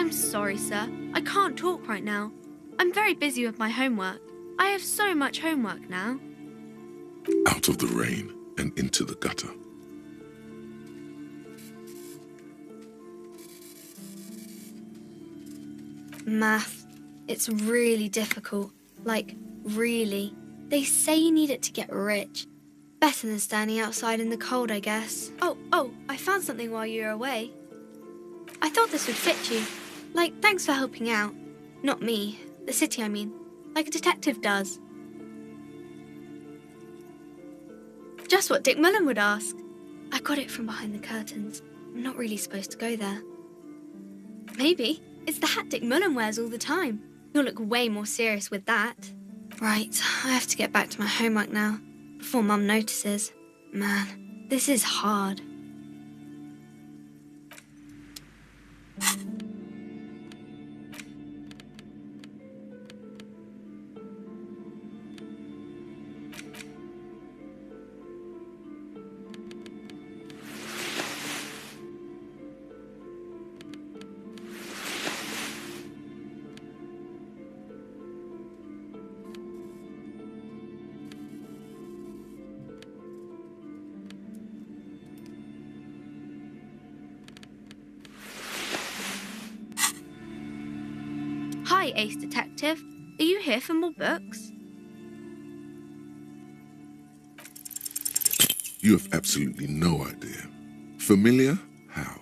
I'm sorry, sir. I can't talk right now. I'm very busy with my homework. I have so much homework now. Out of the rain and into the gutter. Math. It's really difficult. Like, really. They say you need it to get rich. Better than standing outside in the cold, I guess. Oh, I found something while you were away. I thought this would fit you. Like, thanks for helping out. Not me. The city, I mean. Like a detective does. Just what Dick Mullen would ask. I got it from behind the curtains. I'm not really supposed to go there. Maybe. It's the hat Dick Mullen wears all the time. You'll look way more serious with that. Right, I have to get back to my homework now, before Mum notices. Man, this is hard. Hi, Ace Detective. Are you here for more books? You have absolutely no idea. Familiar? How?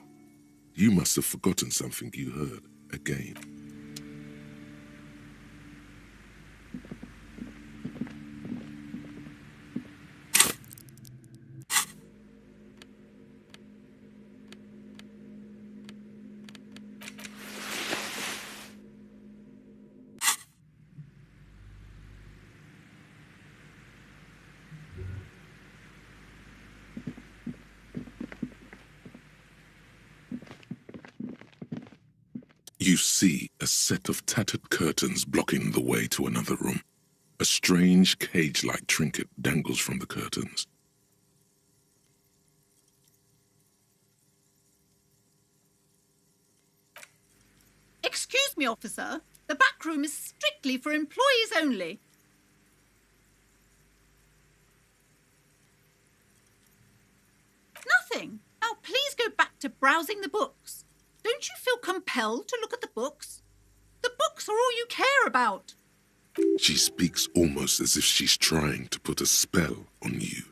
You must have forgotten something you heard again. You see a set of tattered curtains blocking the way to another room. A strange cage-like trinket dangles from the curtains. Excuse me, officer. The back room is strictly for employees only. Nothing. Now please go back to browsing the books. Don't you feel compelled to look at the books? The books are all you care about. She speaks almost as if she's trying to put a spell on you,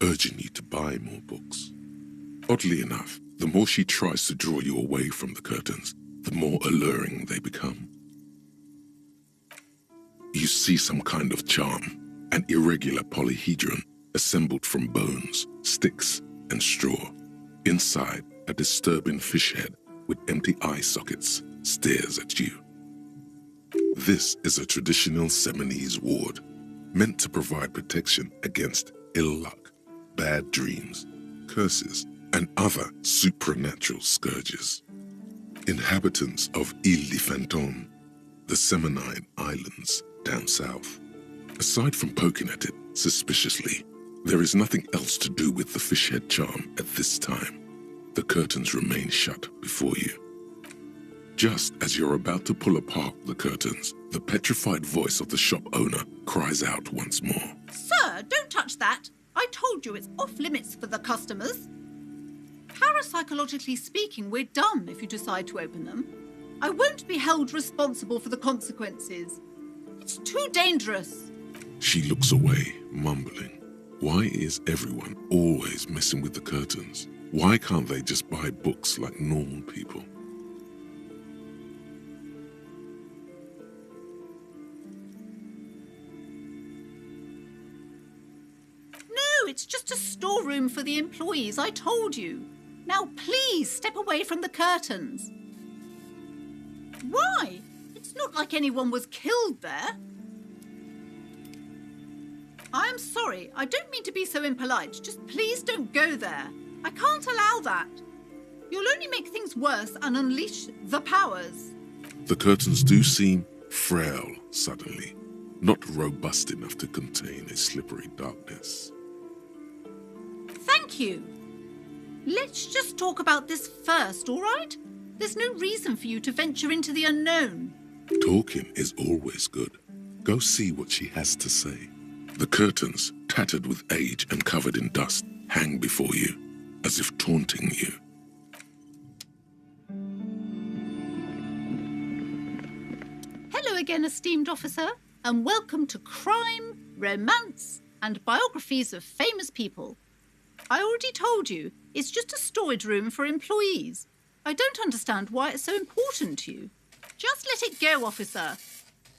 urging you to buy more books. Oddly enough, the more she tries to draw you away from the curtains, the more alluring they become. You see some kind of charm, an irregular polyhedron assembled from bones, sticks, and straw. Inside, a disturbing fish head with empty eye sockets stares at you. This is a traditional Seminese ward, meant to provide protection against ill luck, bad dreams, curses, and other supernatural scourges. Inhabitants of Île de Fantôme, the Seminine Islands down south. Aside from poking at it suspiciously, there is nothing else to do with the fish head charm at this time. The curtains remain shut before you. Just as you're about to pull apart the curtains, the petrified voice of the shop owner cries out once more. Sir, don't touch that. I told you it's off limits for the customers. Parapsychologically speaking, we're done if you decide to open them. I won't be held responsible for the consequences. It's too dangerous. She looks away, mumbling. Why is everyone always messing with the curtains? Why can't they just buy books like normal people? No, it's just a storeroom for the employees, I told you. Now please step away from the curtains. Why? It's not like anyone was killed there. I'm sorry, I don't mean to be so impolite. Just please don't go there. I can't allow that. You'll only make things worse and unleash the powers. The curtains do seem frail suddenly, not robust enough to contain a slippery darkness. Thank you. Let's just talk about this first, all right? There's no reason for you to venture into the unknown. Talking is always good. Go see what she has to say. The curtains, tattered with age and covered in dust, hang before you, as if taunting you. Hello again, esteemed officer, and welcome to Crime, Romance, and Biographies of Famous People. I already told you, it's just a storage room for employees. I don't understand why it's so important to you. Just let it go, officer.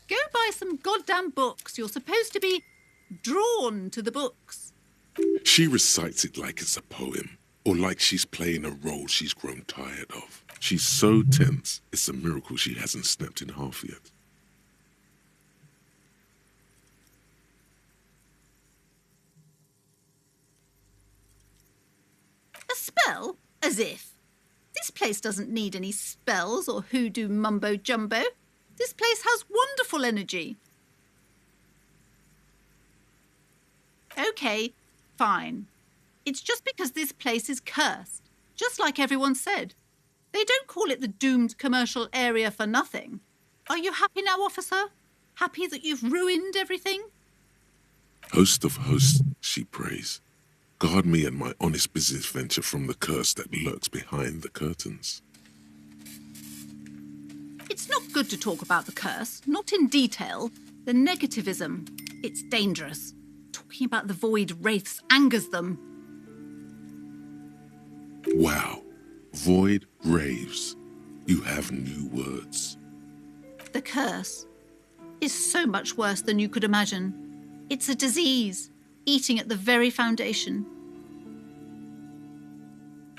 Go buy some goddamn books. You're supposed to be drawn to the books. She recites it like it's a poem, or like she's playing a role she's grown tired of. She's so tense, it's a miracle she hasn't snapped in half yet. A spell? As if. This place doesn't need any spells or hoodoo mumbo-jumbo. This place has wonderful energy. OK, fine. It's just because this place is cursed, just like everyone said. They don't call it the doomed commercial area for nothing. Are you happy now, officer? Happy that you've ruined everything? Host of hosts, she prays. Guard me and my honest business venture from the curse that lurks behind the curtains. It's not good to talk about the curse, not in detail. The negativism, it's dangerous. Talking about the void wraiths angers them. Wow. Void raves. You have new words. The curse is so much worse than you could imagine. It's a disease, eating at the very foundation.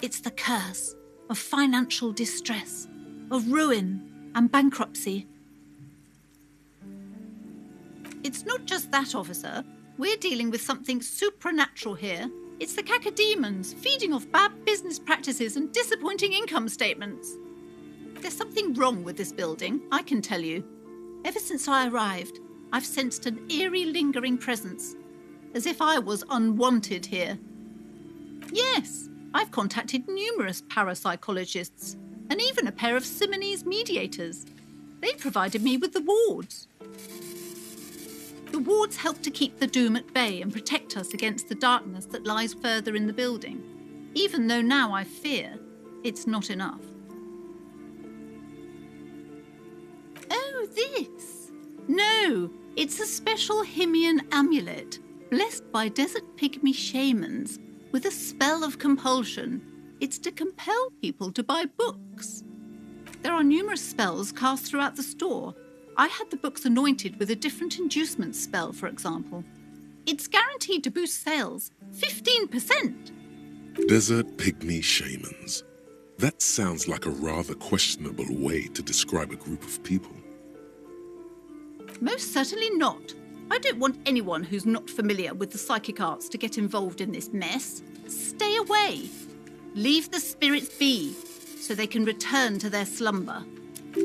It's the curse of financial distress, of ruin and bankruptcy. It's not just that, officer. We're dealing with something supernatural here. It's the cacodemons feeding off bad business practices and disappointing income statements. There's something wrong with this building, I can tell you. Ever since I arrived, I've sensed an eerie lingering presence, as if I was unwanted here. Yes, I've contacted numerous parapsychologists and even a pair of Simonese mediators. They provided me with the wards. The wards help to keep the doom at bay and protect us against the darkness that lies further in the building, even though now I fear it's not enough. Oh, this? No, it's a special Himian amulet, blessed by desert pygmy shamans, with a spell of compulsion. It's to compel people to buy books. There are numerous spells cast throughout the store. I had the books anointed with a different inducement spell, for example. It's guaranteed to boost sales 15%. Desert pygmy shamans. That sounds like a rather questionable way to describe a group of people. Most certainly not. I don't want anyone who's not familiar with the psychic arts to get involved in this mess. Stay away. Leave the spirits be, so they can return to their slumber.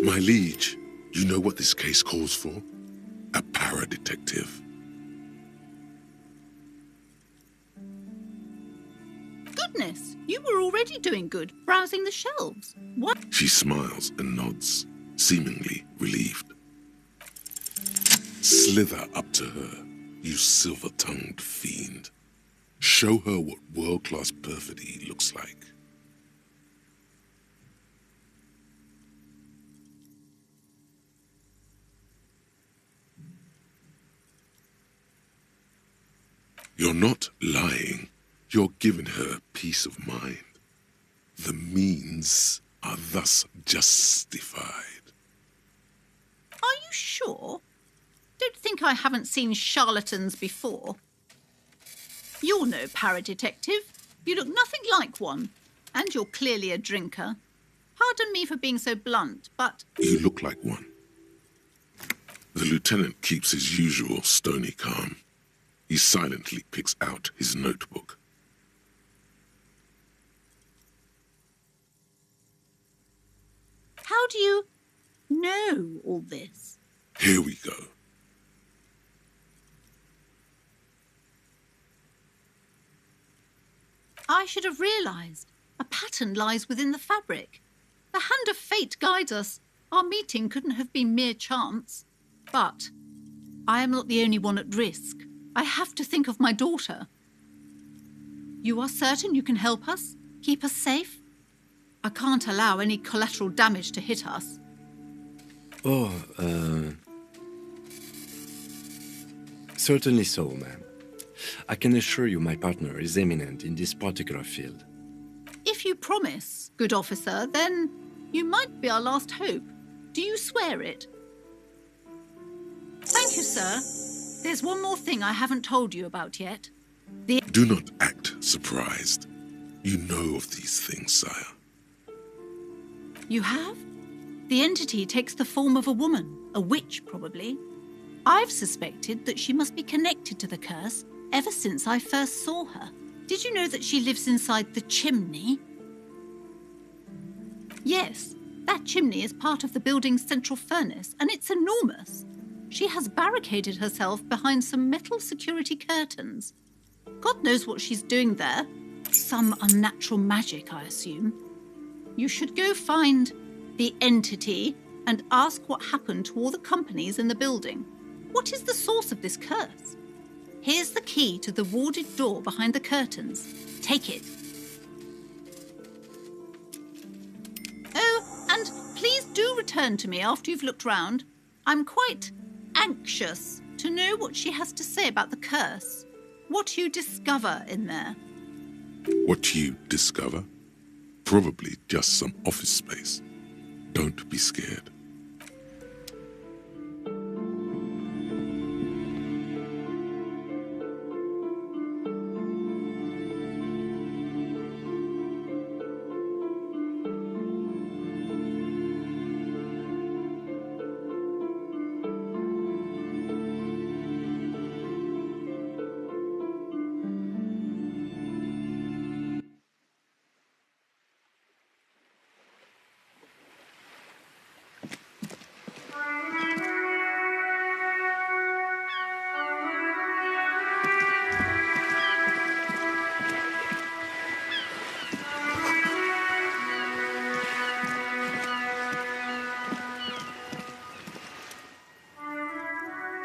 My liege, you know what this case calls for? A para-detective. Goodness, you were already doing good, browsing the shelves. What? She smiles and nods, seemingly relieved. Slither up to her, you silver-tongued fiend. Show her what world-class perfidy looks like. You're not lying. You're giving her peace of mind. The means are thus justified. Are you sure? Don't think I haven't seen charlatans before. You're no paradetective. You look nothing like one. And you're clearly a drinker. Pardon me for being so blunt, but... You look like one. The lieutenant keeps his usual stony calm. He silently picks out his notebook. How do you know all this? Here we go. I should have realised. A pattern lies within the fabric. The hand of fate guides us. Our meeting couldn't have been mere chance. But I am not the only one at risk. I have to think of my daughter. You are certain you can help us? Keep us safe? I can't allow any collateral damage to hit us. Oh, certainly so, ma'am. I can assure you my partner is eminent in this particular field. If you promise, good officer, then you might be our last hope. Do you swear it? Thank you, sir. There's one more thing I haven't told you about yet. Do not act surprised. You know of these things, sire. You have? The entity takes the form of a woman, a witch probably. I've suspected that she must be connected to the curse ever since I first saw her. Did you know that she lives inside the chimney? Yes, that chimney is part of the building's central furnace, and it's enormous. She has barricaded herself behind some metal security curtains. God knows what she's doing there. Some unnatural magic, I assume. You should go find the entity and ask what happened to all the companies in the building. What is the source of this curse? Here's the key to the warded door behind the curtains. Take it. Oh, and please do return to me after you've looked round. I'm quite anxious to know what she has to say about the curse. What you discover in there. What you discover? Probably just some office space. Don't be scared.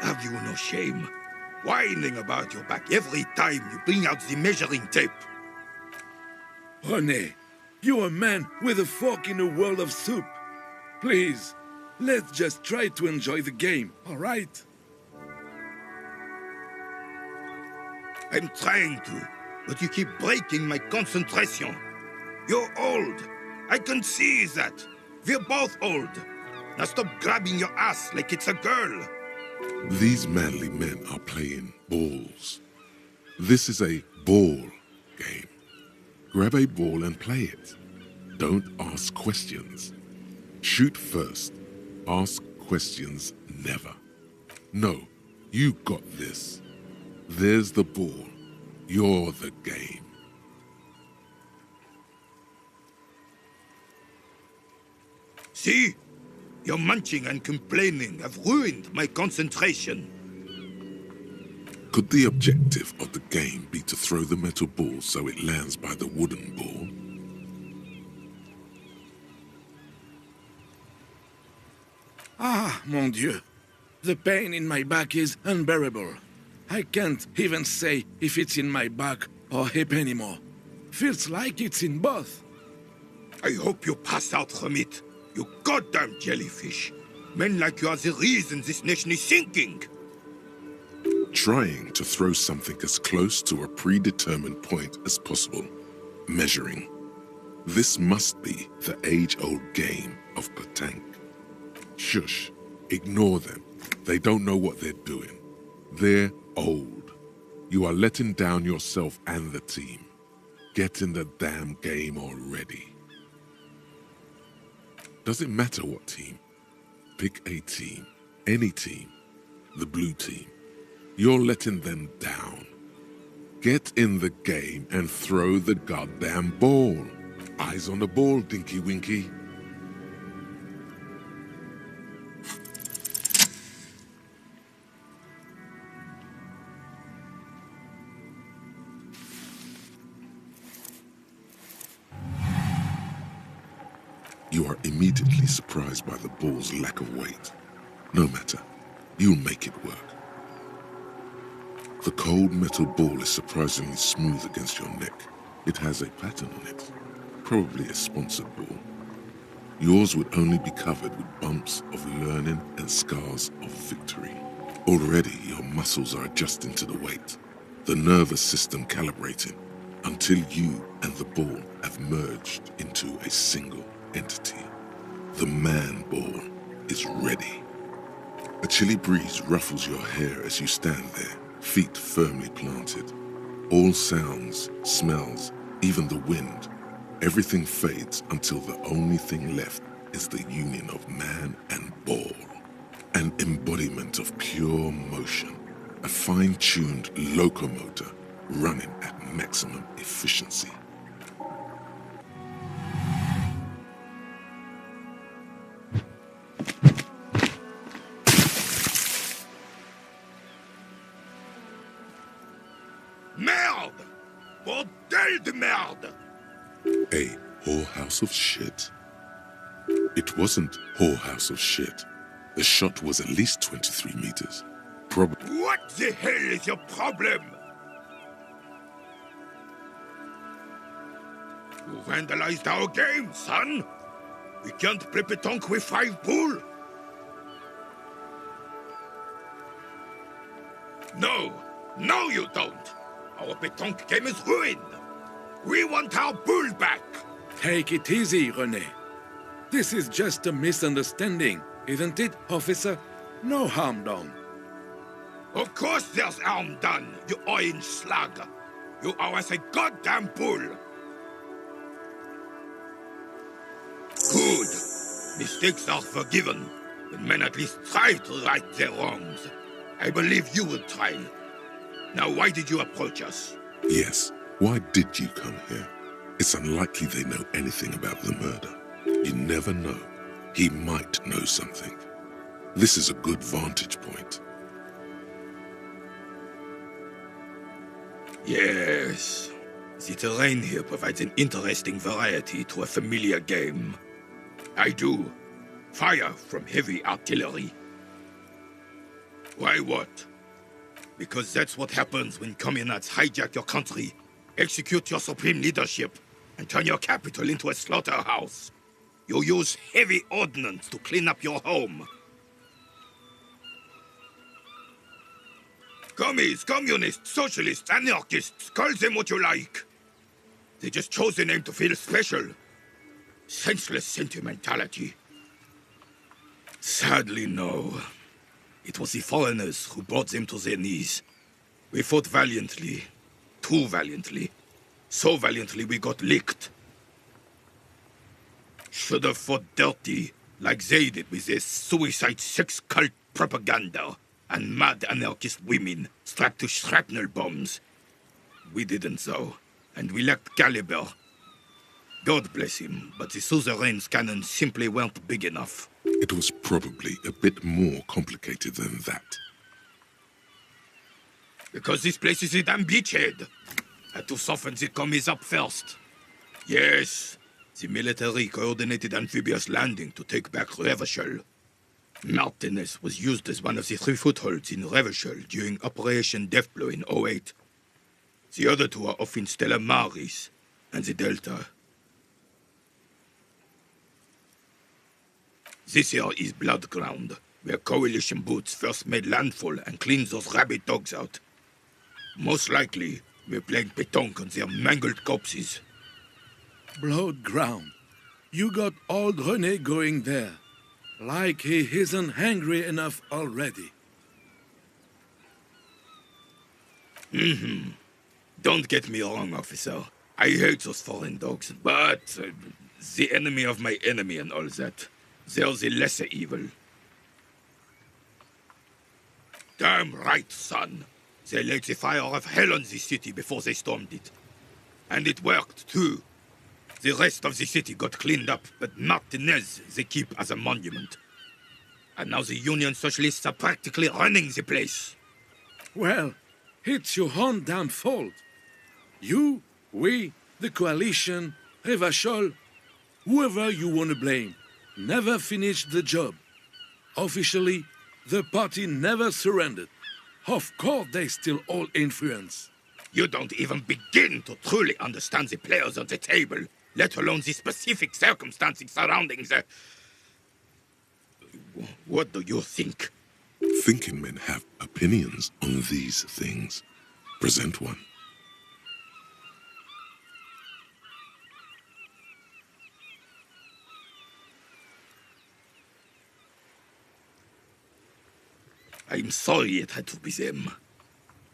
Have you no shame? Whining about your back every time you bring out the measuring tape. René, you're a man with a fork in a world of soup. Please, let's just try to enjoy the game, all right? I'm trying to, but you keep breaking my concentration. You're old. I can see that. We're both old. Now stop grabbing your ass like it's a girl. These manly men are playing balls. This is a ball game. Grab a ball and play it. Don't ask questions. Shoot first. Ask questions never. No, you got this. There's the ball. You're the game. See? Your munching and complaining have ruined my concentration. Could the objective of the game be to throw the metal ball so it lands by the wooden ball? Ah, mon Dieu. The pain in my back is unbearable. I can't even say if it's in my back or hip anymore. Feels like it's in both. I hope you pass out from it. You goddamn jellyfish. Men like you are the reason this nation is sinking. Trying to throw something as close to a predetermined point as possible. Measuring. This must be the age-old game of petanque. Shush. Ignore them. They don't know what they're doing. They're old. You are letting down yourself and the team. Get in the damn game already. Doesn't matter what team. Pick a team. Any team. The blue team. You're letting them down. Get in the game and throw the goddamn ball. Eyes on the ball, Dinky Winky. You are immediately surprised by the ball's lack of weight. No matter, you'll make it work. The cold metal ball is surprisingly smooth against your neck. It has a pattern on it, probably a sponsored ball. Yours would only be covered with bumps of learning and scars of victory. Already your muscles are adjusting to the weight, the nervous system calibrating, until you and the ball have merged into a single entity. The man ball is ready. A chilly breeze ruffles your hair as you stand there, feet firmly planted. All sounds, smells, even the wind, everything fades until the only thing left is the union of man and ball. An embodiment of pure motion, a fine-tuned locomotor running at maximum efficiency. Merde! Bordel de merde! A whorehouse of shit? It wasn't whorehouse of shit. The shot was at least 23 meters. Probably. What the hell is your problem? You vandalized our game, son! We can't play pétanque with 5 bull! No you don't! Our pétanque game is ruined! We want our bull back! Take it easy, René. This is just a misunderstanding, isn't it, officer? No harm done. Of course there's harm done, you orange slug! You owe us a goddamn bull! Good! Mistakes are forgiven, but men at least try to right their wrongs. I believe you would try. Now why did you approach us? Yes, why did you come here? It's unlikely they know anything about the murder. You never know. He might know something. This is a good vantage point. Yes. The terrain here provides an interesting variety to a familiar game. I do. Fire from heavy artillery. Why what? Because that's what happens when communards hijack your country, execute your supreme leadership, and turn your capital into a slaughterhouse. You use heavy ordnance to clean up your home. Commies, communists, socialists, anarchists, call them what you like. They just chose a name to feel special. Senseless sentimentality. Sadly, no. It was the foreigners who brought them to their knees. We fought valiantly. Too valiantly. So valiantly we got licked. Should have fought dirty, like they did with their suicide sex cult propaganda and mad anarchist women strapped to shrapnel bombs. We didn't though, and we lacked caliber. God bless him, but the suzerain's cannons simply weren't big enough. It was probably a bit more complicated than that. Because this place is a damn beachhead. Had to soften the commies up first. Yes, the military coordinated amphibious landing to take back Revachol. Martinez was used as one of the 3 footholds in Revachol during Operation Deathblow in 08. The other 2 are off in Stella Maris and the Delta. This here is Blood Ground, where coalition boots first made landfall and cleaned those rabid dogs out. Most likely, we're playing pétanque on their mangled corpses. Blood ground. You got old René going there. Like he isn't hungry enough already. Don't get me wrong, officer. I hate those foreign dogs, but the enemy of my enemy and all that. They're the lesser evil. Damn right, son. They laid the fire of hell on the city before they stormed it. And it worked, too. The rest of the city got cleaned up, but Martinez they keep as a monument. And now the Union Socialists are practically running the place. Well, it's your own damn fault. You, we, the coalition, Revachol. Whoever you want to blame never finished the job. Officially, the party never surrendered. Of course, they still hold influence. You don't even begin to truly understand the players on the table, let alone the specific circumstances surrounding the... What do you think? Thinking men have opinions on these things. Present one. I'm sorry it had to be them.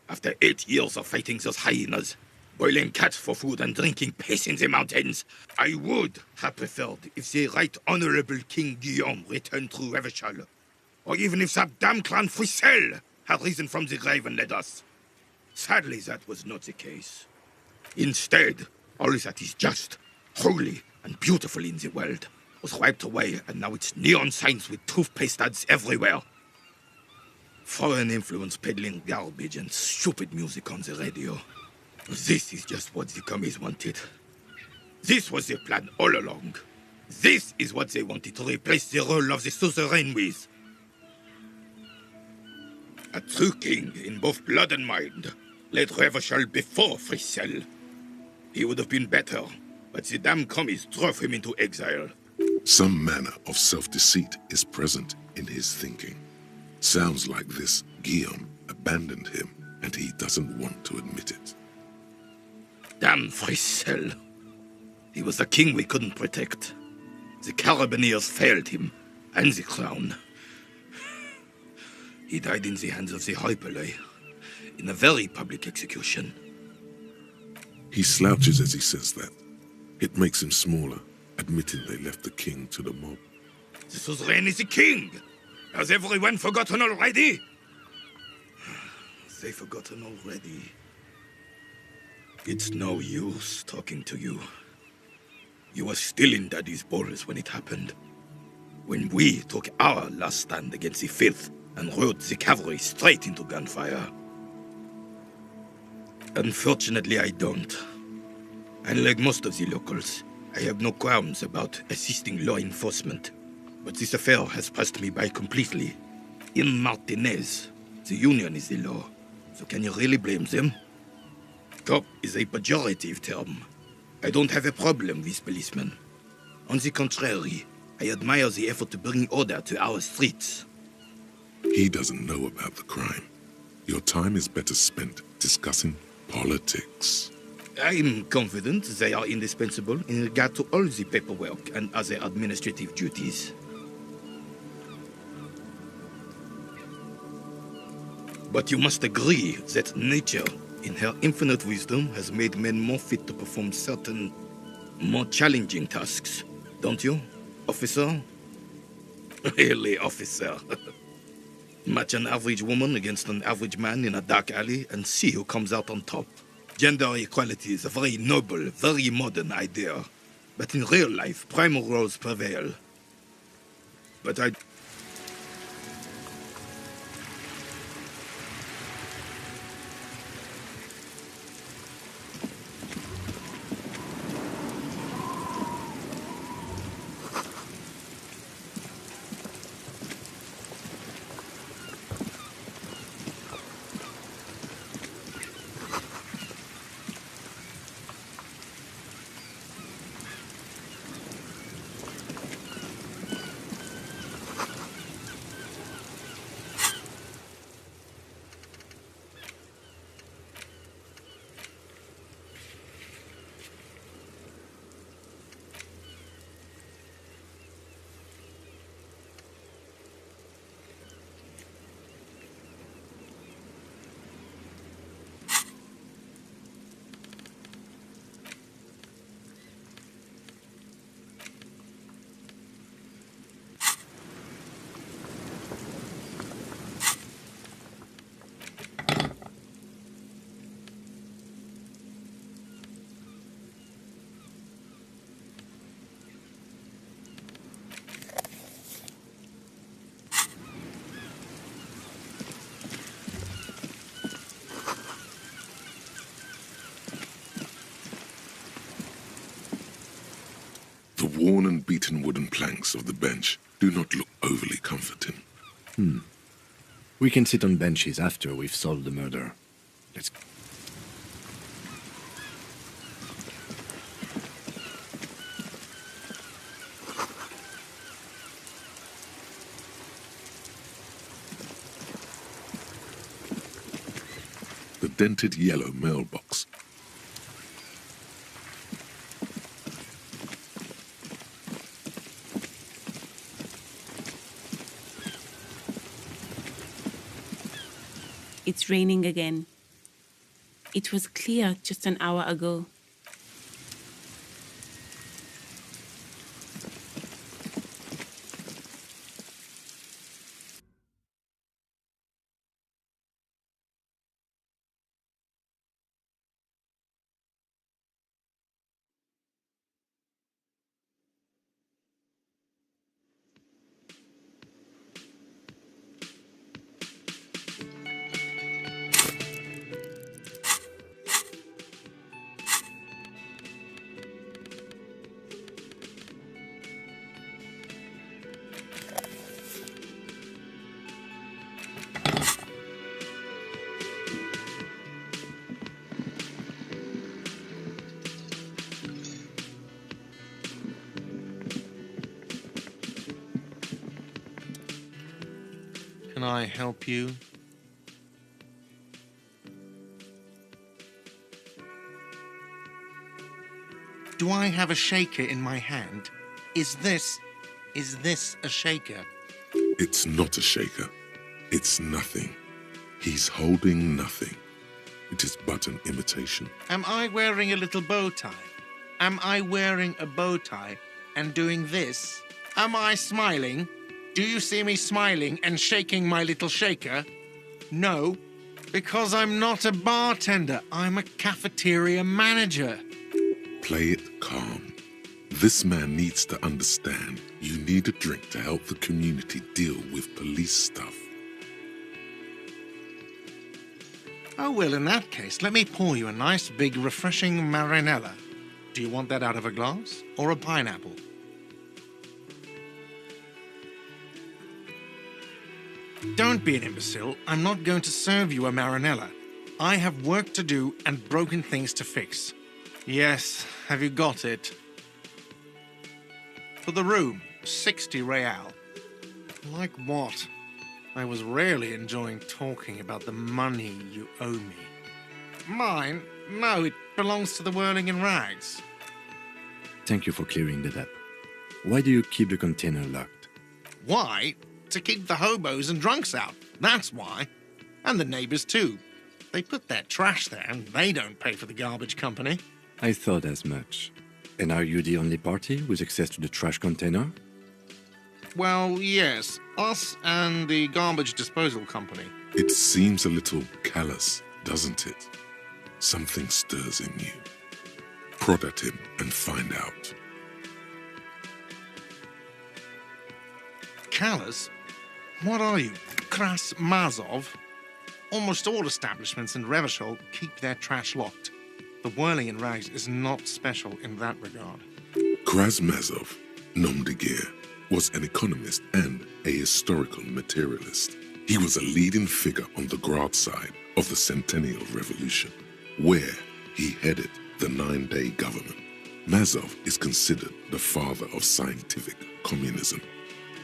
After 8 years of fighting those hyenas, boiling cats for food and drinking piss in the mountains, I would have preferred if the Right Honorable King Guillaume returned through Revachol, or even if that damn clan Frisel had risen from the grave and led us. Sadly, that was not the case. Instead, all that is just, holy, and beautiful in the world was wiped away, and now it's neon signs with toothpaste ads everywhere. Foreign influence peddling garbage and stupid music on the radio. This is just what the commies wanted. This was their plan all along. This is what they wanted to replace the role of the suzerain with. A true king in both blood and mind led Revachol before Frisel. He would have been better, but the damn commies drove him into exile. Some manner of self-deceit is present in his thinking. Sounds like this Guillaume abandoned him, and he doesn't want to admit it. Damn Frisel. He was the king we couldn't protect. The Carabineers failed him, and the crown. He died in the hands of the Hyperlay, in a very public execution. He slouches as he says that. It makes him smaller, admitting they left the king to the mob. The suzerain is the king! Has everyone forgotten already? They've forgotten already. It's no use talking to you. You were still in Daddy's balls when it happened. When we took our last stand against the filth and rode the cavalry straight into gunfire. Unfortunately, I don't. Unlike most of the locals, I have no qualms about assisting law enforcement. But this affair has passed me by completely. In Martinez, the union is the law. So can you really blame them? Cop is a pejorative term. I don't have a problem with policemen. On the contrary, I admire the effort to bring order to our streets. He doesn't know about the crime. Your time is better spent discussing politics. I'm confident they are indispensable in regard to all the paperwork and other administrative duties. But you must agree that nature, in her infinite wisdom, has made men more fit to perform certain, more challenging tasks. Don't you, officer? Really, officer. Match an average woman against an average man in a dark alley and see who comes out on top. Gender equality is a very noble, very modern idea. But in real life, primal roles prevail. But I... worn and beaten wooden planks of the bench do not look overly comforting. We can sit on benches after we've solved the murder. Let's... The dented yellow mailbox. It's raining again. It was clear just an hour ago. Can I help you? Do I have a shaker in my hand? Is this a shaker? It's not a shaker. It's nothing. He's holding nothing. It is but an imitation. Am I wearing a little bow tie? Am I wearing a bow tie and doing this? Am I smiling? Do you see me smiling and shaking my little shaker? No, because I'm not a bartender. I'm a cafeteria manager. Play it calm. This man needs to understand you need a drink to help the community deal with police stuff. Oh, well, in that case, let me pour you a nice, big, refreshing marinella. Do you want that out of a glass or a pineapple? Don't be an imbecile. I'm not going to serve you a marinella. I have work to do and broken things to fix. Yes, have you got it? For the room, 60 real. Like what? I was really enjoying talking about the money you owe me. Mine? No, it belongs to the Whirling in Rags. Thank you for clearing that up. Why do you keep the container locked? Why? To keep the hobos and drunks out. That's why. And the neighbors too. They put their trash there and they don't pay for the garbage company. I thought as much. And are you the only party with access to the trash container? Well, yes. Us and the garbage disposal company. It seems a little callous, doesn't it? Something stirs in you. Prod at him and find out. Callous? What are you, Kras Mazov? Almost all establishments in Revachol keep their trash locked. The Whirling in Rags is not special in that regard. Krasmazov, nom de guerre, was an economist and a historical materialist. He was a leading figure on the Grad side of the Centennial Revolution, where he headed the 9-day government. Mazov is considered the father of scientific communism,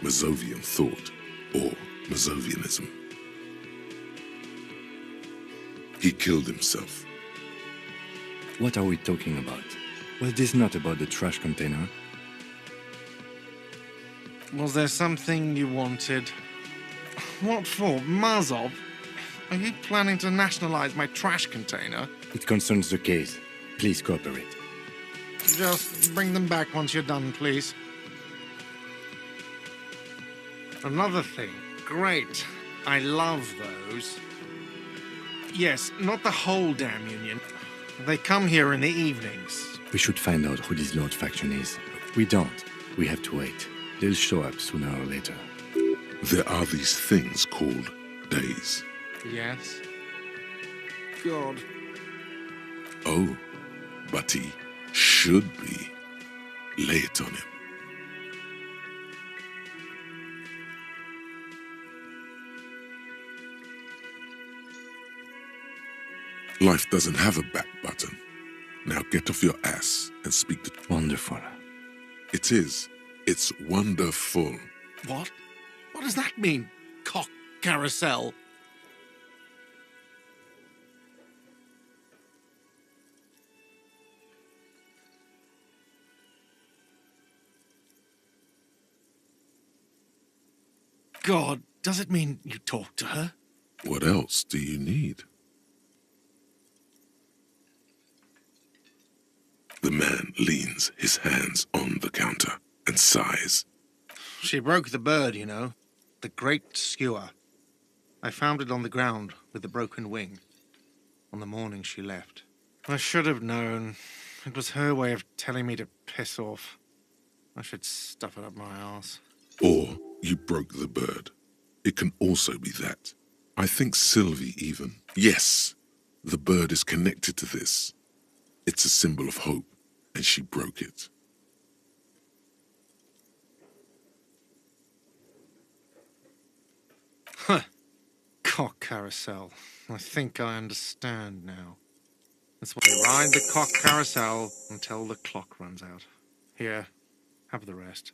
Mazovian thought, or Mazovianism. He killed himself. What are we talking about? Was this not about the trash container? Was there something you wanted? What for? Mazov? Are you planning to nationalize my trash container? It concerns the case. Please cooperate. Just bring them back once you're done, please. Another thing. Great. I love those. Yes, not the whole damn union. They come here in the evenings. We should find out who this Lord faction is. We don't. We have to wait. They'll show up sooner or later. There are these things called days. Yes? God. Oh, but he should be. Lay it on him. Life doesn't have a back button. Now get off your ass and speak to... Wonderful. It is. It's wonderful. What? What does that mean? Cock carousel? God, does it mean you talked to her? What else do you need? The man leans his hands on the counter and sighs. She broke the bird, you know. The great skewer. I found it on the ground with the broken wing on the morning she left. I should have known. It was her way of telling me to piss off. I should stuff it up my arse. Or you broke the bird. It can also be that. I think Sylvie even. Yes, the bird is connected to this. It's a symbol of hope, and she broke it. Huh. Cock carousel. I think I understand now. That's why they ride the cock carousel until the clock runs out. Here, have the rest.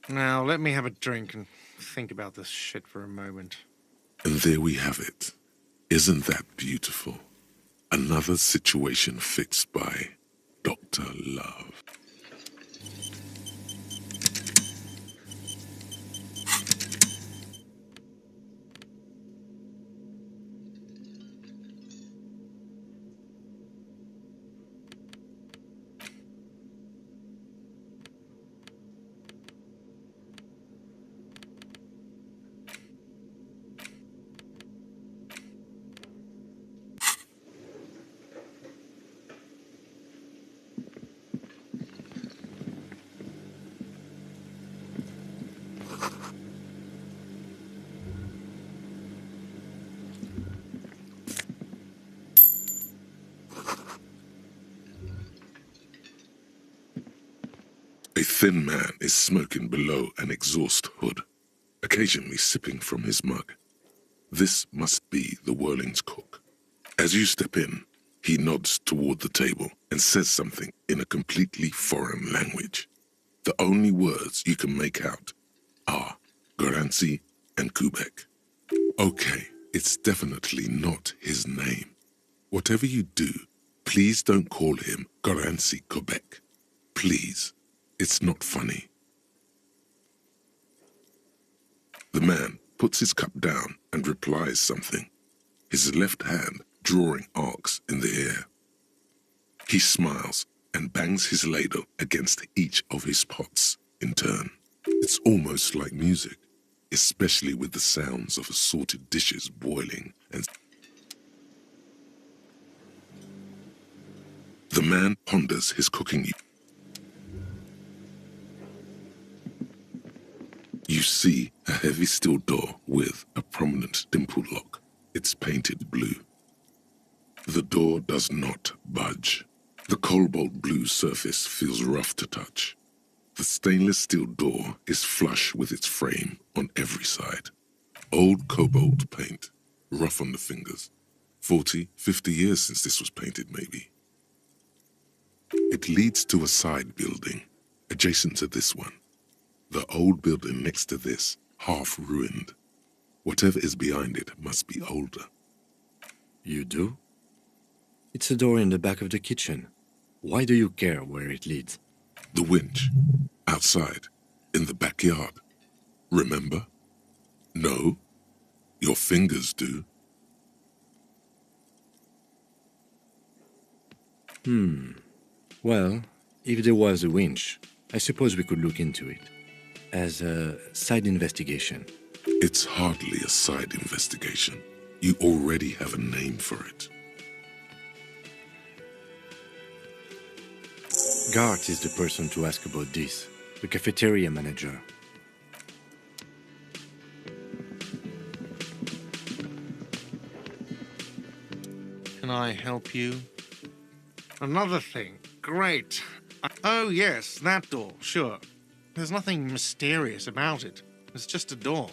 Now, let me have a drink and think about this shit for a moment. And there we have it. Isn't that beautiful? Another situation fixed by Dr. Love. A thin man is smoking below an exhaust hood, occasionally sipping from his mug. This must be the Whirling's cook. As you step in, he nods toward the table and says something in a completely foreign language. The only words you can make out are Garancy and Kubek. Okay, it's definitely not his name. Whatever you do, please don't call him Garancy Kubek. Please. It's not funny. The man puts his cup down and replies something, his left hand drawing arcs in the air. He smiles and bangs his ladle against each of his pots in turn. It's almost like music, especially with the sounds of assorted dishes boiling and... The man ponders his cooking. You see a heavy steel door with a prominent dimple lock. It's painted blue. The door does not budge. The cobalt blue surface feels rough to touch. The stainless steel door is flush with its frame on every side. Old cobalt paint, rough on the fingers. 40, 50 years since this was painted, maybe. It leads to a side building, adjacent to this one. The old building next to this, half ruined. Whatever is behind it must be older. You do? It's a door in the back of the kitchen. Why do you care where it leads? The winch, outside, in the backyard. Remember? No, your fingers do. Well, if there was a winch, I suppose we could look into it. As a side investigation. It's hardly a side investigation. You already have a name for it. Gart is the person to ask about this, the cafeteria manager. Can I help you? Another thing. Great. Oh, yes, that door, sure. There's nothing mysterious about it. It's just a door.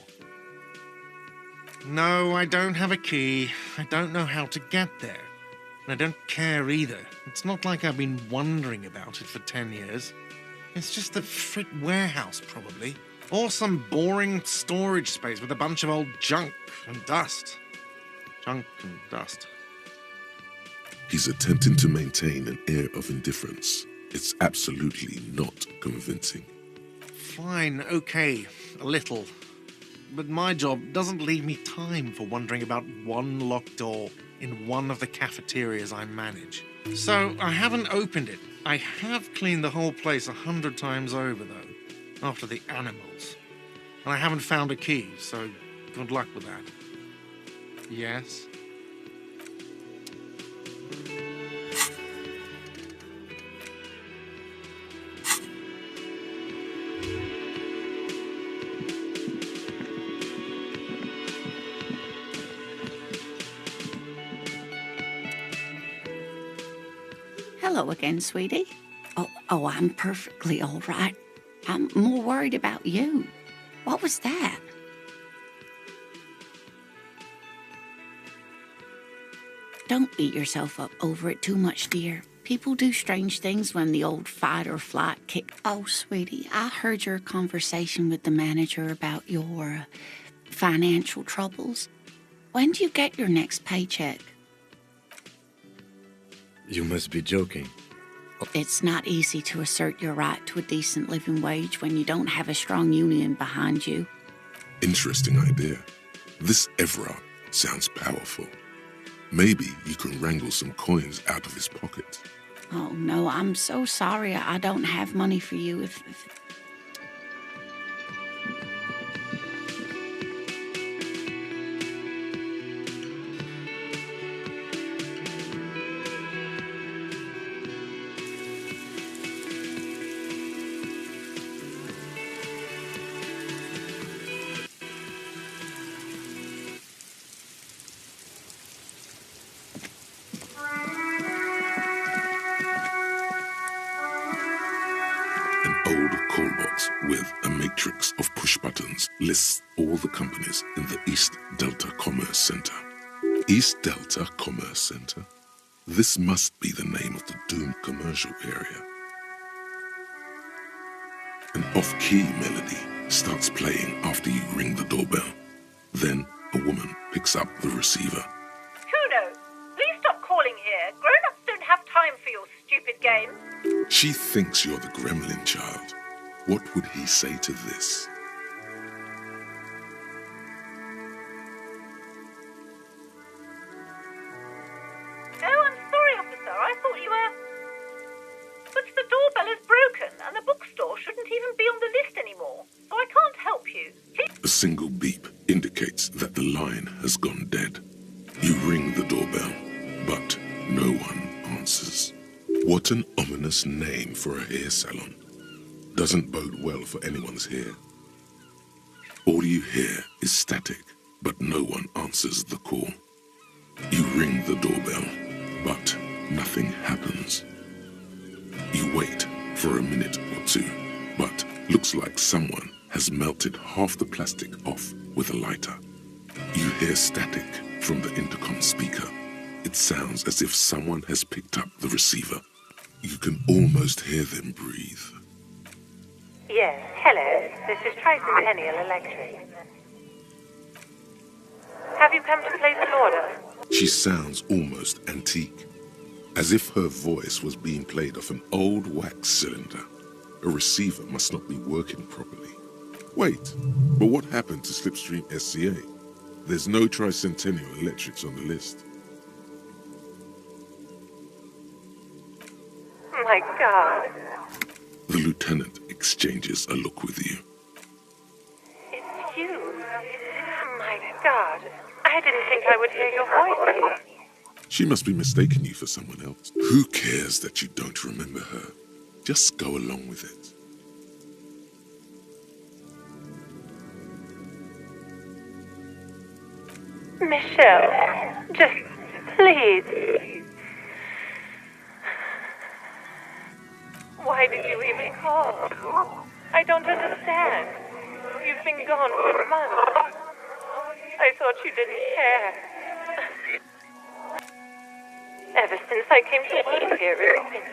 No, I don't have a key. I don't know how to get there. And I don't care either. It's not like I've been wondering about it for 10 years. It's just a frick warehouse, probably. Or some boring storage space with a bunch of old junk and dust. Junk and dust. He's attempting to maintain an air of indifference. It's absolutely not convincing. Fine, okay, a little. But my job doesn't leave me time for wondering about one locked door in one of the cafeterias I manage. So I haven't opened it. I have cleaned the whole place 100 times over, though, after the animals. And I haven't found a key, so good luck with that. Yes? Hello again, sweetie. Oh, I'm perfectly all right. I'm more worried about you. What was that? Don't beat yourself up over it too much, dear. People do strange things when the old fight or flight kick. Oh, sweetie, I heard your conversation with the manager about your financial troubles. When do you get your next paycheck? You must be joking. It's not easy to assert your right to a decent living wage when you don't have a strong union behind you. Interesting idea. This Everard sounds powerful. Maybe you can wrangle some coins out of his pocket. Oh, no, I'm so sorry. I don't have money for you. If Old call box with a matrix of push buttons lists all the companies in the East Delta Commerce Center. East Delta Commerce Center? This must be the name of the doomed commercial area. An off-key melody starts playing after you ring the doorbell. Then a woman picks up the receiver. Kuno, please stop calling here. Grown-ups don't have time for your stupid games. She thinks you're the gremlin child. What would he say to this? Oh, I'm sorry, officer. I thought you were... But the doorbell is broken, and the bookstore shouldn't even be on the list anymore, so I can't help you. Please... A single beep indicates that the line has gone dead. You ring the doorbell, but no one answers. What an ominous name for a hair salon. Doesn't bode well for anyone's hair. All you hear is static, but no one answers the call. You ring the doorbell, but nothing happens. You wait for a minute or two, but looks like someone has melted half the plastic off with a lighter. You hear static from the intercom speaker. It sounds as if someone has picked up the receiver. You can almost hear them breathe. Yes, hello. This is Tricentennial Electric. Have you come to place an order? She sounds almost antique, as if her voice was being played off an old wax cylinder. A receiver must not be working properly. Wait, but what happened to Slipstream SCA? There's no Tricentennial Electrics on the list. My God. The lieutenant exchanges a look with you. It's you. My God. I didn't think I would hear your voice. She must be mistaking you for someone else. Who cares that you don't remember her? Just go along with it. Michelle, just please. Why did you even call? I don't understand. You've been gone for months. I thought you didn't care. Ever since I came to work here, it's been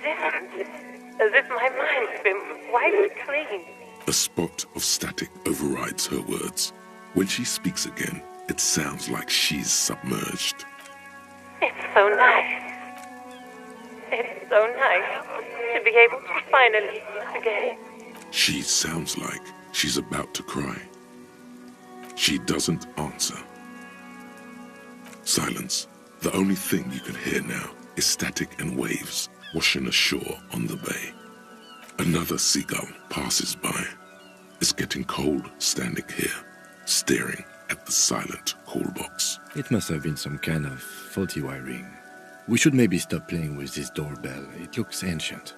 different. As if my mind's been wiped clean. A spot of static overrides her words. When she speaks again, it sounds like she's submerged. It's so nice. It's so nice to be able to finally again. She sounds like she's about to cry. She doesn't answer. Silence. The only thing you can hear now is static and waves washing ashore on the bay. Another seagull passes by. It's getting cold standing here, staring at the silent call box. It must have been some kind of faulty wiring. We should maybe stop playing with this doorbell. It looks ancient.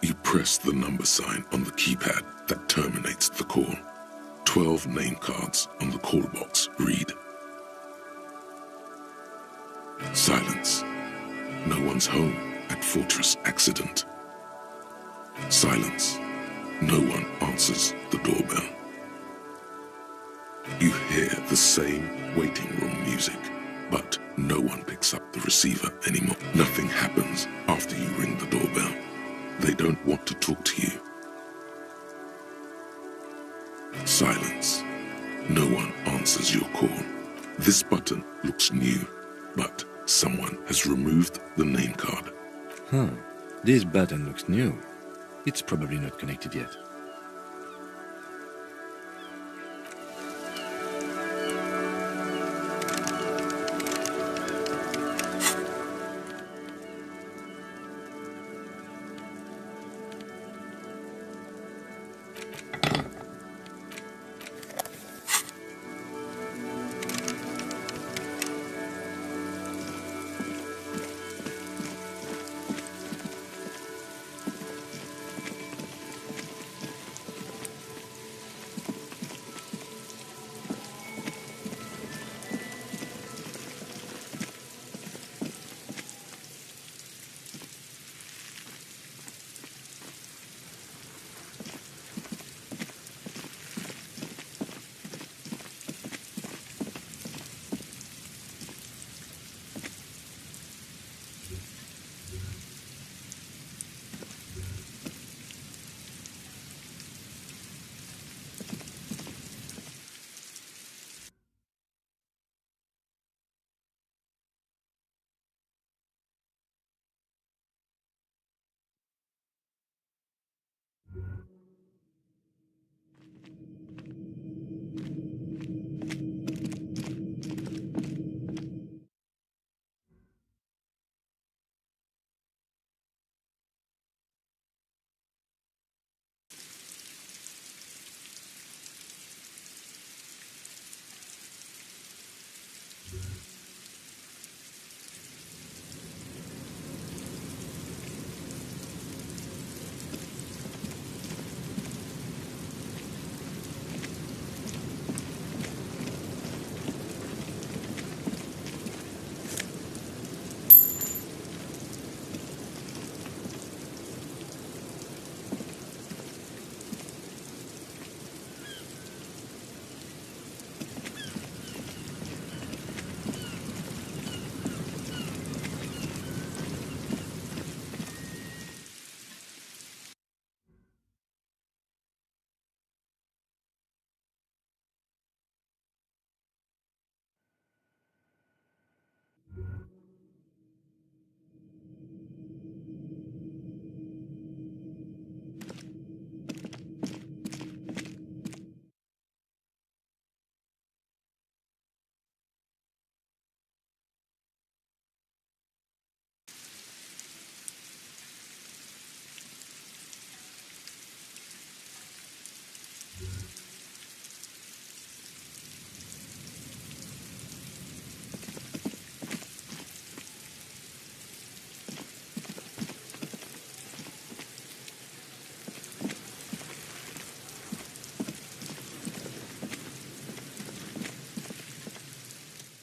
You press the number sign on the keypad that terminates the call. 12 name cards on the call box read. Silence. No one's home at Fortress Accident. Silence. No one answers the doorbell. You hear the same waiting room music, but no one picks up the receiver anymore. Nothing happens after you ring the doorbell. They don't want to talk to you. Silence. No one answers your call. This button looks new, but someone has removed the name card. Huh. This button looks new. It's probably not connected yet.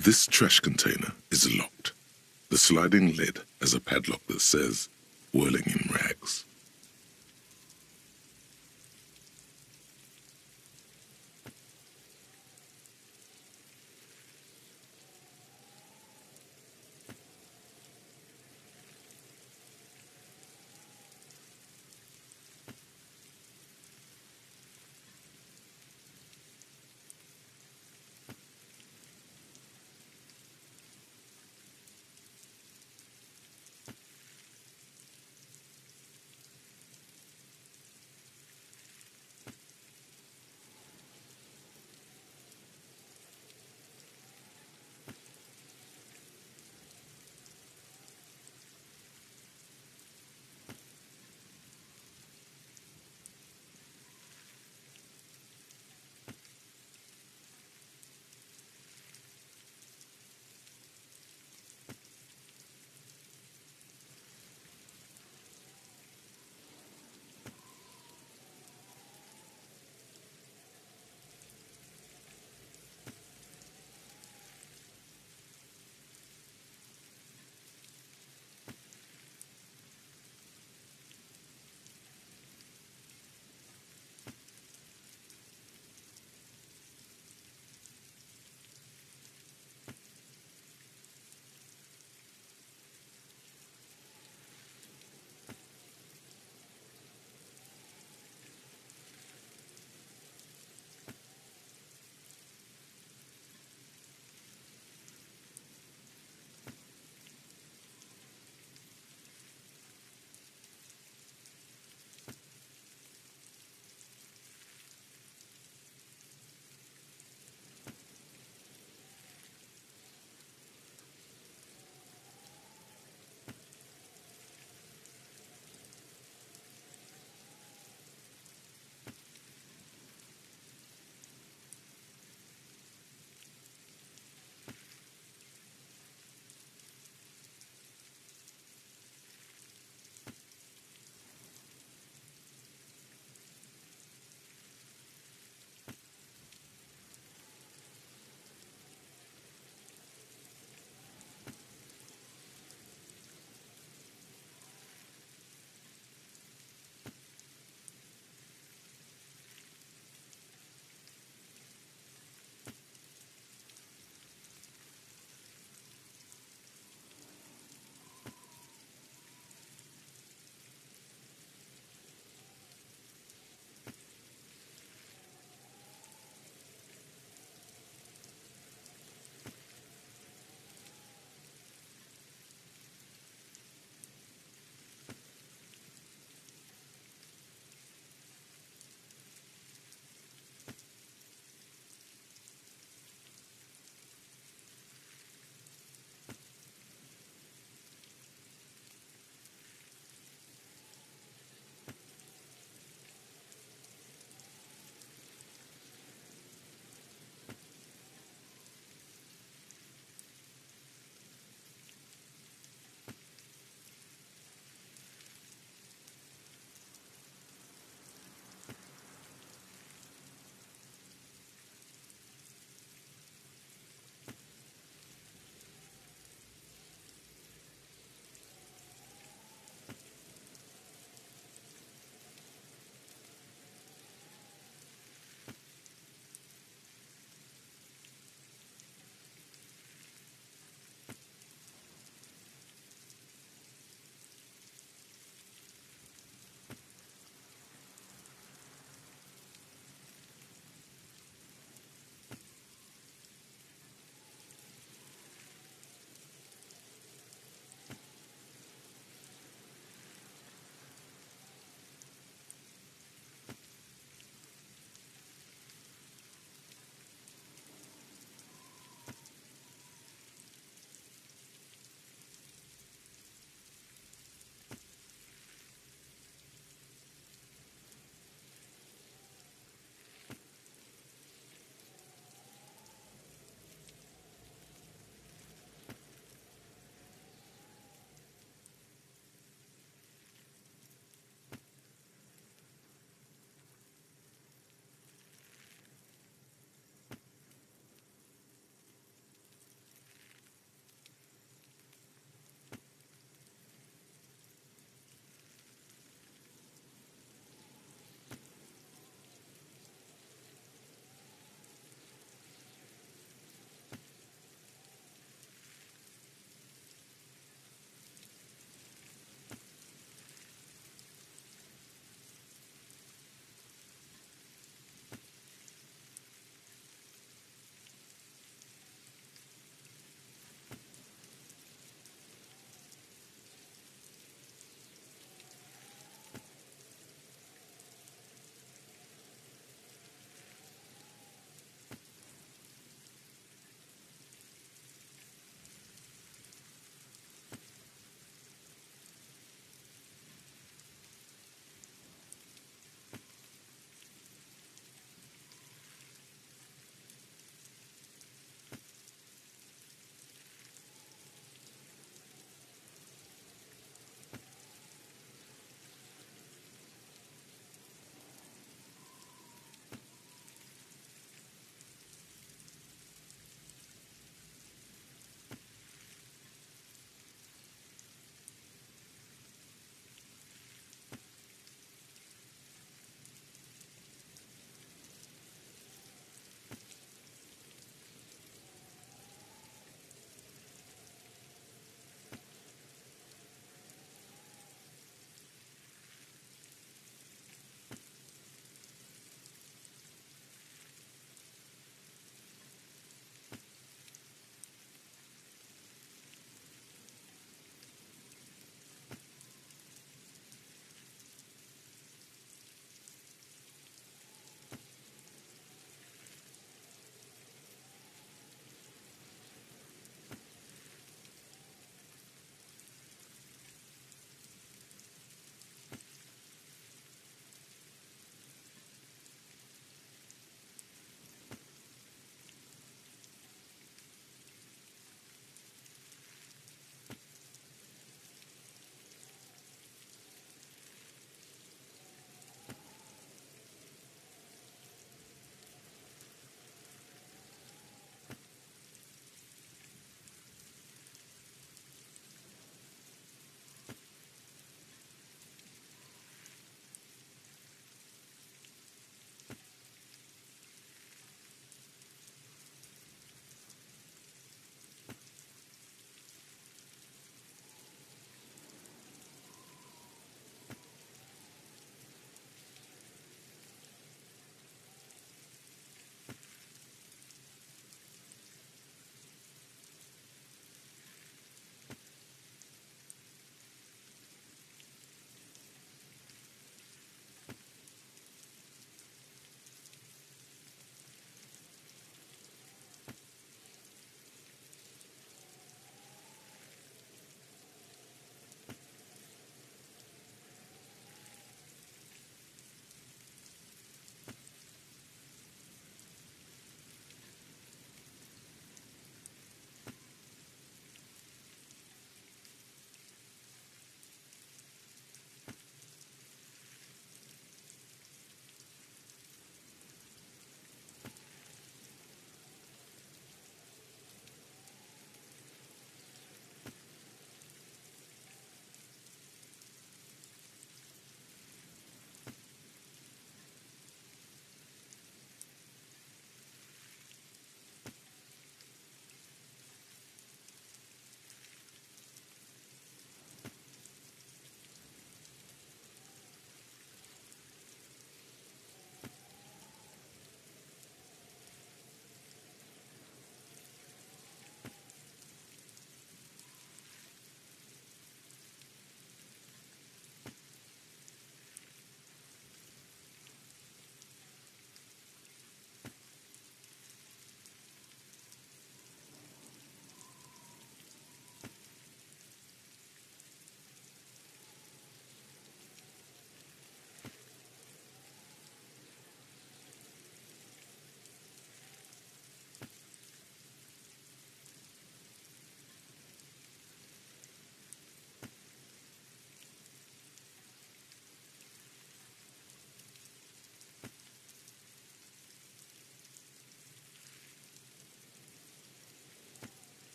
This trash container is locked. The sliding lid has a padlock that says, "Whirling in rags."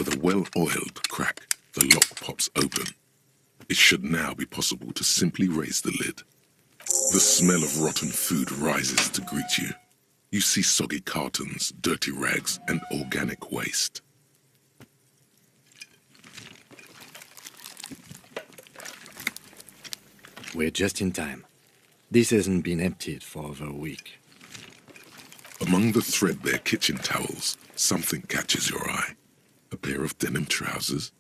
With a well-oiled crack, the lock pops open. It should now be possible to simply raise the lid. The smell of rotten food rises to greet you. You see soggy cartons, dirty rags, and organic waste. We're just in time. This hasn't been emptied for over a week. Among the threadbare kitchen towels, something catches your eye. A pair of denim trousers.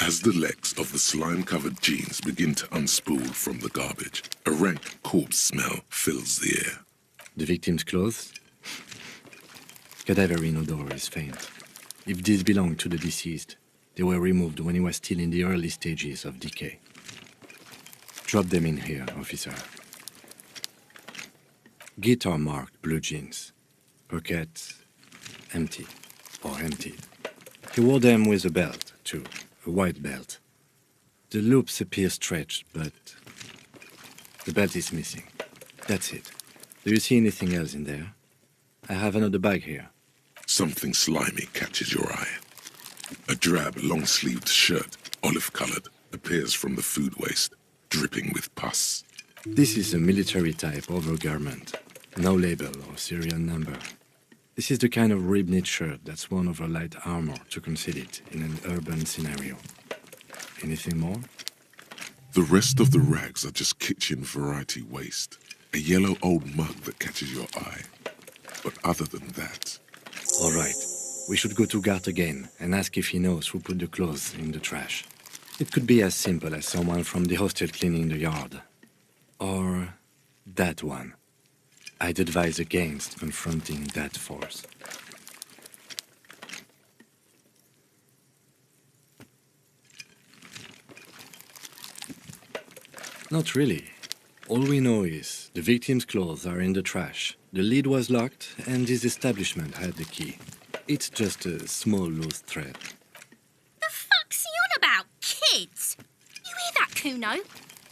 As the legs of the slime-covered jeans begin to unspool from the garbage, a rank corpse smell fills the air. The victim's clothes? Cadaverine odor is faint. If these belong to the deceased, they were removed when he was still in the early stages of decay. Drop them in here, officer. Guitar-marked blue jeans. Pockets empty or emptied. He wore them with a belt, too. A white belt. The loops appear stretched, but the belt is missing. That's it. Do you see anything else in there? I have another bag here. Something slimy catches your eye. A drab, long-sleeved shirt, olive-colored, appears from the food waste, dripping with pus. This is a military-type overgarment. No label or serial number. This is the kind of rib-knit shirt that's worn over light armor to conceal it in an urban scenario. Anything more? The rest of the rags are just kitchen variety waste. A yellow old mug that catches your eye. But other than that... All right. We should go to Gart again and ask if he knows who put the clothes in the trash. It could be as simple as someone from the hostel cleaning the yard. Or that one. I'd advise against confronting that force. Not really. All we know is the victim's clothes are in the trash, the lid was locked, and his establishment had the key. It's just a small loose thread. The fuck's he on about, kids? You hear that, Kuno?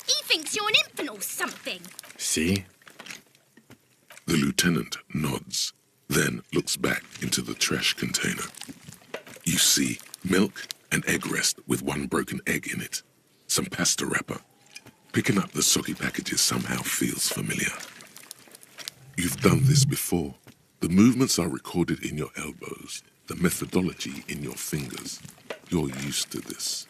He thinks you're an infant or something. See? The lieutenant nods, then looks back into the trash container. You see milk and egg rest with one broken egg in it. Some pasta wrapper. Picking up the soggy packages somehow feels familiar. You've done this before. The movements are recorded in your elbows, the methodology in your fingers. You're used to this.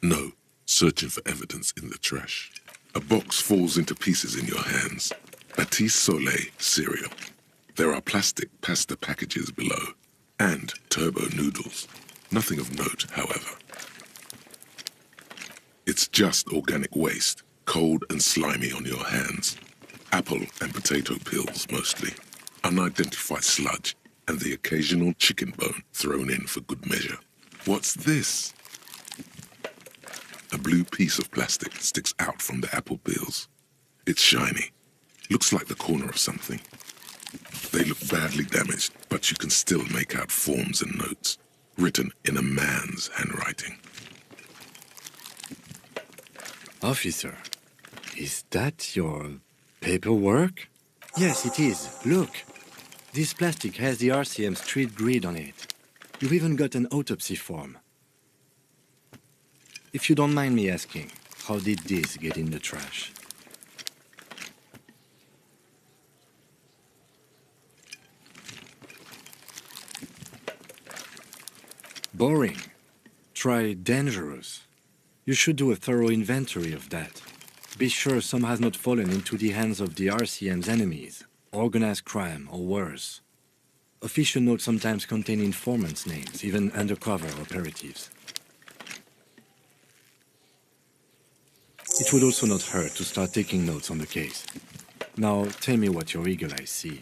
No, searching for evidence in the trash. A box falls into pieces in your hands. Batiste Soleil cereal. There are plastic pasta packages below, and turbo noodles. Nothing of note, however. It's just organic waste, cold and slimy on your hands. Apple and potato peels, mostly. Unidentified sludge, and the occasional chicken bone thrown in for good measure. What's this? A blue piece of plastic sticks out from the apple peels. It's shiny. Looks like the corner of something. They look badly damaged, but you can still make out forms and notes, written in a man's handwriting. Officer, is that your paperwork? Yes, it is. Look. This plastic has the RCM street grid on it. You've even got an autopsy form. If you don't mind me asking, how did this get in the trash? Boring. Try dangerous. You should do a thorough inventory of that. Be sure some has not fallen into the hands of the RCM's enemies, organized crime or worse. Official notes sometimes contain informants' names, even undercover operatives. It would also not hurt to start taking notes on the case. Now, tell me what your eagle eyes see.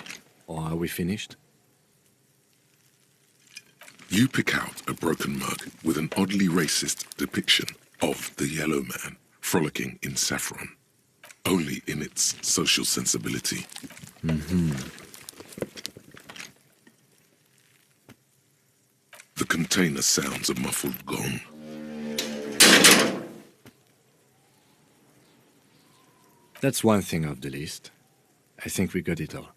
Or are we finished? You pick out a broken mug with an oddly racist depiction of the yellow man frolicking in saffron, only in its social sensibility. The container sounds a muffled gong. That's one thing off the list. I think we got it all.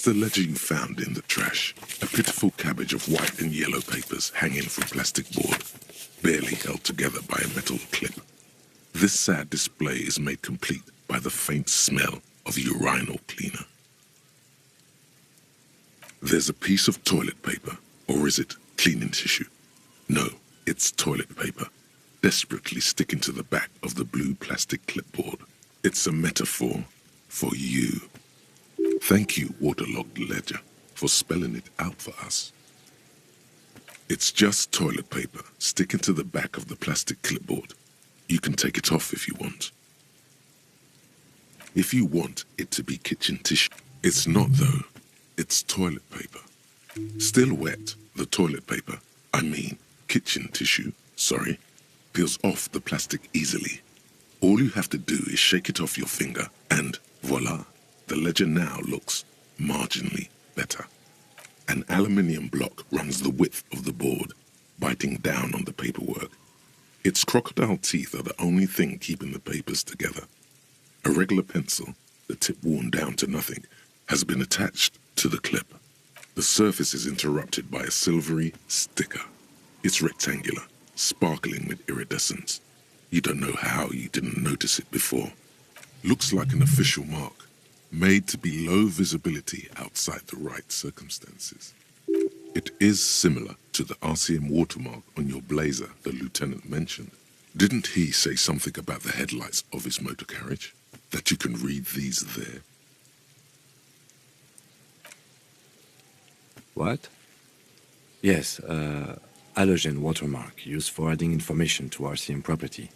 It's the ledger you found in the trash. A pitiful cabbage of white and yellow papers hanging from plastic board, barely held together by a metal clip. This sad display is made complete by the faint smell of urinal cleaner. There's a piece of toilet paper, or is it cleaning tissue? No, it's toilet paper, desperately sticking to the back of the blue plastic clipboard. It's a metaphor for you. Thank you, waterlogged ledger, for spelling it out for us. It's just toilet paper sticking to the back of the plastic clipboard. You can take it off if you want. If you want it to be kitchen tissue. It's not, though. It's toilet paper. Still wet, the toilet paper, kitchen tissue, peels off the plastic easily. All you have to do is shake it off your finger and voila, the ledger now looks marginally better. An aluminium block runs the width of the board, biting down on the paperwork. Its crocodile teeth are the only thing keeping the papers together. A regular pencil, the tip worn down to nothing, has been attached to the clip. The surface is interrupted by a silvery sticker. It's rectangular, sparkling with iridescence. You don't know how you didn't notice it before. Looks like an official mark, made to be low visibility outside the right circumstances. It is similar to the RCM watermark on your blazer the lieutenant mentioned. Didn't he say something about the headlights of his motor carriage? That you can read these there? What? Yes, halogen watermark used for adding information to RCM property.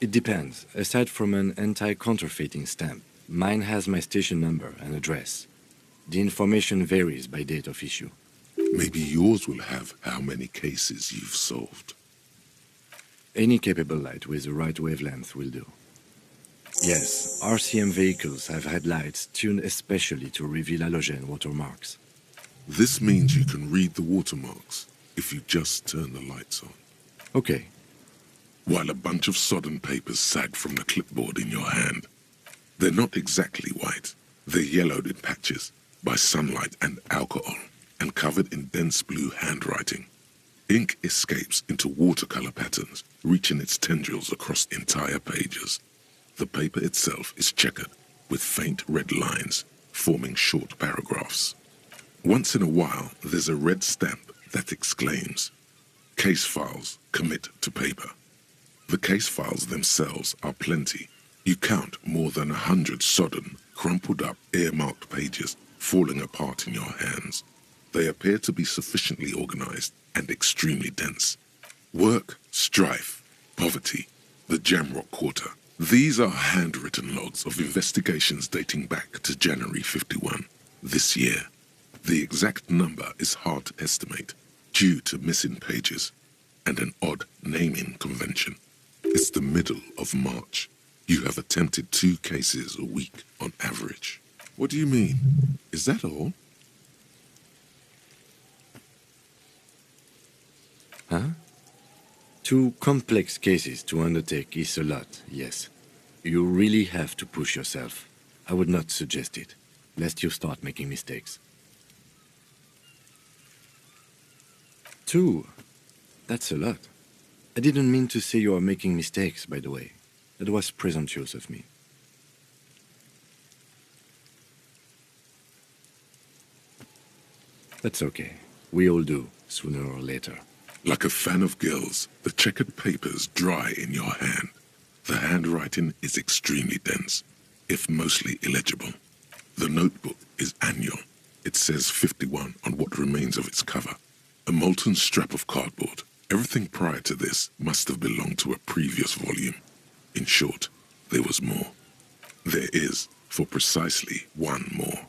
It depends. Aside from an anti-counterfeiting stamp, mine has my station number and address. The information varies by date of issue. Maybe yours will have how many cases you've solved. Any capable light with the right wavelength will do. Yes, RCM vehicles have headlights tuned especially to reveal halogen watermarks. This means you can read the watermarks if you just turn the lights on. Okay. While a bunch of sodden papers sag from the clipboard in your hand. They're not exactly white. They're yellowed in patches by sunlight and alcohol, and covered in dense blue handwriting. Ink escapes into watercolor patterns, reaching its tendrils across entire pages. The paper itself is checkered, with faint red lines, forming short paragraphs. Once in a while, there's a red stamp that exclaims, "Case files commit to paper." The case files themselves are plenty. You count more than 100 sodden, crumpled up, earmarked pages falling apart in your hands. They appear to be sufficiently organized and extremely dense. Work, strife, poverty, the Jamrock Quarter. These are handwritten logs of investigations dating back to January 51, this year. The exact number is hard to estimate, due to missing pages and an odd naming convention. It's the middle of March. You have attempted 2 cases a week on average. What do you mean? Is that all? Huh? 2 complex cases to undertake is a lot, yes. You really have to push yourself. I would not suggest it, lest you start making mistakes. 2? That's a lot. I didn't mean to say you are making mistakes, by the way. That was presumptuous of me. That's okay. We all do, sooner or later. Like a fan of gills, the checkered papers dry in your hand. The handwriting is extremely dense, if mostly illegible. The notebook is annual. It says 51 on what remains of its cover. A molten strap of cardboard. Everything prior to this must have belonged to a previous volume. In short, there was more. There is, for precisely 1 more.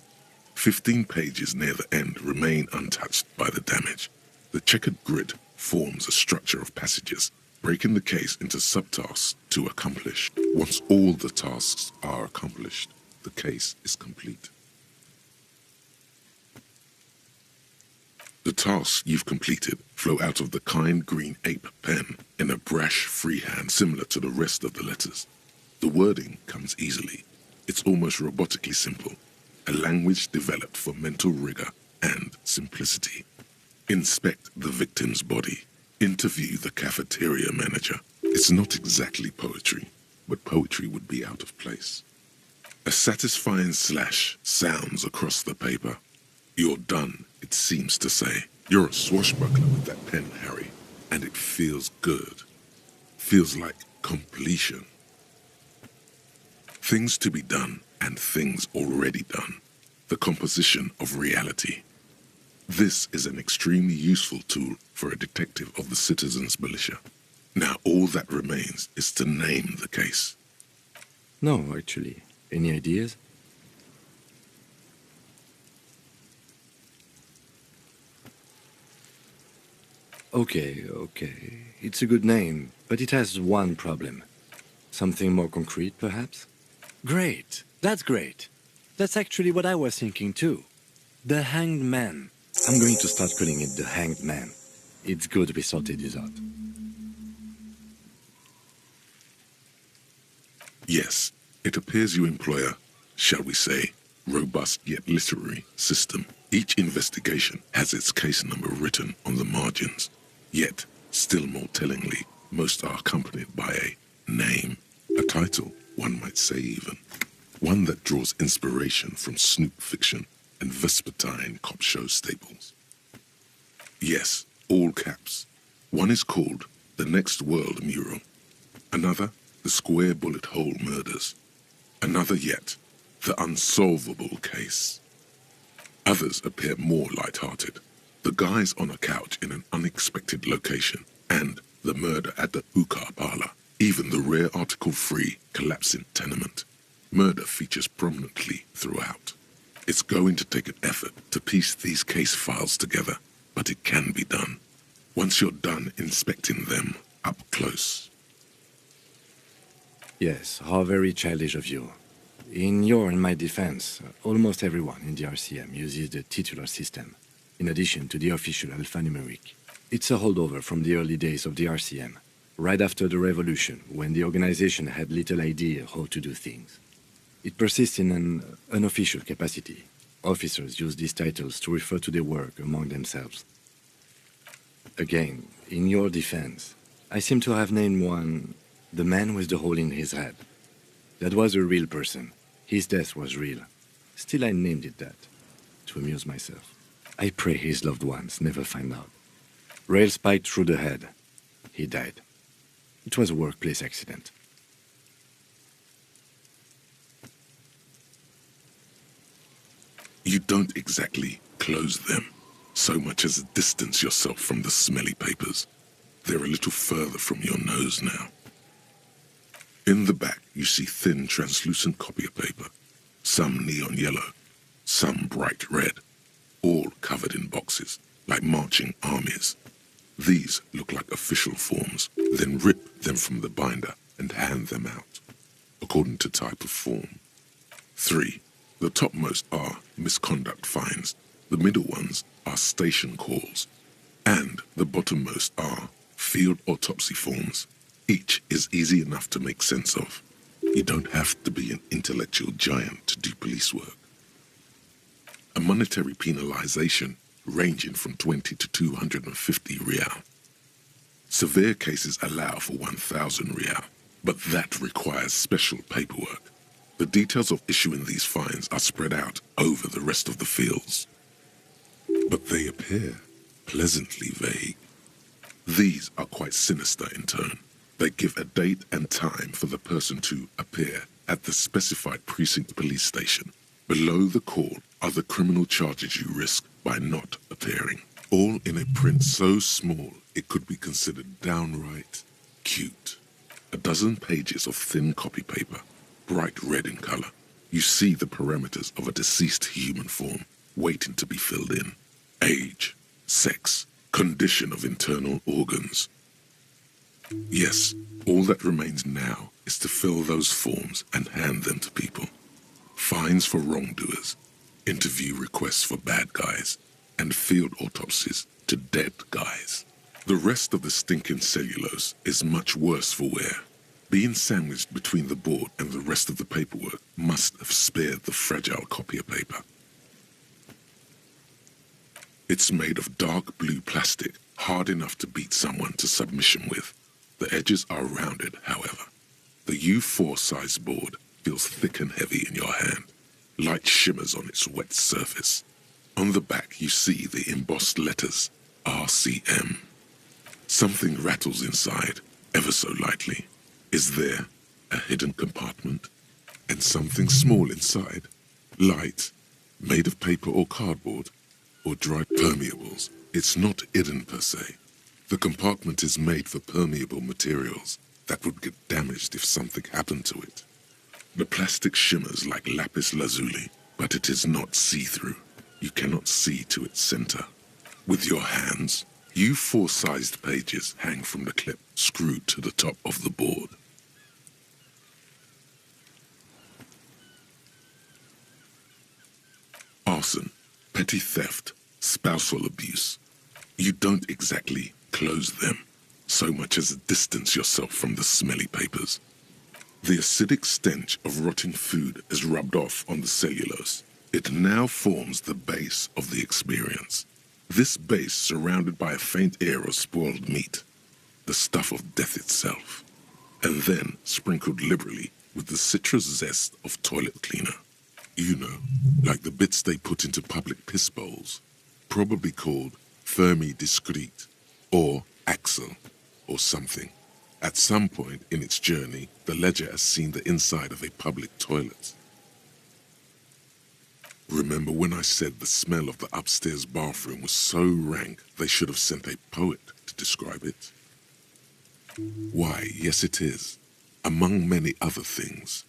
15 pages near the end remain untouched by the damage. The checkered grid forms a structure of passages, breaking the case into subtasks to accomplish. Once all the tasks are accomplished, the case is complete. The tasks you've completed flow out of the kind green ape pen in a brash freehand similar to the rest of the letters. The wording comes easily. It's almost robotically simple. a language developed for mental rigor and simplicity. Inspect the victim's body. Interview the cafeteria manager. It's not exactly poetry, but poetry would be out of place. A satisfying slash sounds across the paper. You're done, it seems to say. You're a swashbuckler with that pen, Harry, and it feels good. Feels like completion. Things to be done and things already done. The composition of reality. This is an extremely useful tool for a detective of the citizens' militia. Now all that remains is to name the case. No, actually. Any ideas? Okay. It's a good name, but it has one problem. Something more concrete, perhaps? Great. That's great. That's actually what I was thinking too. The Hanged Man. I'm going to start calling it the Hanged Man. It's good we sorted this out. Yes, it appears you employ a, shall we say, robust yet literary system. Each investigation has its case number written on the margins. Yet, still more tellingly, most are accompanied by a name, a title, one might say even. One that draws inspiration from snoop fiction and vespertine cop show staples. Yes, all caps. One is called The Next World Mural. Another, The Square Bullet Hole Murders. Another yet, The Unsolvable Case. Others appear more light-hearted. The guys on a couch in an unexpected location, and the murder at the hookah parlor. Even the rare article-free collapsing tenement. Murder features prominently throughout. It's going to take an effort to piece these case files together, but it can be done. Once you're done inspecting them up close. Yes, how very childish of you. In your and my defense, almost everyone in the RCM uses the titular system, in addition to the official alphanumeric. It's a holdover from the early days of the RCM, right after the revolution, when the organization had little idea how to do things. It persists in an unofficial capacity. Officers use these titles to refer to their work among themselves. Again, in your defense, I seem to have named one the man with the hole in his head. That was a real person. His death was real. Still, I named it that, to amuse myself. I pray his loved ones never find out. Rail spiked through the head. He died. It was a workplace accident. You don't exactly close them, so much as distance yourself from the smelly papers. They're a little further from your nose now. In the back, you see thin, translucent copier paper, some neon yellow, some bright red, all covered in boxes, like marching armies. These look like official forms, then rip them from the binder and hand them out, according to type of form. 3. The topmost are misconduct fines, the middle ones are station calls, and the bottommost are field autopsy forms. Each is easy enough to make sense of. You don't have to be an intellectual giant to do police work. A monetary penalization ranging from 20 to 250 real. Severe cases allow for 1,000 real, but that requires special paperwork. The details of issuing these fines are spread out over the rest of the fields. But they appear pleasantly vague. These are quite sinister in turn. They give a date and time for the person to appear at the specified precinct police station. Below the call are the criminal charges you risk by not appearing. All in a print so small it could be considered downright cute. A dozen pages of thin copy paper, bright red in color. You see the parameters of a deceased human form waiting to be filled in. Age, sex, condition of internal organs. Yes, all that remains now is to fill those forms and hand them to people. Fines for wrongdoers, interview requests for bad guys, and field autopsies to dead guys. The rest of the stinking cellulose is much worse for wear. Being sandwiched between the board and the rest of the paperwork must have spared the fragile copier paper. It's made of dark blue plastic, hard enough to beat someone to submission with. The edges are rounded, however. The U4 size board feels thick and heavy in your hand. Light shimmers on its wet surface. On the back you see the embossed letters, RCM. Something rattles inside, ever so lightly. Is there a hidden compartment? And something small inside, light, made of paper or cardboard, or dry permeables. It's not hidden per se. The compartment is made for permeable materials that would get damaged if something happened to it. The plastic shimmers like lapis lazuli, but it is not see-through. You cannot see to its center. With your hands, U4-sized pages hang from the clip screwed to the top of the board. Arson, petty theft, spousal abuse. You don't exactly close them, so much as distance yourself from the smelly papers. The acidic stench of rotting food is rubbed off on the cellulose. It now forms the base of the experience. This base surrounded by a faint air of spoiled meat, the stuff of death itself, and then sprinkled liberally with the citrus zest of toilet cleaner. You know, like the bits they put into public piss bowls, probably called Fermi Discrete, or Axel, or something. At some point in its journey, the ledger has seen the inside of a public toilet. Remember when I said the smell of the upstairs bathroom was so rank they should have sent a poet to describe it? Why, yes it is, among many other things.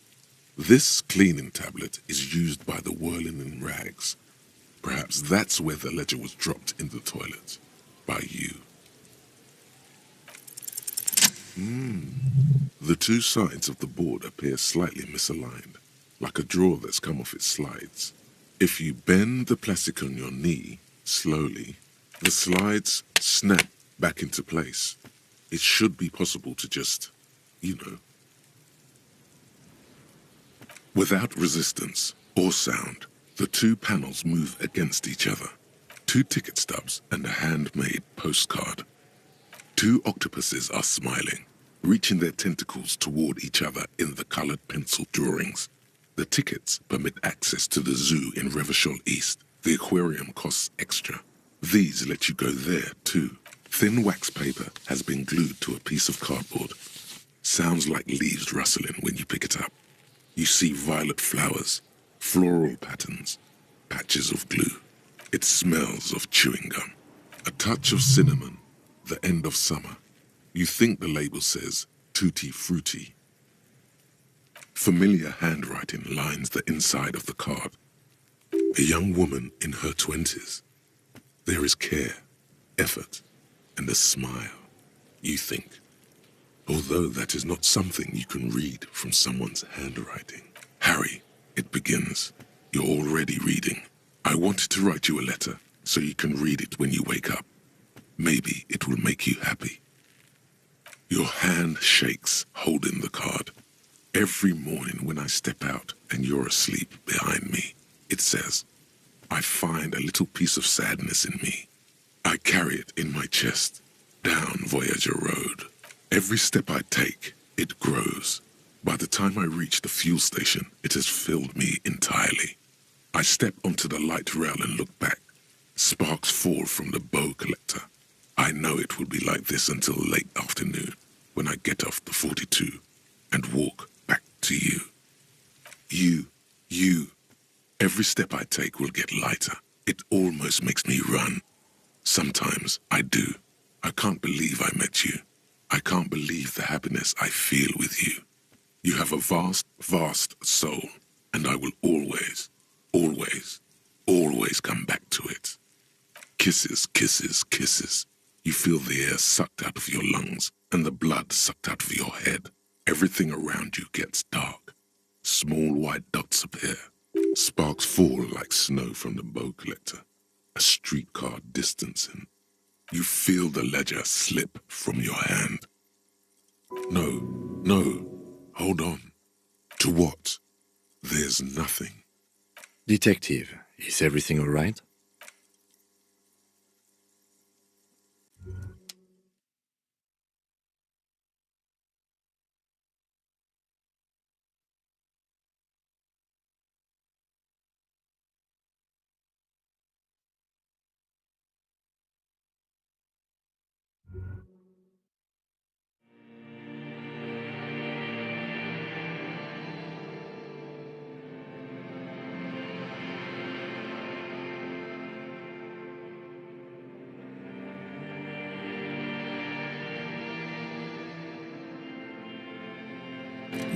This cleaning tablet is used by the whirling in rags. Perhaps that's where the ledger was dropped in the toilet. By you. The two sides of the board appear slightly misaligned, like a drawer that's come off its slides. If you bend the plastic on your knee, slowly, the slides snap back into place. It should be possible to just, you know. Without resistance or sound, the two panels move against each other. Two ticket stubs and a handmade postcard. Two octopuses are smiling, reaching their tentacles toward each other in the colored pencil drawings. The tickets permit access to the zoo in Revachol East. The aquarium costs extra. These let you go there, too. Thin wax paper has been glued to a piece of cardboard. Sounds like leaves rustling when you pick it up. You see violet flowers, floral patterns, patches of glue. It smells of chewing gum. A touch of cinnamon, the end of summer. You think the label says tutti frutti. Familiar handwriting lines the inside of the card. A young woman in her 20s. There is care, effort, and a smile, you think. Although that is not something you can read from someone's handwriting. Harry, it begins. You're already reading. I wanted to write you a letter so you can read it when you wake up. Maybe it will make you happy. Your hand shakes, holding the card. Every morning when I step out and you're asleep behind me, it says, I find a little piece of sadness in me. I carry it in my chest, down Voyager Road. Every step I take, it grows. By the time I reach the fuel station, it has filled me entirely. I step onto the light rail and look back. Sparks fall from the bow collector. I know it will be like this until late afternoon, when I get off the 42 and walk back to you. You. Every step I take will get lighter. It almost makes me run. Sometimes I do. I can't believe I met you. I can't believe the happiness I feel with you. You have a vast, vast soul, and I will always, always, always come back to it. Kisses, kisses, kisses. You feel the air sucked out of your lungs and the blood sucked out of your head. Everything around you gets dark. Small white dots appear. Sparks fall like snow from the bow collector. A streetcar distancing. You feel the ledger slip from your hand. No, Hold on. To what? There's nothing. Detective, is everything all right?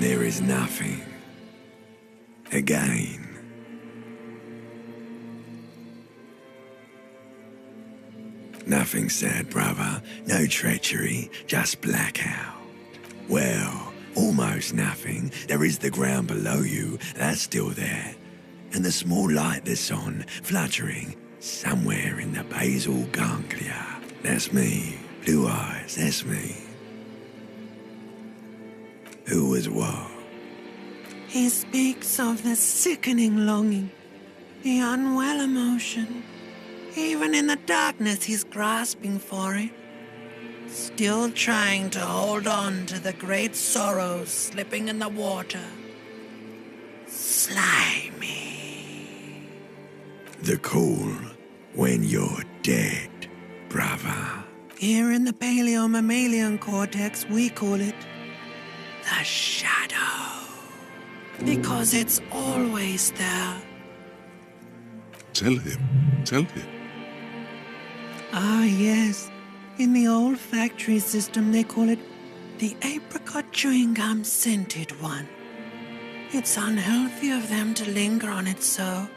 There is nothing. Again. Nothing sad, brother. No treachery, just blackout. Well, almost nothing. There is the ground below you, that's still there. And the small light that's on, fluttering, somewhere in the basal ganglia. That's me. Blue eyes, that's me. Who was what? He speaks of the sickening longing, the unwell emotion. Even in the darkness, he's grasping for it. Still trying to hold on to the great sorrows slipping in the water. Slimy. The call when you're dead, brother. Here in the paleo-mammalian cortex, we call it the shadow. Because it's always there. Tell him. Tell him. Ah, yes. In the olfactory system, they call it the apricot chewing gum scented one. It's unhealthy of them to linger on it so.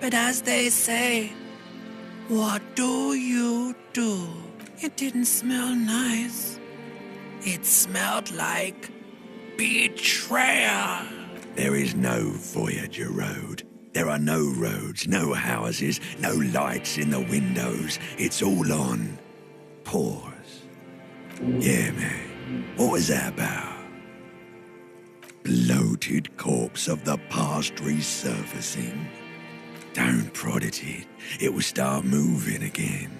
But as they say, what do you do? It didn't smell nice. It smelled like betrayal. There is no Voyager Road. There are no roads, no houses, no lights in the windows. It's all on pause. Yeah, man. What was that about? Bloated corpse of the past resurfacing. Don't prod at it. It will start moving again.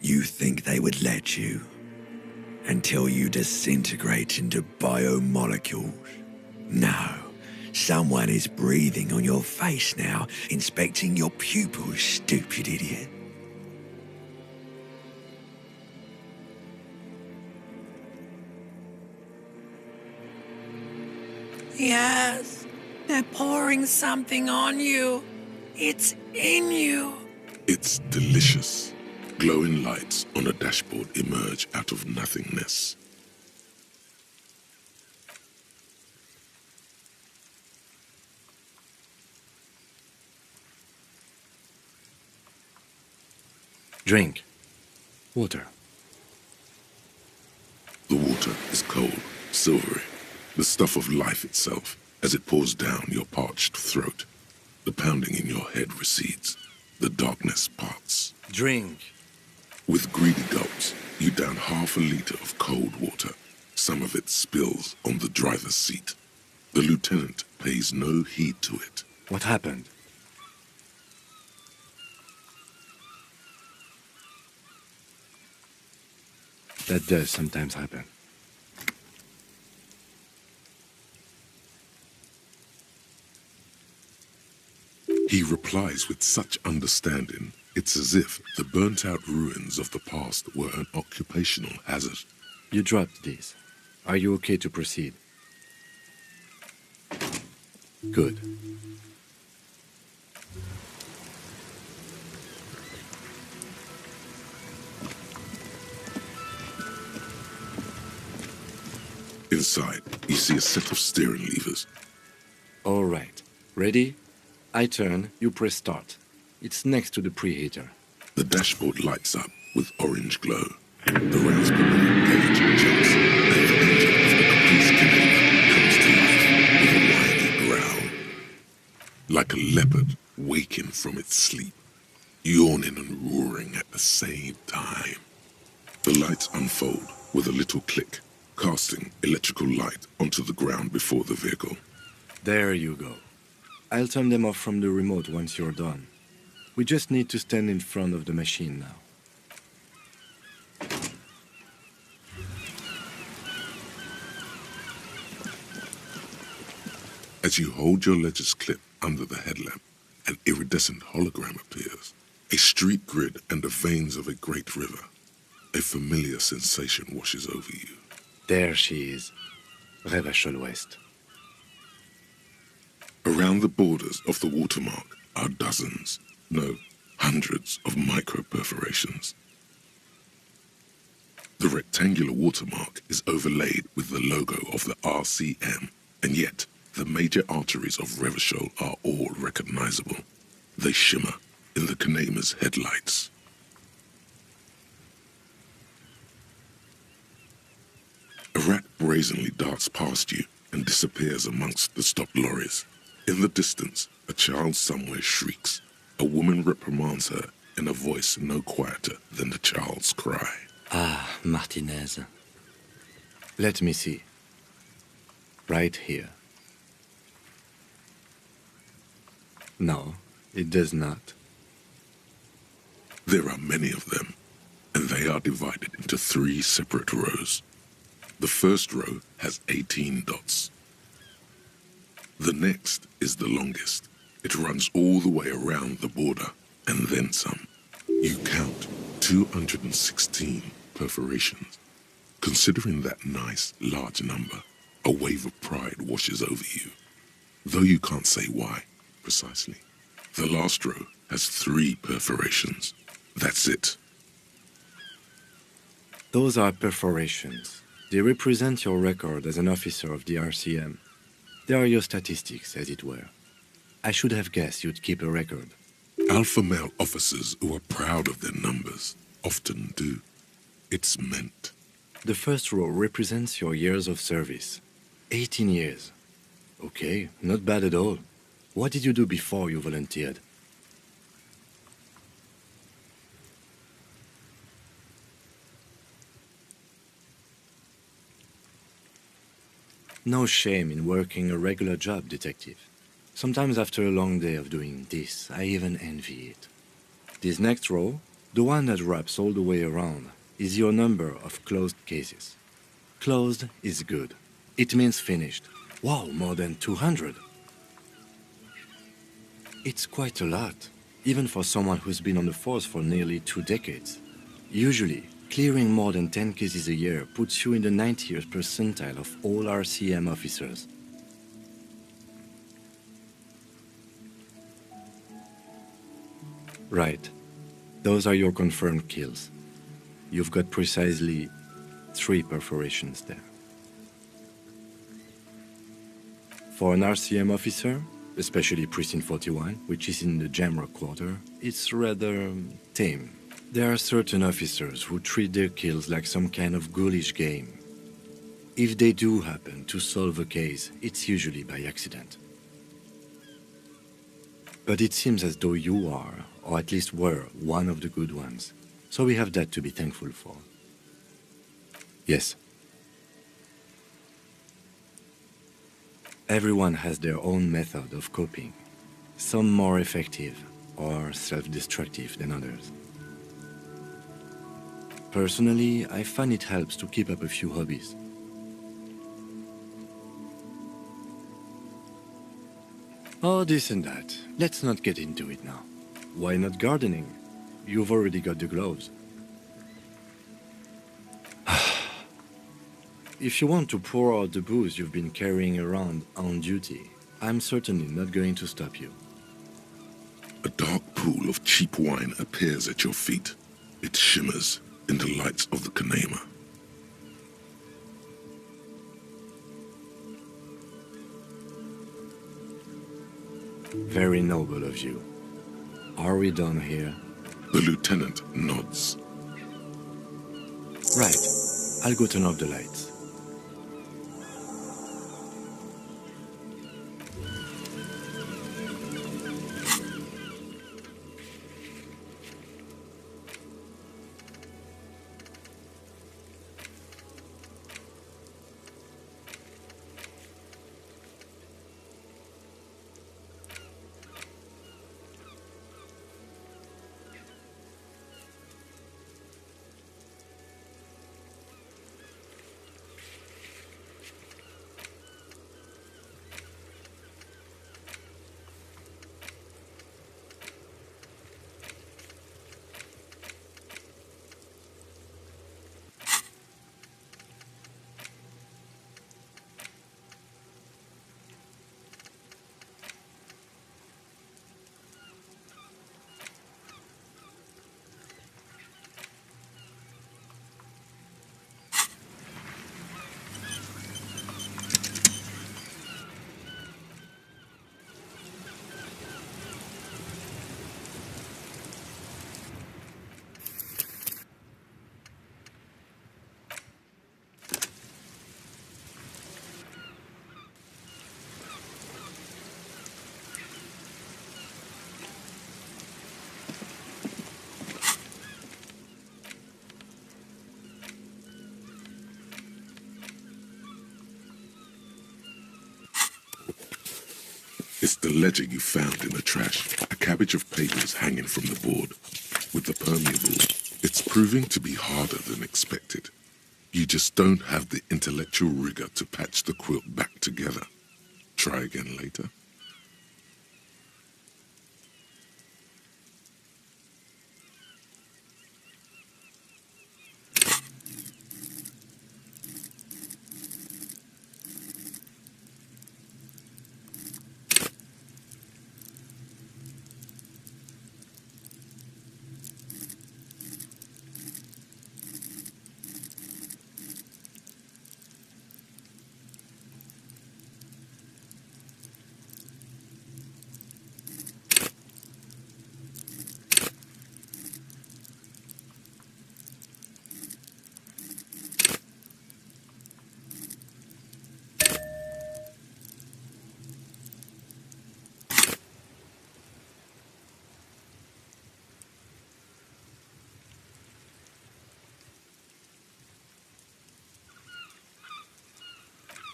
You think they would let you? Until you disintegrate into biomolecules? No. Someone is breathing on your face now, inspecting your pupils, stupid idiot. Yes, they're pouring something on you. It's in you. It's delicious. Glowing lights on a dashboard emerge out of nothingness. Drink. Water. The water is cold, silvery, the stuff of life itself as it pours down your parched throat. The pounding in your head recedes. The darkness parts. Drink. With greedy gulps, you down half a liter of cold water. Some of it spills on the driver's seat. The lieutenant pays no heed to it. What happened? That does sometimes happen. He replies with such understanding, it's as if the burnt-out ruins of the past were an occupational hazard. You dropped these. Are you okay to proceed? Good. Inside, you see a set of steering levers. All right. Ready? I turn, you press start. It's next to the preheater. The dashboard lights up with orange glow. The rails below gauge jumps, and the engine of the caprice canadian comes to life with a wily growl. Like a leopard waking from its sleep, yawning and roaring at the same time. The lights unfold with a little click. casting electrical light onto the ground before the vehicle. There you go. I'll turn them off from the remote once you're done. We just need to stand in front of the machine now. As you hold your ledger's clip under the headlamp, an iridescent hologram appears. A street grid and the veins of a great river. A familiar sensation washes over you. There she is. Revachol West. Around the borders of the watermark are dozens, no, hundreds of micro-perforations. The rectangular watermark is overlaid with the logo of the RCM, and yet the major arteries of Revachol are all recognizable. They shimmer in the Kanema's headlights. A rat brazenly darts past you and disappears amongst the stopped lorries. In the distance, a child somewhere shrieks. A woman reprimands her in a voice no quieter than the child's cry. Ah, Martinez. Let me see. Right here. No, it does not. There are many of them, and they are divided into 3 separate rows. The first row has 18 dots. The next is the longest. It runs all the way around the border, and then some. You count 216 perforations. Considering that nice, large number, a wave of pride washes over you. Though you can't say why, precisely. The last row has 3 perforations. That's it. Those are perforations. They represent your record as an officer of the RCM. They are your statistics, as it were. I should have guessed you'd keep a record. Alpha male officers who are proud of their numbers often do. It's meant. The first row represents your years of service. 18 years. Okay, not bad at all. What did you do before you volunteered? No shame in working a regular job, detective. Sometimes after a long day of doing this, I even envy it. This next row, the one that wraps all the way around, is your number of closed cases. Closed is good. It means finished. Wow, more than 200. It's quite a lot, even for someone who's been on the force for nearly 2 decades. Usually, clearing more than 10 cases a year puts you in the 90th percentile of all RCM officers. Right. Those are your confirmed kills. You've got precisely 3 perforations there. For an RCM officer, especially Precinct 41, which is in the Jamrock quarter, it's rather tame. There are certain officers who treat their kills like some kind of ghoulish game. If they do happen to solve a case, it's usually by accident. But it seems as though you are, or at least were, one of the good ones. So we have that to be thankful for. Yes. Everyone has their own method of coping, some more effective or self-destructive than others. Personally, I find it helps to keep up a few hobbies. Oh, this and that. Let's not get into it now. Why not gardening? You've already got the gloves. If you want to pour out the booze you've been carrying around on duty, I'm certainly not going to stop you. A dark pool of cheap wine appears at your feet. It shimmers in the lights of the Kanema. Very noble of you. Are we done here? The lieutenant nods. Right. I'll go turn off the lights. It's the ledger you found in the trash, a cabbage of papers hanging from the board. With the permeable, it's proving to be harder than expected. You just don't have the intellectual rigor to patch the quilt back together. Try again later.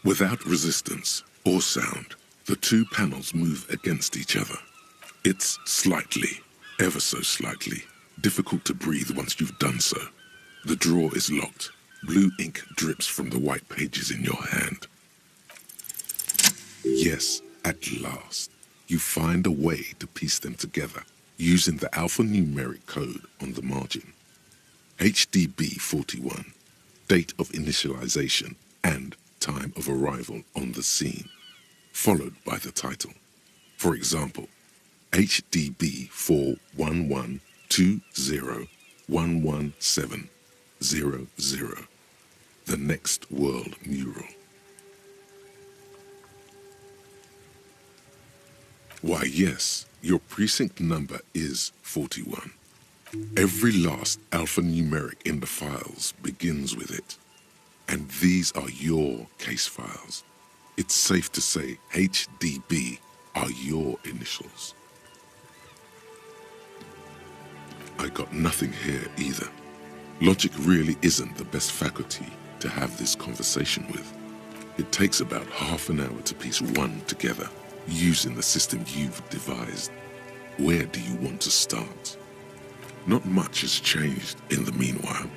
Without resistance or sound, the two panels move against each other. It's slightly, ever so slightly, difficult to breathe once you've done so. The drawer is locked. Blue ink drips from the white pages in your hand. Yes, at last, you find a way to piece them together using the alphanumeric code on the margin. HDB 41, date of initialization, and time of arrival on the scene, followed by the title. For example, HDB 41120111700, the next world mural. Why, yes, your precinct number is 41. Every last alphanumeric in the files begins with it. And these are your case files. It's safe to say HDB are your initials. I got nothing here either. Logic really isn't the best faculty to have this conversation with. It takes about half an hour to piece one together, using the system you've devised. Where do you want to start? Not much has changed in the meanwhile.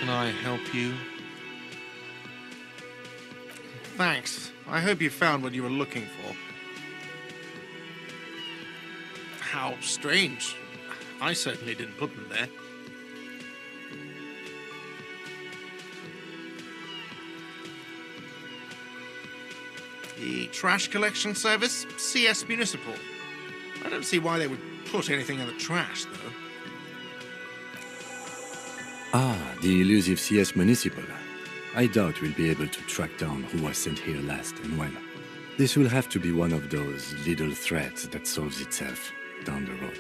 Can I help you? Thanks. I hope you found what you were looking for. How strange. I certainly didn't put them there. The trash collection service? CS Municipal. I don't see why they would put anything in the trash, though. Ah, the elusive CS Municipal. I doubt we'll be able to track down who was sent here last and when. This will have to be one of those little threads that solves itself down the road.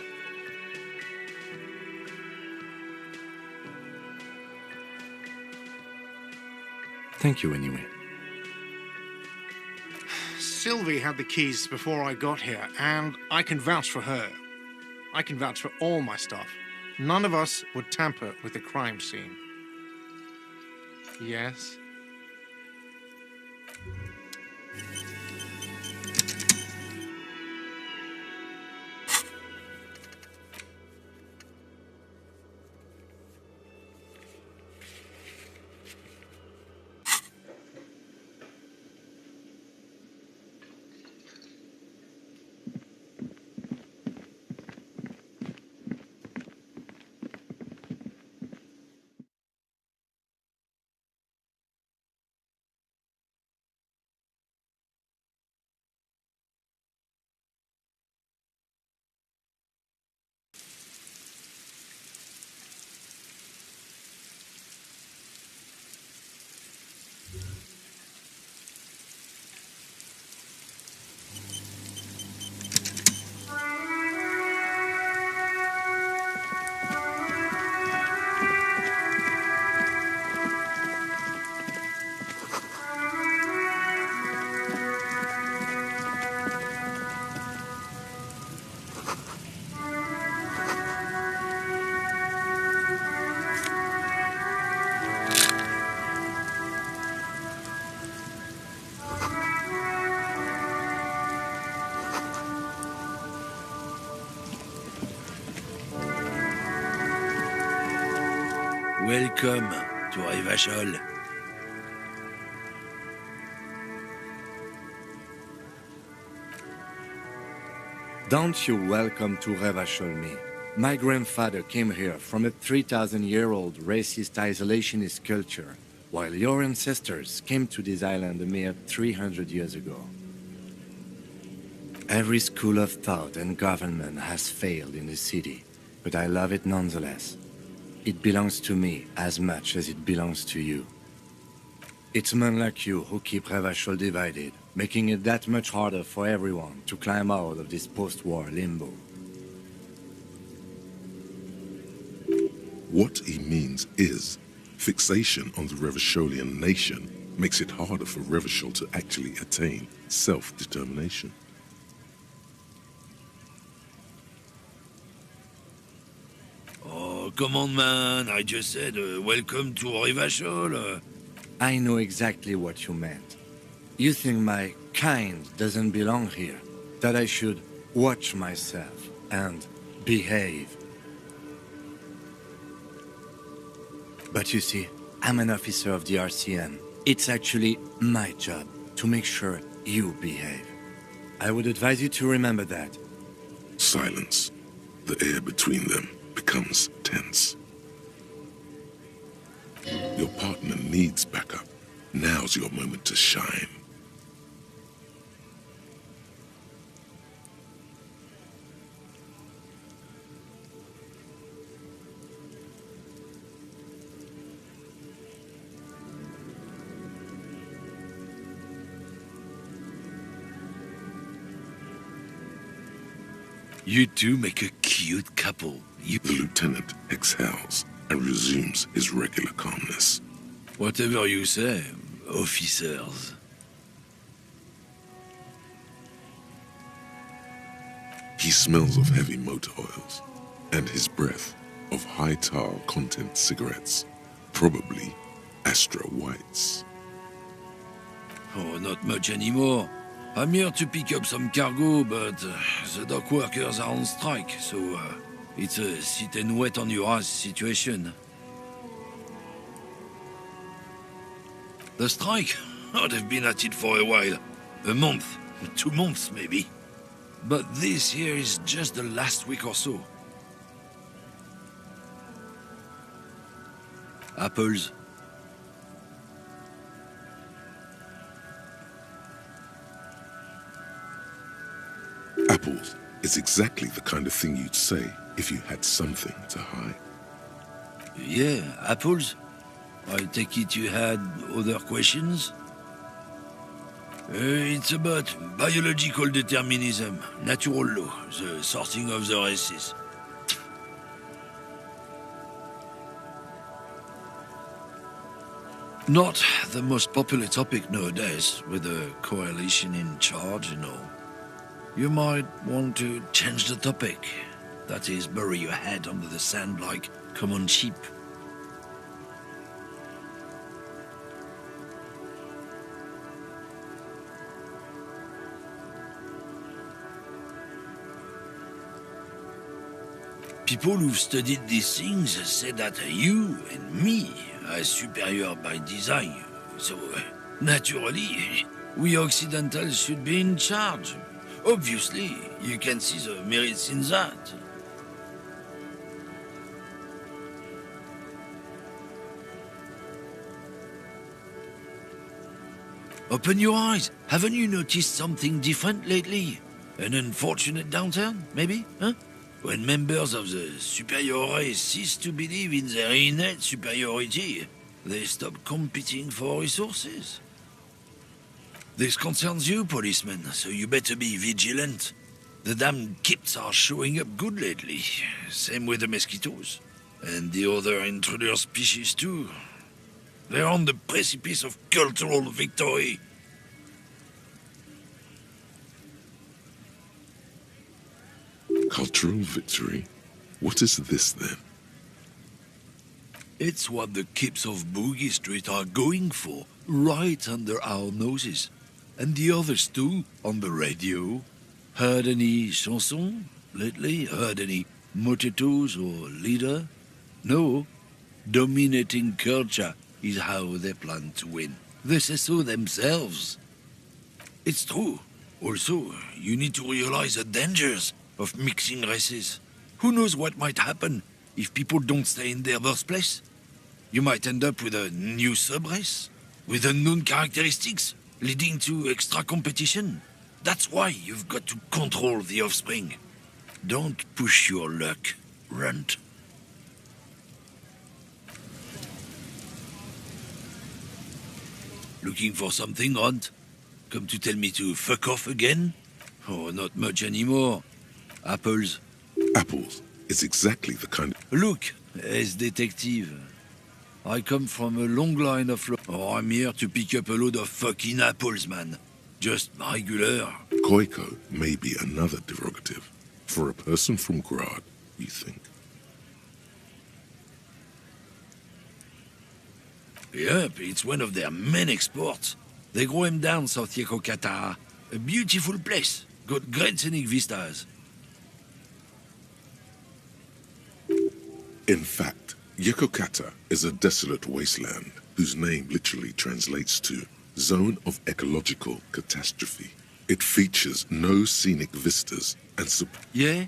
Thank you anyway. Sylvie had the keys before I got here, and I can vouch for her. I can vouch for all my staff. None of us would tamper with the crime scene. Yes? Welcome to Revachol. Don't you welcome to Revachol me. My grandfather came here from a 3,000-year-old racist isolationist culture, while your ancestors came to this island a mere 300 years ago. Every school of thought and government has failed in the city, but I love it nonetheless. It belongs to me as much as it belongs to you. It's men like you who keep Revachol divided, making it that much harder for everyone to climb out of this post-war limbo. What he means is, fixation on the Revacholian nation makes it harder for Revachol to actually attain self-determination. Oh, come on, man. I just said, welcome to Revachol. I know exactly what you meant. You think my kind doesn't belong here, that I should watch myself and behave. But you see, I'm an officer of the RCN. It's actually my job to make sure you behave. I would advise you to remember that. Silence. The air between them becomes tense. Your partner needs backup. Now's your moment to shine. You two make a cute couple. The lieutenant exhales and resumes his regular calmness. Whatever you say, officers. He smells of heavy motor oils and his breath of high tar content cigarettes, probably Astra Whites. Oh, not much anymore. I'm here to pick up some cargo, but the dock workers are on strike, so it's a sit and wait on your ass situation. The strike? Oh, they've been at it for a while. A month, 2 months maybe. But this here is just the last week or so. Apples. Apples is exactly the kind of thing you'd say if you had something to hide. Yeah, apples. I take it you had other questions? It's about biological determinism, natural law, the sorting of the races. Not the most popular topic nowadays, with the coalition in charge and all. You might want to change the topic. That is, bury your head under the sand like common sheep. People who've studied these things say that you and me are superior by design. So, naturally, we Occidentals should be in charge. Obviously, you can see the merits in that. Open your eyes. Haven't you noticed something different lately? An unfortunate downturn, maybe? Huh? When members of the superior race cease to believe in their innate superiority, they stop competing for resources. This concerns you, policeman, so you better be vigilant. The damned kips are showing up good lately. Same with the mosquitoes. And the other intruder species too. They're on the precipice of cultural victory. Cultural victory? What is this then? It's what the kips of Boogie Street are going for, right under our noses. And the others too, on the radio. Heard any chansons lately? Heard any motetos or leader? No? Dominating culture is how they plan to win. They say so themselves. It's true. Also, you need to realize the dangers of mixing races. Who knows what might happen if people don't stay in their birthplace? You might end up with a new sub-race, with unknown characteristics, leading to extra competition. That's why you've got to control the offspring. Don't push your luck, Runt. Looking for something, Runt? Come to tell me to fuck off again? Oh, not much anymore. Apples. Apples is exactly the kind of... Look, as detective. I come from a long line of... I'm here to pick up a load of fucking apples, man. Just regular. Koiko may be another derogative. For a person from Grad, you think? Yep, it's one of their main exports. They grow him down South Yekokata. A beautiful place. Got great scenic vistas. In fact, Yekokata is a desolate wasteland whose name literally translates to Zone of Ecological Catastrophe. It features no scenic vistas and Yeah?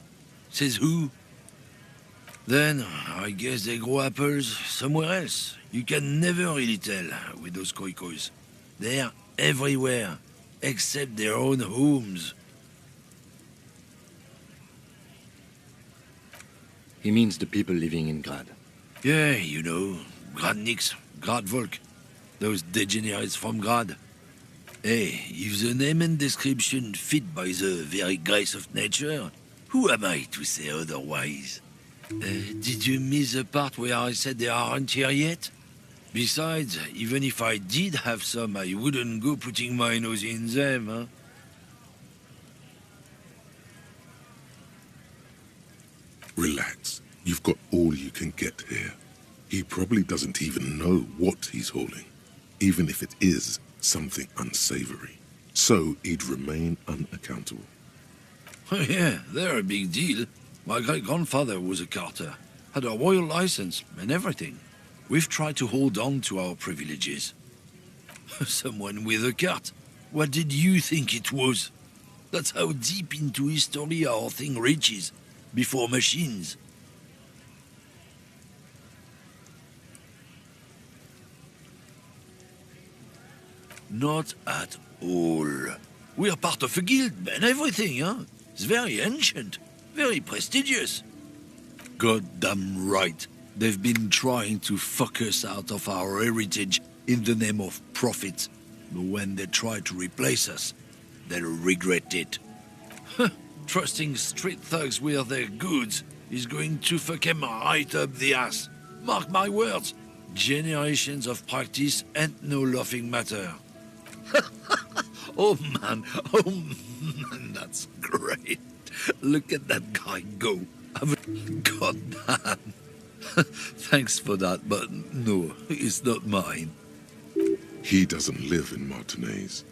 Says who? Then, I guess they grow apples somewhere else. You can never really tell with those koikos. They're everywhere, except their own homes. He means the people living in Grad. Yeah, you know, Gradniks, Gradvolk, those degenerates from Grad. Hey, if the name and description fit by the very grace of nature, who am I to say otherwise? Did you miss the part where I said they aren't here yet? Besides, even if I did have some, I wouldn't go putting my nose in them, huh? Relax. You've got all you can get here. He probably doesn't even know what he's hauling, even if it is something unsavory. So he'd remain unaccountable. Yeah, they're a big deal. My great-grandfather was a carter, had a royal license and everything. We've tried to hold on to our privileges. Someone with a cart. What did you think it was? That's how deep into history our thing reaches, before machines. Not at all. We are part of a guild and everything, huh? It's very ancient, very prestigious. Goddamn right. They've been trying to fuck us out of our heritage in the name of profit. But when they try to replace us, they'll regret it. Trusting street thugs with their goods is going to fuck them right up the ass. Mark my words. Generations of practice ain't no laughing matter. Oh man, that's great. Look at that guy go. Goddamn. Thanks for that, but no, it's not mine. He doesn't live in Martinez.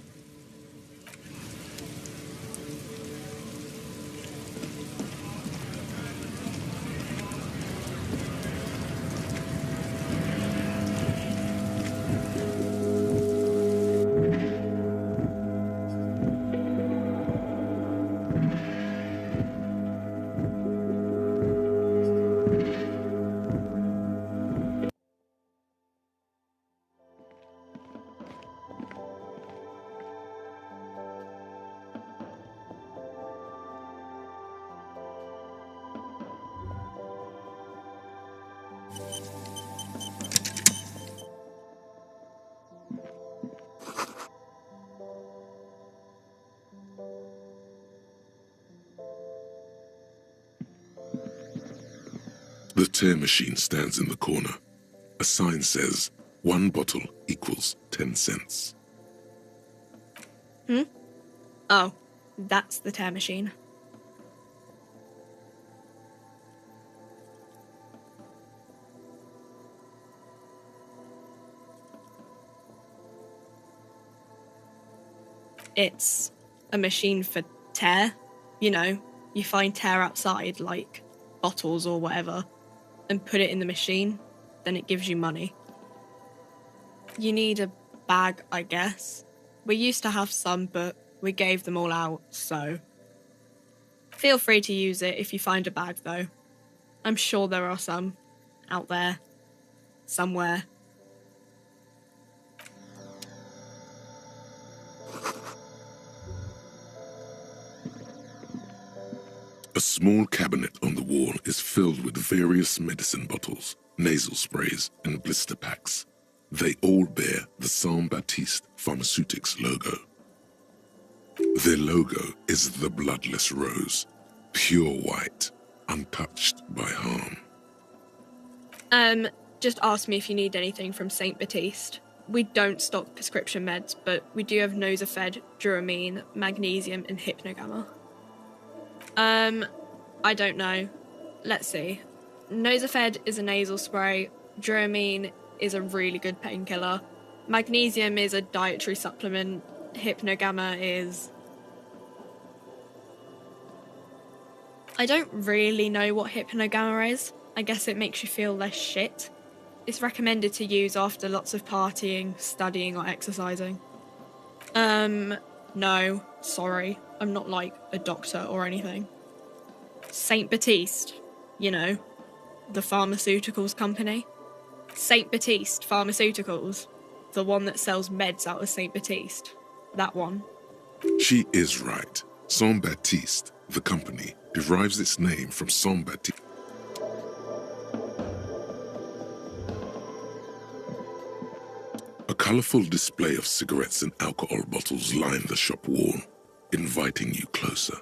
The tear machine stands in the corner. A sign says, 1 bottle equals 10 cents. Oh, that's the tear machine. It's a machine for tear. You know, you find tear outside, like bottles or whatever, and put it in the machine. then it gives you money. You need a bag, I guess. We used to have some, but we gave them all out, so... Feel free to use it if you find a bag, though. I'm sure there are some out there. Somewhere. A small cabinet on the wall is filled with various medicine bottles, nasal sprays, and blister packs. They all bear the Saint Baptiste Pharmaceutics logo. Their logo is the bloodless rose, pure white, untouched by harm. Just ask me if you need anything from Saint Baptiste. We don't stock prescription meds, but we do have Nosafed, Duramine, Magnesium, and Hypnogamma. I don't know. Let's see. Nosafed is a nasal spray. Duramine is a really good painkiller. Magnesium is a dietary supplement. Hypnogamma is... I don't really know what Hypnogamma is. I guess it makes you feel less shit. It's recommended to use after lots of partying, studying, or exercising. No, sorry. I'm not like a doctor or anything. Saint Baptiste, you know, the pharmaceuticals company. Saint Baptiste Pharmaceuticals, the one that sells meds out of Saint Baptiste. That one. She is right. Saint Baptiste, the company, derives its name from Saint Baptiste. A colourful display of cigarettes and alcohol bottles line the shop wall, inviting you closer.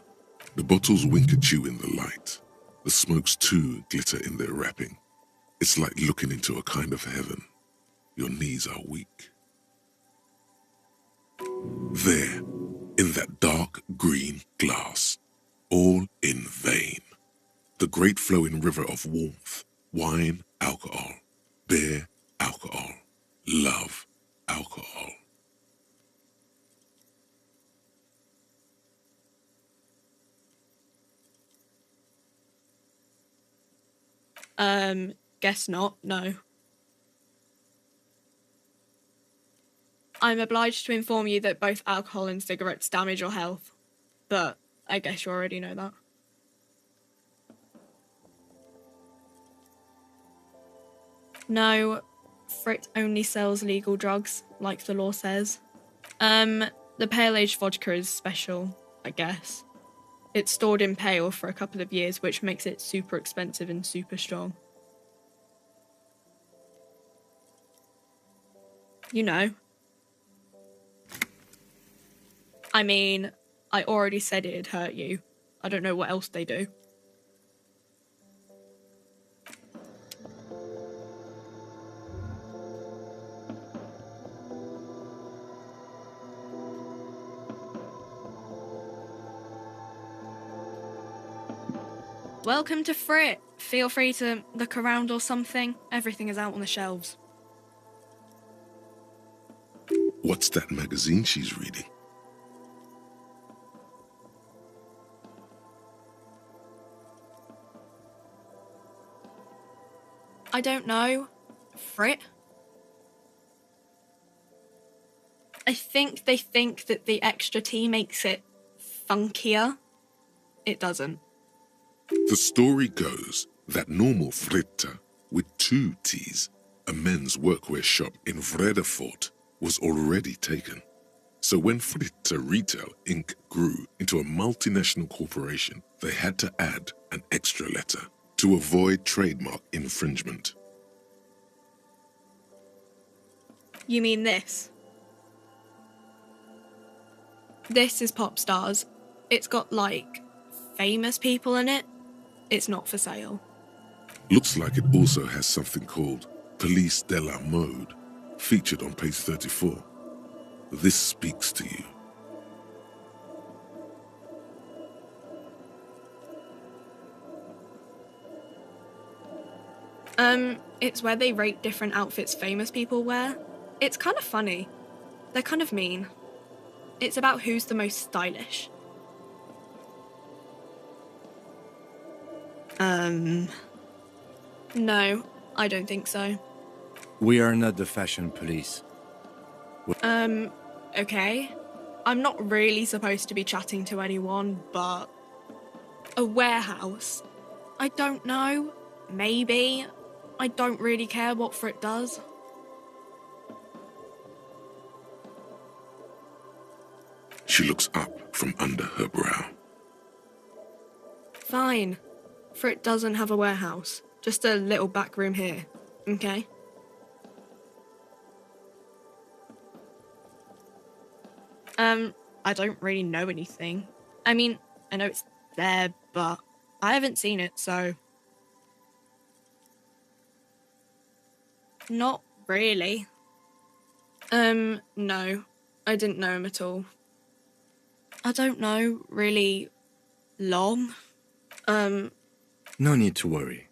The bottles wink at you in the light. The smokes too glitter in their wrapping. It's like looking into a kind of heaven. Your knees are weak. There, in that dark green glass, all in vain. The great flowing river of warmth, wine, alcohol, beer, alcohol, love, alcohol. Guess not, no. I'm obliged to inform you that both alcohol and cigarettes damage your health, but I guess you already know that. No, Frit only sells legal drugs, like the law says. The pale aged vodka is special, I guess. It's stored in pale for a couple of years, which makes it super expensive and super strong. You know. I mean, I already said it'd hurt you. I don't know what else they do. Welcome to Frit. Feel free to look around or something. Everything is out on the shelves. What's that magazine she's reading? I don't know. Frit? I think they think that the extra T makes it funkier. It doesn't. The story goes that normal Fritta, with 2 T's, a men's workwear shop in Vredefort, was already taken. So when Fritta Retail Inc. grew into a multinational corporation, they had to add an extra letter to avoid trademark infringement. You mean this? This is Pop Stars. It's got, like, famous people in it. It's not for sale. Looks like it also has something called Police de la Mode, featured on page 34. This speaks to you. It's where they rate different outfits famous people wear. It's kind of funny. They're kind of mean. It's about who's the most stylish. No, I don't think so. We are not the fashion police. Okay. I'm not really supposed to be chatting to anyone, but... A warehouse? I don't know. Maybe. I don't really care what Frit does. She looks up from under her brow. Fine. Frit doesn't have a warehouse. Just a little back room here. Okay? I don't really know anything. I mean, I know it's there, but I haven't seen it, so... Not really. No. I didn't know him at all. I don't know, really long. No need to worry.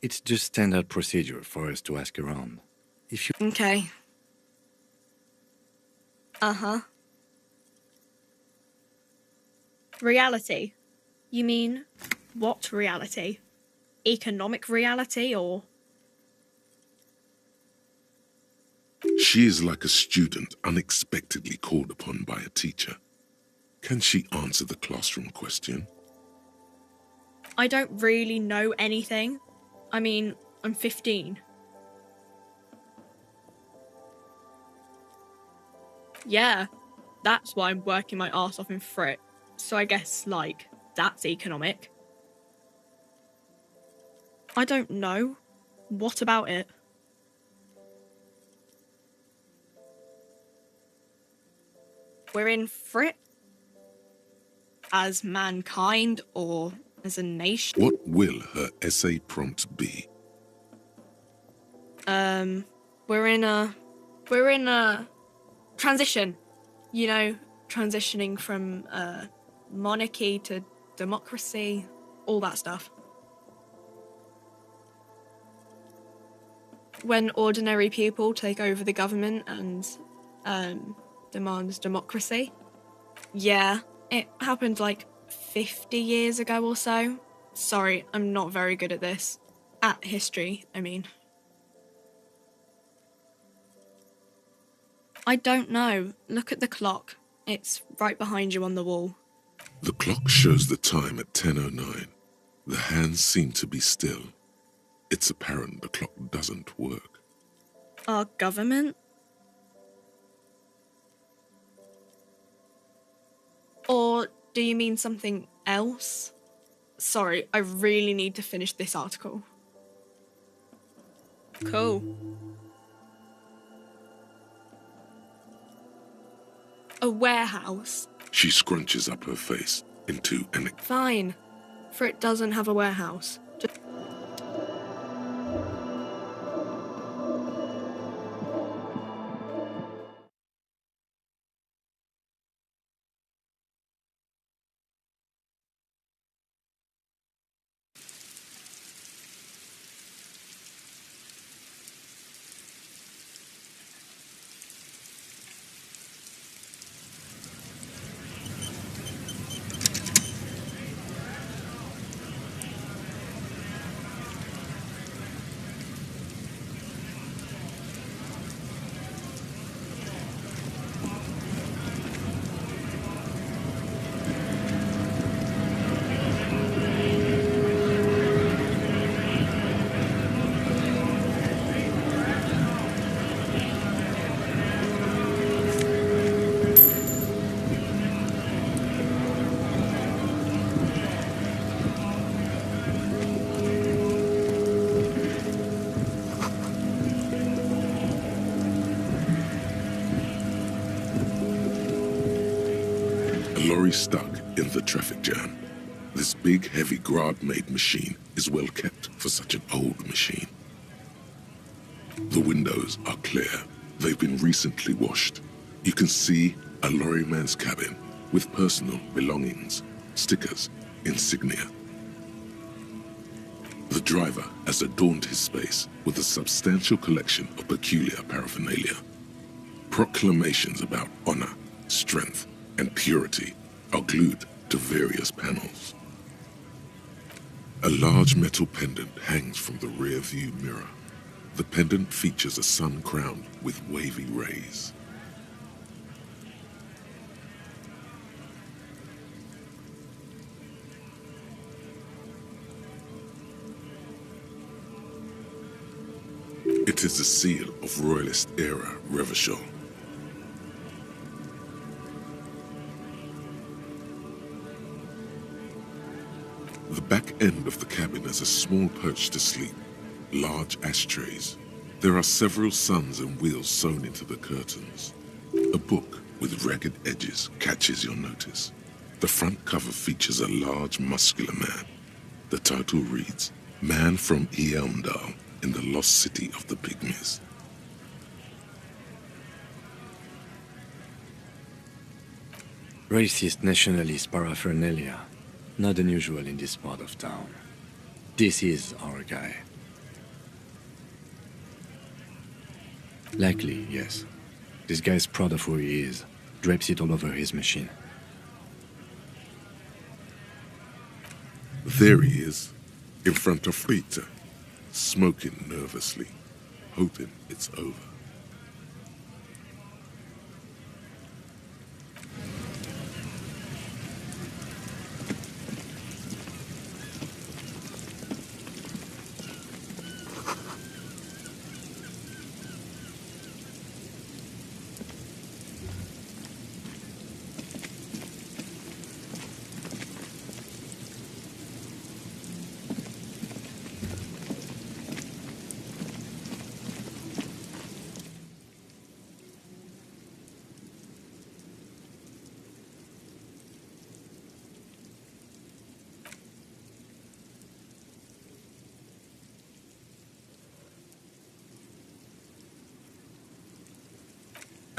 It's just standard procedure for us to ask around. If you... Okay. Uh-huh. Reality? You mean, what reality? Economic reality, or...? She is like a student unexpectedly called upon by a teacher. Can she answer the classroom question? I don't really know anything. I mean, I'm 15. Yeah, that's why I'm working my arse off in Frit. So I guess, like, that's economic. I don't know. What about it? We're in Frit? As mankind, or as a nation? What will her essay prompt be? We're in a transition. You know, transitioning from, monarchy to democracy, all that stuff. When ordinary people take over the government and, demands democracy. Yeah, it happened like 50 years ago or so. Sorry, I'm not very good at this. At history, I mean. I don't know. Look at the clock. It's right behind you on the wall. The clock shows the time at 10:09. The hands seem to be still. It's apparent the clock doesn't work. Our government? Or do you mean something else? Sorry, I really need to finish this article. Cool. A warehouse? She scrunches up her face into an... Fine. Frit doesn't have a warehouse. Lorry stuck in the traffic jam. This big, heavy Grab-made machine is well kept for such an old machine. The windows are clear. They've been recently washed. You can see a lorryman's cabin with personal belongings, stickers, insignia. The driver has adorned his space with a substantial collection of peculiar paraphernalia. Proclamations about honor, strength, and purity are glued to various panels. A large metal pendant hangs from the rear view mirror. The pendant features a sun crowned with wavy rays. It is the seal of Royalist era Revachol. The back end of the cabin has a small perch to sleep, large ashtrays. There are several suns and wheels sewn into the curtains. A book with ragged edges catches your notice. The front cover features a large, muscular man. The title reads, Man from Eelmdal in the Lost City of the Pygmies. Racist nationalist paraphernalia. Not unusual in this part of town. This is our guy. Likely, yes. This guy's proud of who he is. Drapes it all over his machine. There he is, in front of Rita, smoking nervously, hoping it's over.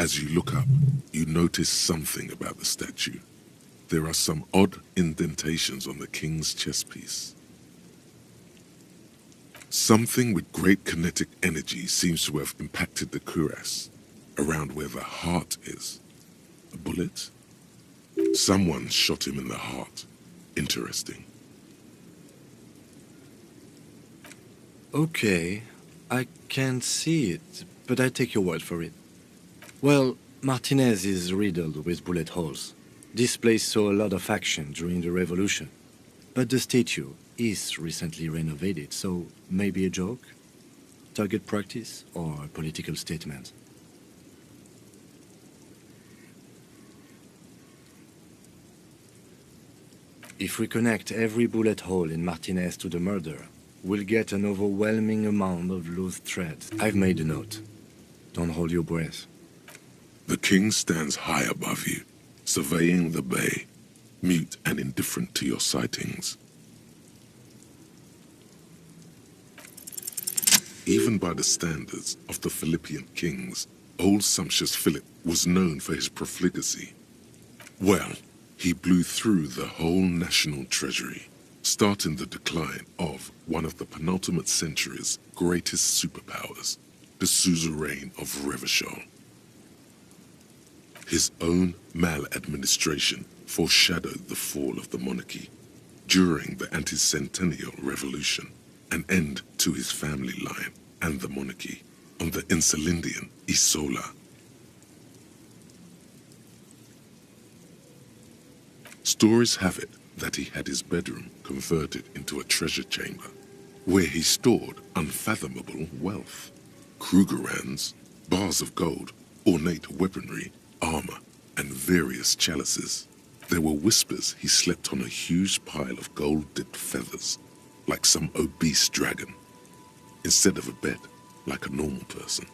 As you look up, you notice something about the statue. There are some odd indentations on the king's chestpiece. Something with great kinetic energy seems to have impacted the cuirass, around where the heart is. A bullet? Someone shot him in the heart. Interesting. Okay, I can't see it, but I take your word for it. Well, Martinez is riddled with bullet holes. This place saw a lot of action during the revolution. But the statue is recently renovated, so maybe a joke? Target practice or a political statement? If we connect every bullet hole in Martinez to the murder, we'll get an overwhelming amount of loose threads. I've made a note. Don't hold your breath. The king stands high above you, surveying the bay, mute and indifferent to your sightings. Even by the standards of the Philippian kings, old sumptuous Philip was known for his profligacy. Well, he blew through the whole national treasury, starting the decline of one of the penultimate century's greatest superpowers, the suzerain of Revachol. His own maladministration foreshadowed the fall of the monarchy. During the anti-centennial revolution, an end to his family line and the monarchy on the Insulindian Isola. Stories have it that he had his bedroom converted into a treasure chamber, where he stored unfathomable wealth. Krugerrands, bars of gold, ornate weaponry, armor, and various chalices. There were whispers he slept on a huge pile of gold-dipped feathers, like some obese dragon, instead of a bed, like a normal person.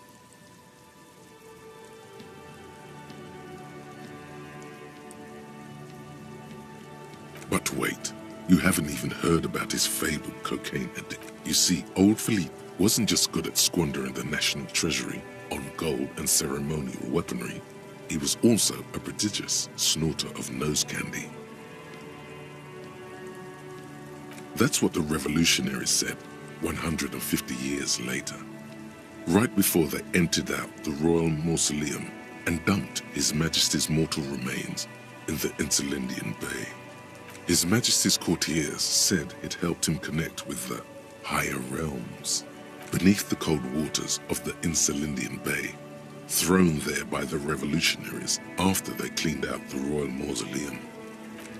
But wait, you haven't even heard about his fabled cocaine addict. You see, old Philippe wasn't just good at squandering the national treasury on gold and ceremonial weaponry. He was also a prodigious snorter of nose candy. That's what the revolutionaries said 150 years later, right before they emptied out the royal mausoleum and dumped His Majesty's mortal remains in the Insulindian Bay. His Majesty's courtiers said it helped him connect with the higher realms. beneath the cold waters of the Insulindian Bay, thrown there by the revolutionaries after they cleaned out the royal mausoleum.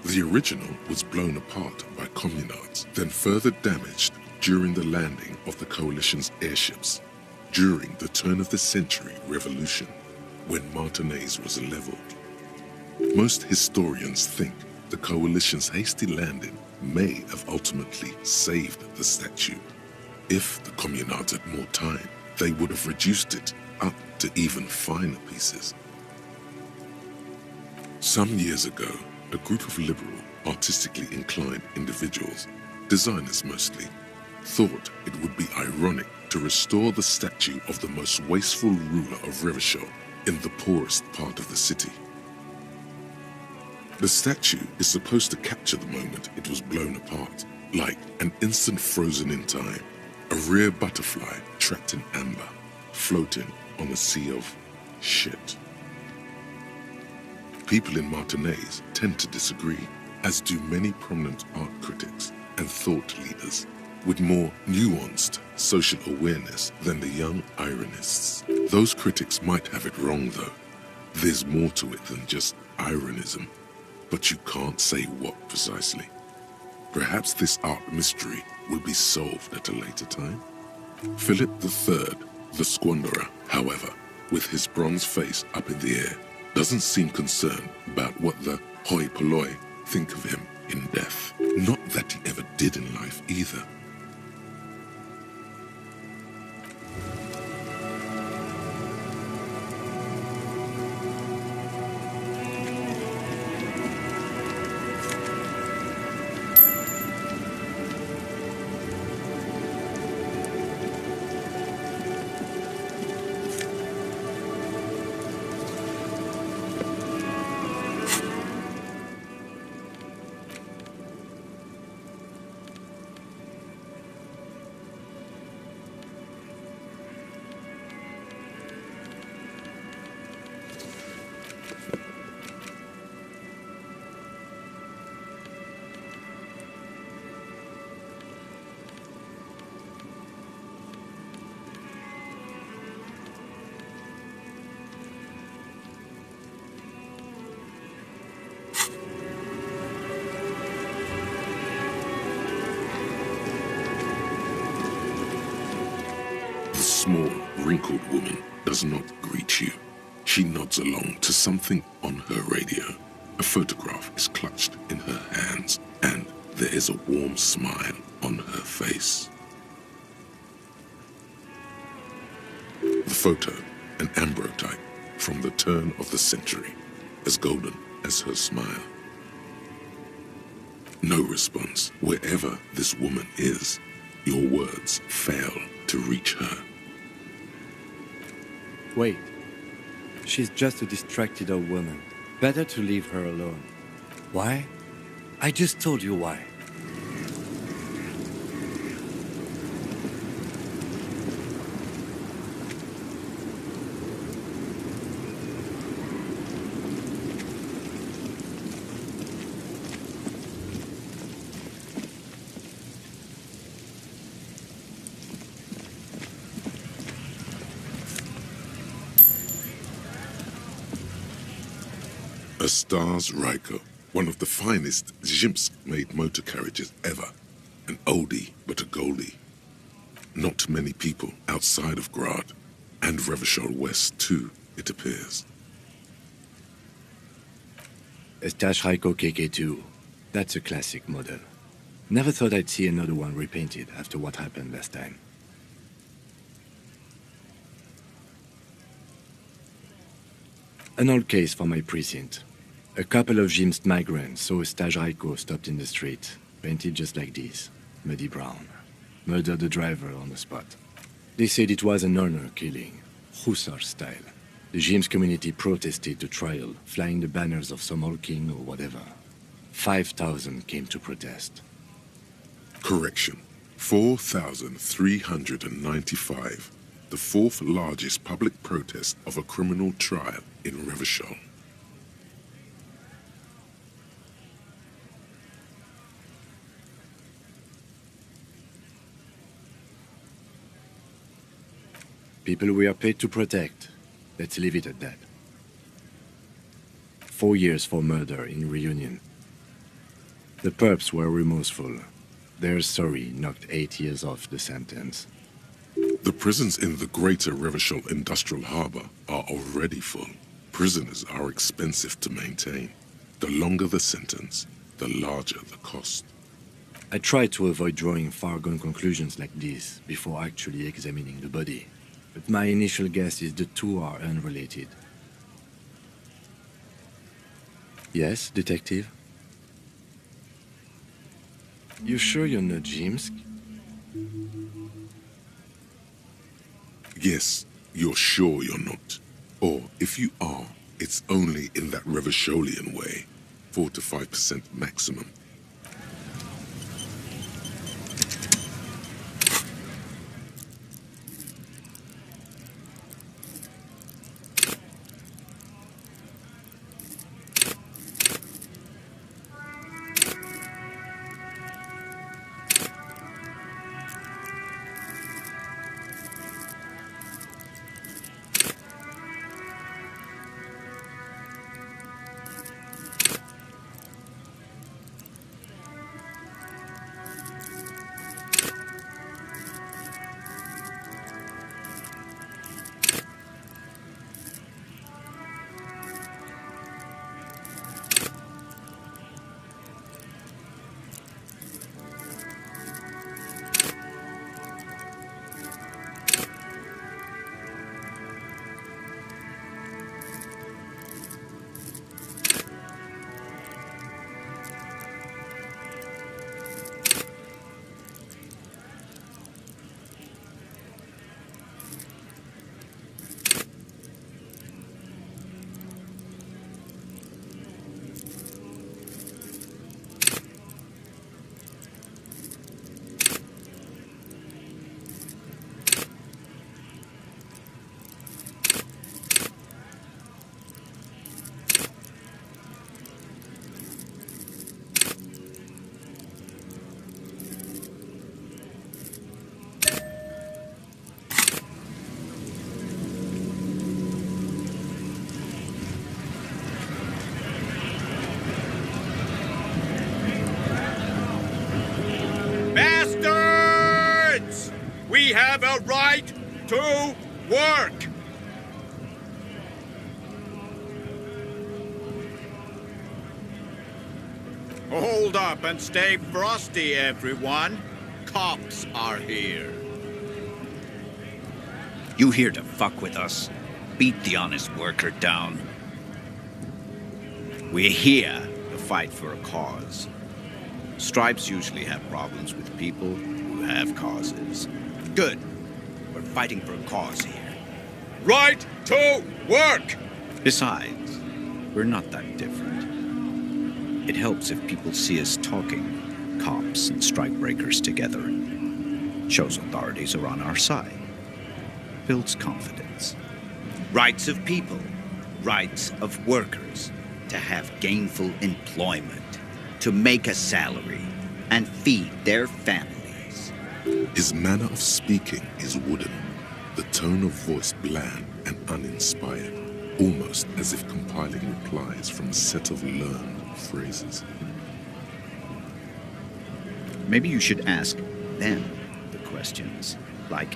The original was blown apart by communards, then further damaged during the landing of the coalition's airships during the turn-of-the-century revolution, when Martinez was leveled. Most historians think the coalition's hasty landing may have ultimately saved the statue. If the communards had more time, they would have reduced it up to even finer pieces. Some years ago, a group of liberal, artistically inclined individuals, designers mostly, thought it would be ironic to restore the statue of the most wasteful ruler of Revachol in the poorest part of the city. The statue is supposed to capture the moment it was blown apart, like an instant frozen in time, a rare butterfly trapped in amber, floating on a sea of shit. People in Martinez tend to disagree, as do many prominent art critics and thought leaders with more nuanced social awareness than the young ironists. Those critics might have it wrong, though. There's more to it than just ironism, but you can't say what precisely. Perhaps this art mystery will be solved at a later time. Philip III, the Squanderer, however, with his bronze face up in the air, doesn't seem concerned about what the hoi polloi think of him in death. Not that he ever did in life either. The small, wrinkled woman does not greet you. She nods along to something on her radio. A photograph is clutched in her hands, and there is a warm smile on her face. The photo, an ambrotype from the turn of the century, as golden as her smile. No response. Wherever this woman is, your words fail to reach her. Wait. She's just a distracted old woman. Better to leave her alone. Why? I just told you why. A Stars Ryko, one of the finest Zhimsk-made motor carriages ever. An oldie, but a goldie. Not many people outside of Grad, and Revachol West too, it appears. A Stas Ryko KK2. That's a classic model. Never thought I'd see another one repainted after what happened last time. An old case for my precinct. A couple of Zhimsk migrants saw a Stas Ryko stopped in the street, painted just like this, muddy brown. Murdered the driver on the spot. They said it was an honor killing, hussar style. The Zhimsk community protested the trial, flying the banners of some old king or whatever. 5,000 came to protest. Correction. 4,395. The fourth largest public protest of a criminal trial in Revachol. People we are paid to protect. Let's leave it at that. 4 years for murder in Reunion. The perps were remorseful. Their sorry knocked 8 years off the sentence. The prisons in the greater Revachol Industrial Harbor are already full. Prisoners are expensive to maintain. The longer the sentence, the larger the cost. I try to avoid drawing far-gone conclusions like this before actually examining the body. But my initial guess is the two are unrelated. Yes, detective? You sure you're not Jimsk? Yes, you're sure you're not. Or, if you are, it's only in that Revacholian way. 4 to 5% maximum. We have a right to work! Hold up and stay frosty, everyone. Cops are here. You here to fuck with us? Beat the honest worker down. We're here to fight for a cause. Stripes usually have problems with people who have causes. Good. We're fighting for a cause here. Right to work! Besides, we're not that different. It helps if people see us talking, cops and strikebreakers together. Shows authorities are on our side. Builds confidence. Rights of people, rights of workers, to have gainful employment, to make a salary, and feed their families. His manner of speaking is wooden, the tone of voice bland and uninspired, almost as if compiling replies from a set of learned phrases. Maybe you should ask them the questions, like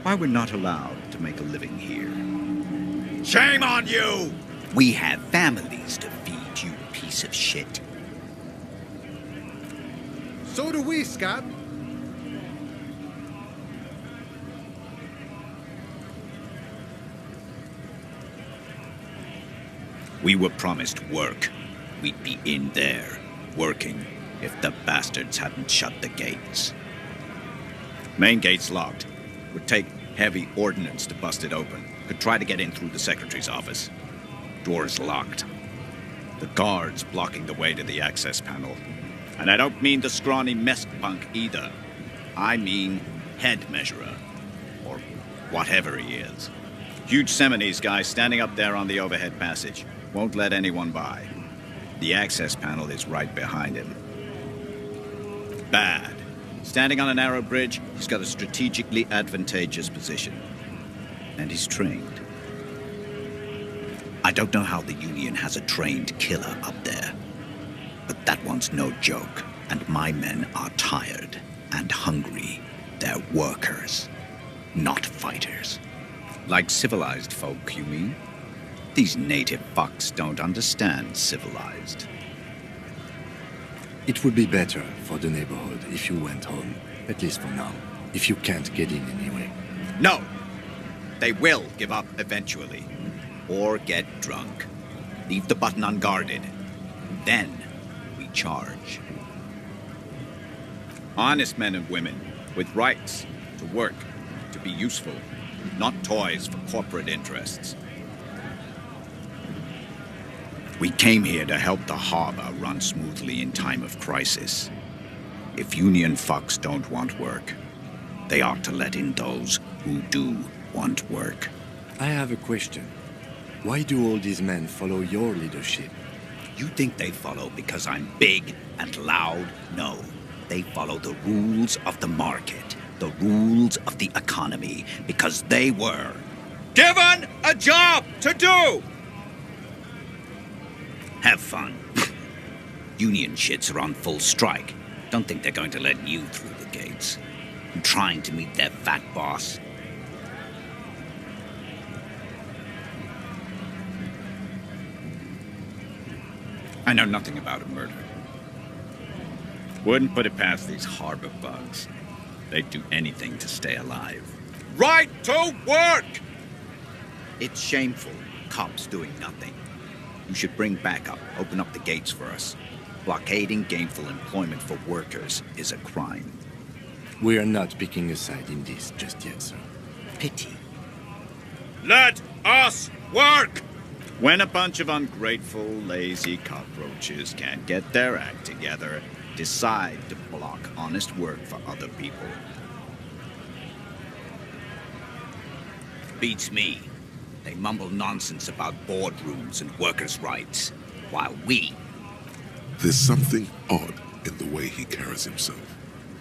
why we're not allowed to make a living here. Shame on you! We have families to feed, you piece of shit. So do we, Scott. We were promised work. We'd be in there, working, if the bastards hadn't shut the gates. Main gate's locked. Would take heavy ordnance to bust it open. Could try to get in through the secretary's office. Door's locked. The guard's blocking the way to the access panel. And I don't mean the scrawny mess punk either. I mean head measurer. Or whatever he is. Huge Seminese guy standing up there on the overhead passage. Won't let anyone by. The access panel is right behind him. Bad. Standing on a narrow bridge, he's got a strategically advantageous position. and he's trained. I don't know how the Union has a trained killer up there, but that one's no joke, and my men are tired and hungry. They're workers, not fighters. Like civilized folk, you mean? These native fucks don't understand civilized. It would be better for the neighborhood if you went home, at least for now, if you can't get in anyway. No! They will give up eventually. Or get drunk. Leave the button unguarded. Then we charge. Honest men and women, with rights to work, to be useful, not toys for corporate interests. We came here to help the harbor run smoothly in time of crisis. If Union fucks don't want work, they ought to let in those who do want work. I have a question. Why do all these men follow your leadership? You think they follow because I'm big and loud? No. They follow the rules of the market, the rules of the economy, because they were given a job to do! Have fun. Union shits are on full strike. Don't think they're going to let you through the gates. I'm trying to meet their fat boss. I know nothing about a murder. Wouldn't put it past these harbor bugs. They'd do anything to stay alive. Right to work! It's shameful. Cops doing nothing. You should bring backup, open up the gates for us. Blockading gainful employment for workers is a crime. We are not picking a side in this just yet, sir. Pity. Let us work! When a bunch of ungrateful, lazy cockroaches can't get their act together, decide to block honest work for other people. Beats me. They mumble nonsense about boardrooms and workers' rights, while we... There's something odd in the way he carries himself.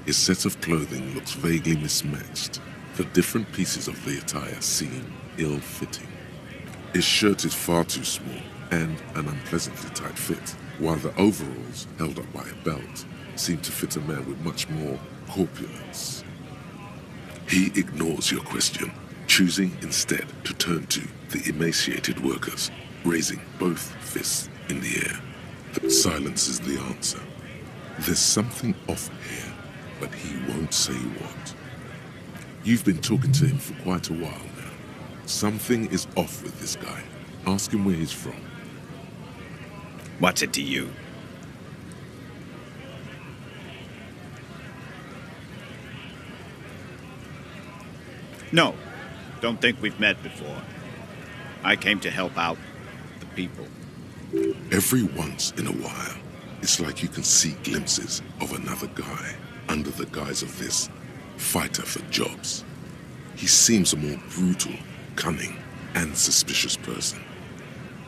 His set of clothing looks vaguely mismatched. The different pieces of the attire seem ill-fitting. His shirt is far too small and an unpleasantly tight fit, while the overalls, held up by a belt, seem to fit a man with much more corpulence. He ignores your question, choosing instead to turn to the emaciated workers, raising both fists in the air. Silence is the answer. There's something off here, but he won't say what. You've been talking to him for quite a while now. Something is off with this guy. Ask him where he's from. What's it to you? No, don't think we've met before. I came to help out the people. Every once in a while, it's like you can see glimpses of another guy under the guise of this fighter for jobs. He seems a more brutal, cunning, and suspicious person.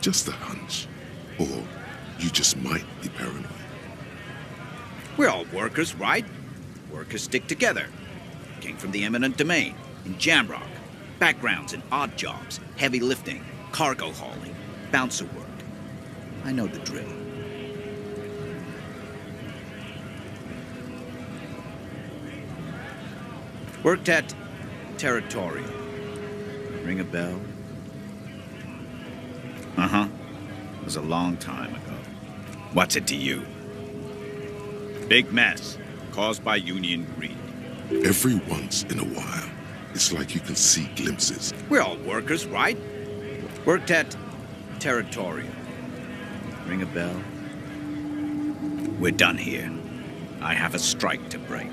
Just a hunch. Or you just might be paranoid. We're all workers, right? Workers stick together. Came from the eminent domain, in Jamrock. Backgrounds in odd jobs, heavy lifting, cargo hauling, bouncer work. I know the drill. Worked at Territorial. Ring a bell? Uh-huh. It was a long time ago. What's it to you? Big mess, caused by union greed. Every once in a while, it's like you can see glimpses. We're all workers, right? Worked at Territorial. Ring a bell? We're done here. I have a strike to break.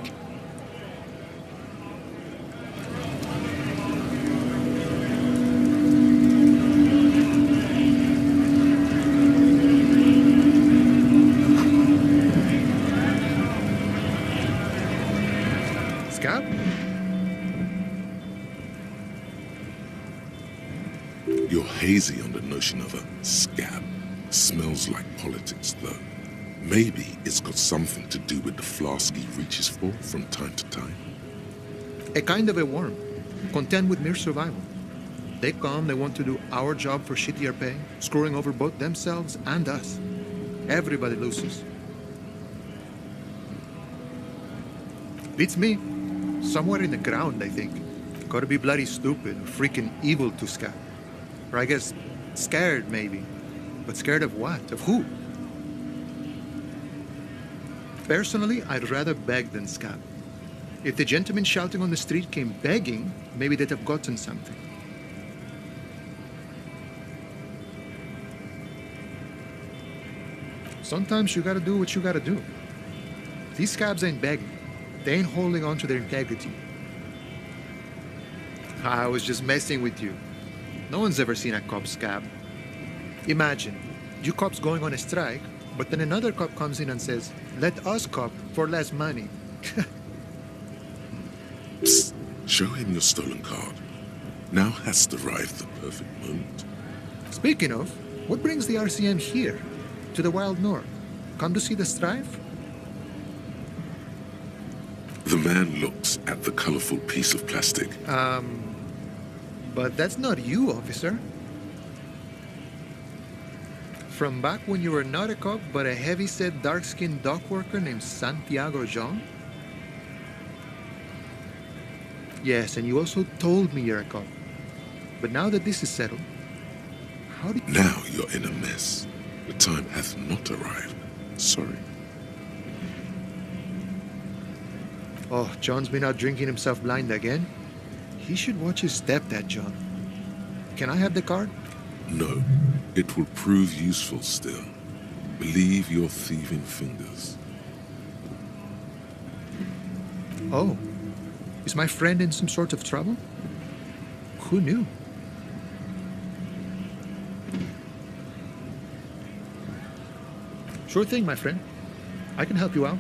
Scott? You're hazy on the notion of a scab. Smells like politics, though. Maybe it's got something to do with the flask he reaches for from time to time. A kind of a worm, content with mere survival. They come, they want to do our job for shittier pay, screwing over both themselves and us. Everybody loses. Beats me. Somewhere in the ground, I think. Gotta be bloody stupid or freaking evil to scab. Or I guess scared, maybe. But scared of what? Of who? Personally, I'd rather beg than scab. If the gentleman shouting on the street came begging, maybe they'd have gotten something. Sometimes you gotta do what you gotta do. These scabs ain't begging. They ain't holding on to their integrity. I was just messing with you. No one's ever seen a cop scab. Imagine, you cops going on a strike, but then another cop comes in and says, let us cop for less money. Psst, show him your stolen card. Now has arrived the perfect moment. Speaking of, what brings the RCM here, to the wild north? Come to see the strife? The man looks at the colorful piece of plastic. But that's not you, officer. From back when you were not a cop, but a heavy-set, dark-skinned dock worker named Santiago Jean? Yes, and you also told me you're a cop. But now that this is settled, how do you... Now you're in a mess. The time hath not arrived. Sorry. Oh, John's been out drinking himself blind again? He should watch his step, that John. Can I have the card? No, it will prove useful still. Believe your thieving fingers. Oh, is my friend in some sort of trouble? Who knew? Sure thing, my friend. I can help you out.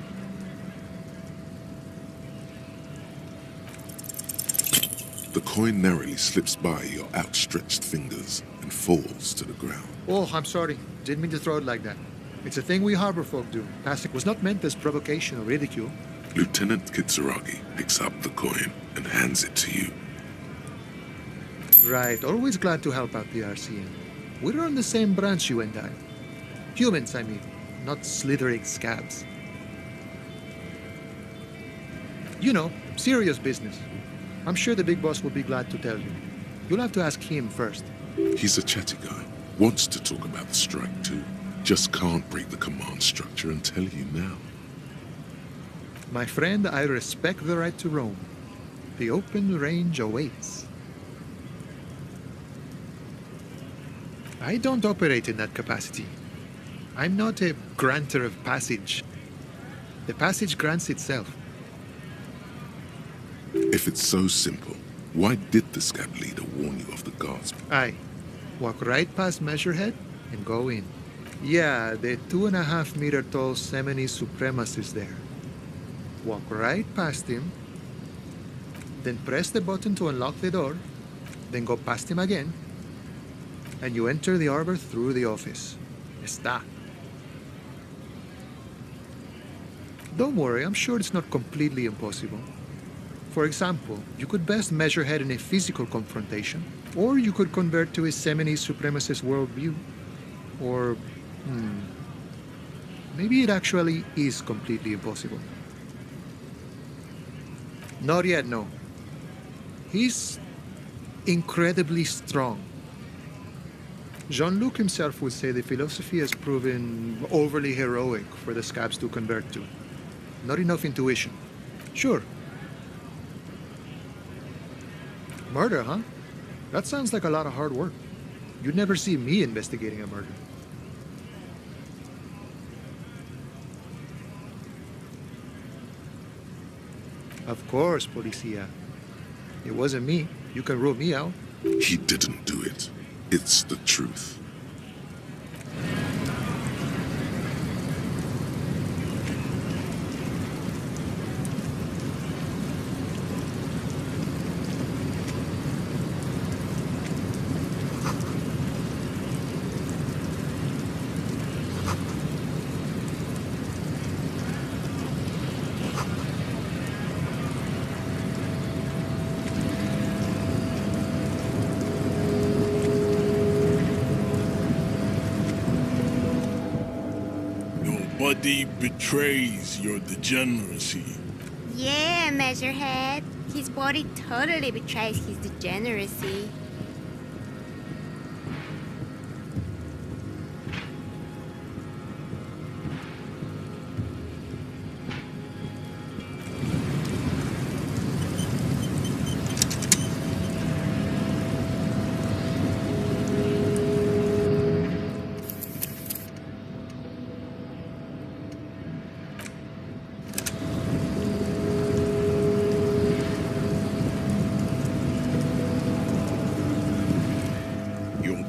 The coin narrowly slips by your outstretched fingers and falls to the ground. Oh, I'm sorry. Didn't mean to throw it like that. It's a thing we harbor folk do. Passing was not meant as provocation or ridicule. Lieutenant Kitsuragi picks up the coin and hands it to you. Right, always glad to help out the RCM. We're on the same branch, you and I. Humans, I mean, not slithering scabs. You know, serious business. I'm sure the big boss will be glad to tell you. You'll have to ask him first. He's a chatty guy. Wants to talk about the strike too. Just can't break the command structure and tell you now. My friend, I respect the right to roam. The open range awaits. I don't operate in that capacity. I'm not a granter of passage. The passage grants itself. If it's so simple, why did the scab leader warn you of the guards? Aye. Walk right past Measurehead and go in. Yeah, the 2.5-meter tall Semini supremacist there. Walk right past him, then press the button to unlock the door, then go past him again, and you enter the arbor through the office. Está. Don't worry, I'm sure it's not completely impossible. For example, you could best measure head in a physical confrontation, or you could convert to a Semini supremacist worldview. Or, maybe it actually is completely impossible. Not yet, no. He's incredibly strong. Jean-Luc himself would say the philosophy has proven overly heroic for the scabs to convert to. Not enough intuition. Sure. Murder, huh? That sounds like a lot of hard work. You'd never see me investigating a murder. Of course, Policia. It wasn't me. You can rule me out. He didn't do it. It's the truth. body betrays your degeneracy. Yeah, Measurehead. His body totally betrays his degeneracy.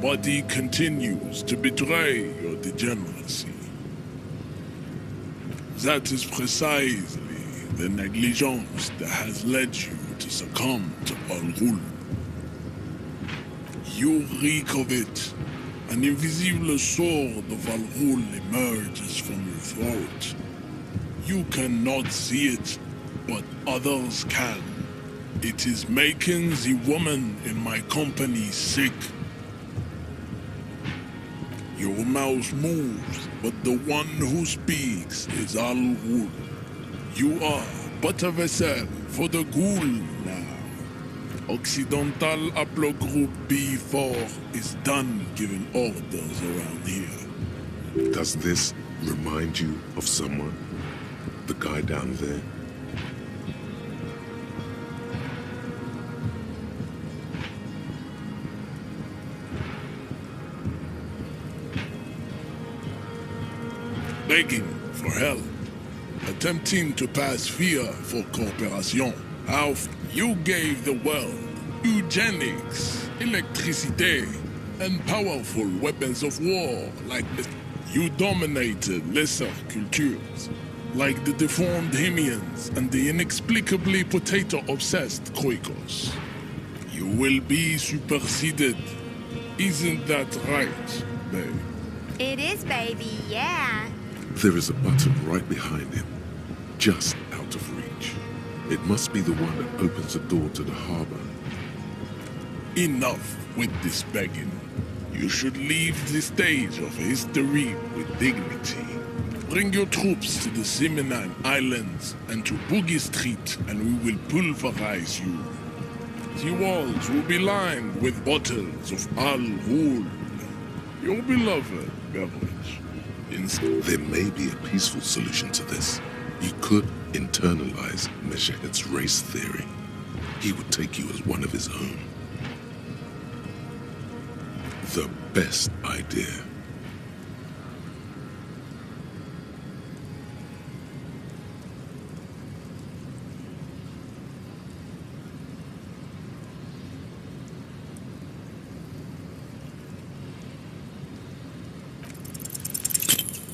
Body continues to betray your degeneracy. That is precisely the negligence that has led you to succumb to Al-Ghul. You reek of it. An invisible sword of Al-Ghul emerges from your throat. You cannot see it, but others can. It is making the woman in my company sick. Your mouth moves, but the one who speaks is Al-Ghul. You are but a vessel for the Ghul now. Occidental Haplogroup B4 is done giving orders around here. Does this remind you of someone? The guy down there? Begging for help, attempting to pass fear for cooperation. How you gave the world eugenics, electricity, and powerful weapons of war like this. You dominated lesser cultures, like the deformed Hemians and the inexplicably potato-obsessed Khoikos. You will be superseded. Isn't that right, babe? It is, baby, yeah. There is a button right behind him, just out of reach. It must be the one that opens the door to the harbor. Enough with this begging. You should leave the stage of history with dignity. Bring your troops to the Simenine Islands and to Boogie Street, and we will pulverize you. The walls will be lined with bottles of Al-Ghul, your beloved beverage. There may be a peaceful solution to this. You could internalize Measurehead's race theory. He would take you as one of his own. The best idea.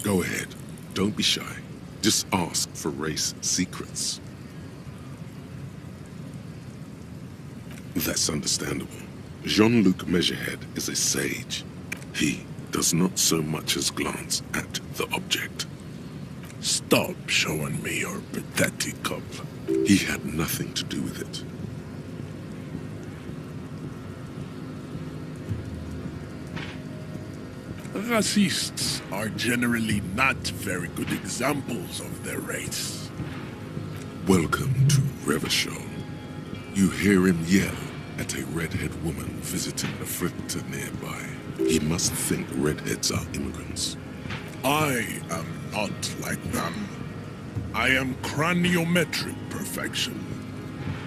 Go ahead. Don't be shy. Just ask for race secrets. That's understandable. Jean-Luc Measurehead is a sage. He does not so much as glance at the object. Stop showing me your pathetic cup. He had nothing to do with it. Racists are generally not very good examples of their race. Welcome to Revachol. You hear him yell at a redhead woman visiting a fritter nearby. He must think redheads are immigrants. I am not like them. I am craniometric perfection.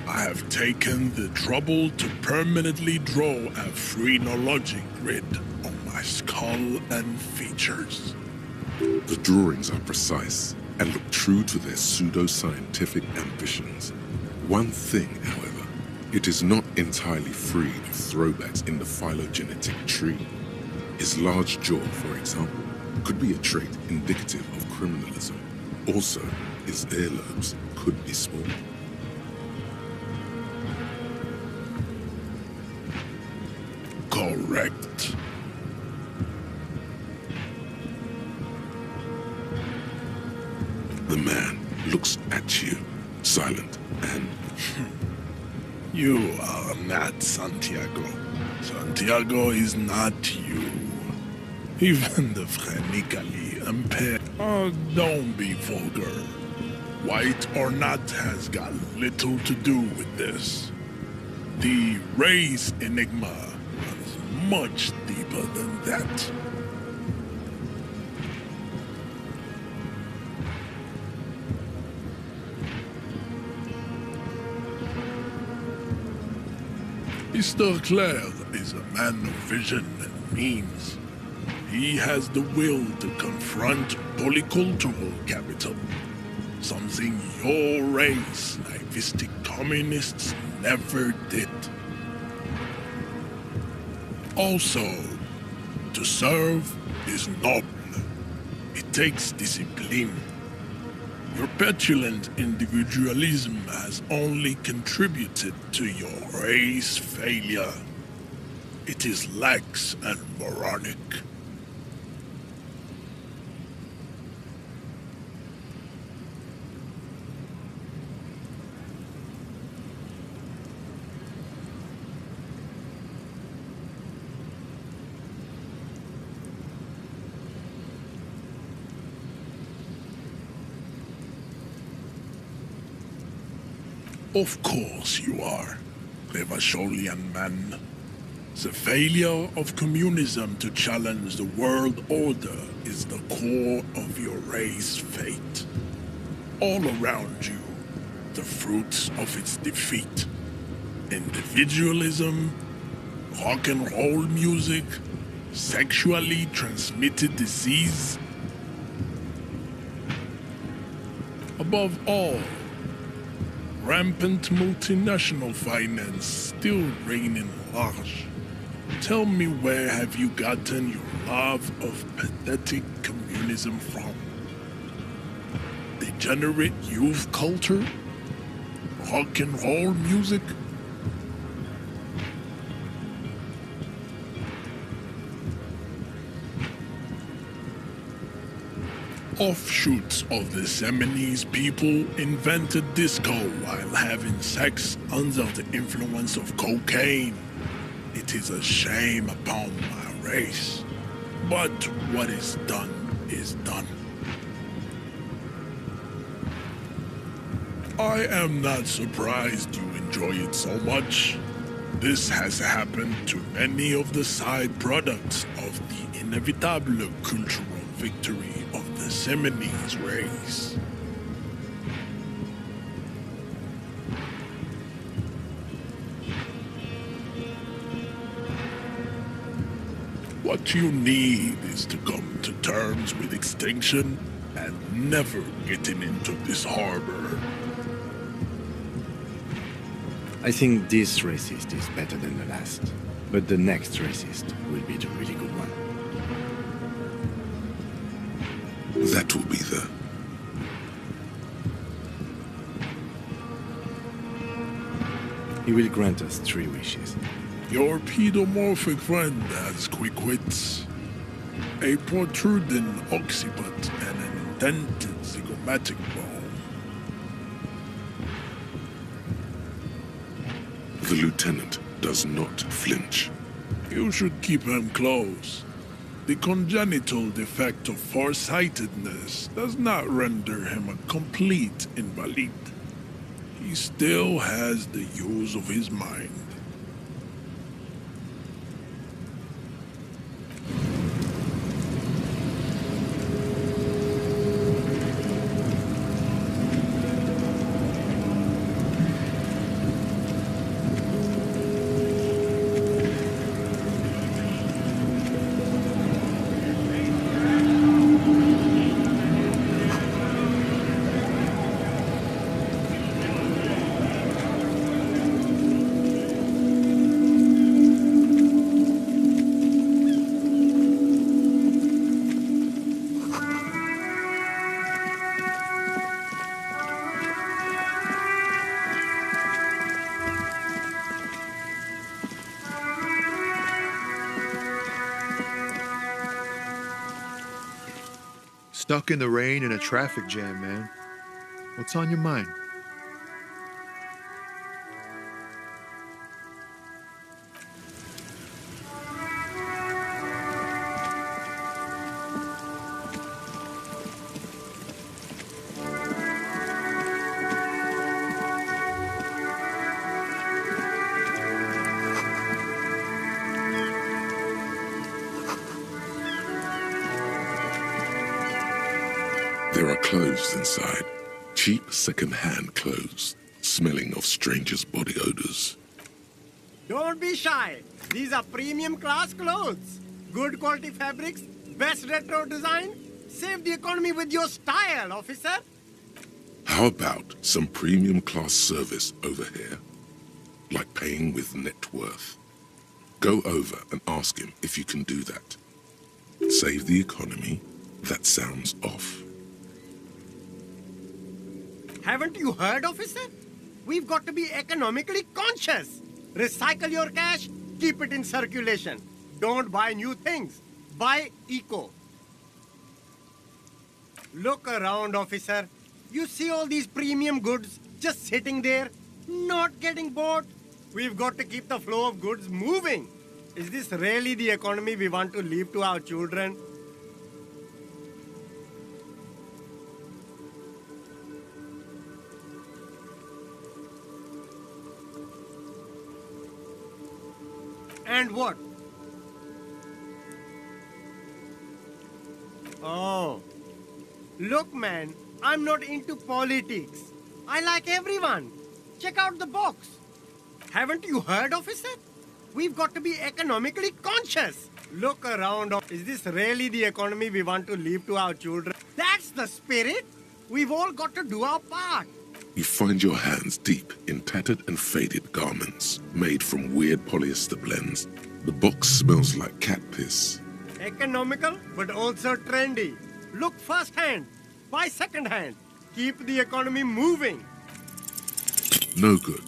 I have taken the trouble to permanently draw a phrenologic grid on my skull and features. The drawings are precise and look true to their pseudo-scientific ambitions. One thing, however, it is not entirely free of throwbacks in the phylogenetic tree. His large jaw, for example, could be a trait indicative of criminalism. Also, his earlobes could be small. Correct. The man looks at you, silent and... You are not Santiago. Santiago is not you. Even the phrenically impaired Don't be vulgar. White or not has got little to do with this. The race enigma is much deeper than that. Mr. Claire is a man of vision and means. He has the will to confront polycultural capital, something your race, naivistic communists, never did. Also, to serve is noble. It takes discipline. Your petulant individualism has only contributed to your race failure. It is lax and moronic. Of course you are, Revacholian man. The failure of communism to challenge the world order is the core of your race fate. All around you, the fruits of its defeat. Individualism, rock and roll music, sexually transmitted disease. Above all, rampant multinational finance still reigning large. Tell me, where have you gotten your love of pathetic communism from? Degenerate youth culture? Rock and roll music? Offshoots of the Seminoles people invented disco while having sex under the influence of cocaine. It is a shame upon my race. But what is done is done. I am not surprised you enjoy it so much. This has happened to many of the side products of the inevitable cultural victory of the Seminoles race. What you need is to come to terms with extinction and never getting into this harbor. I think this racist is better than the last, but the next racist will be the really good one. That will be the... He will grant us 3 wishes. Your pedomorphic friend has quick wits, a protruding occiput, and an indented zygomatic bone. The lieutenant does not flinch. You should keep him close. The congenital defect of farsightedness does not render him a complete invalid. He still has the use of his mind. Stuck in the rain in a traffic jam, man. What's on your mind? There are clothes inside, cheap second-hand clothes, smelling of strangers' body odors. Don't be shy. These are premium class clothes. Good quality fabrics, best retro design. Save the economy with your style, officer. How about some premium class service over here? Like paying with net worth. Go over and ask him if you can do that. Save the economy? That sounds off. Haven't you heard, officer? We've got to be economically conscious. Recycle your cash, keep it in circulation. Don't buy new things. Buy eco. Look around, officer. You see all these premium goods just sitting there, not getting bought? We've got to keep the flow of goods moving. Is this really the economy we want to leave to our children? And what? Oh. Look, man, I'm not into politics. I like everyone. Check out the box. Haven't you heard, officer? We've got to be economically conscious. Look around. Is this really the economy we want to leave to our children? That's the spirit. We've all got to do our part. You find your hands deep in tattered and faded garments made from weird polyester blends. The box smells like cat piss. Economical, but also trendy. Look first-hand, buy second-hand. Keep the economy moving. No good.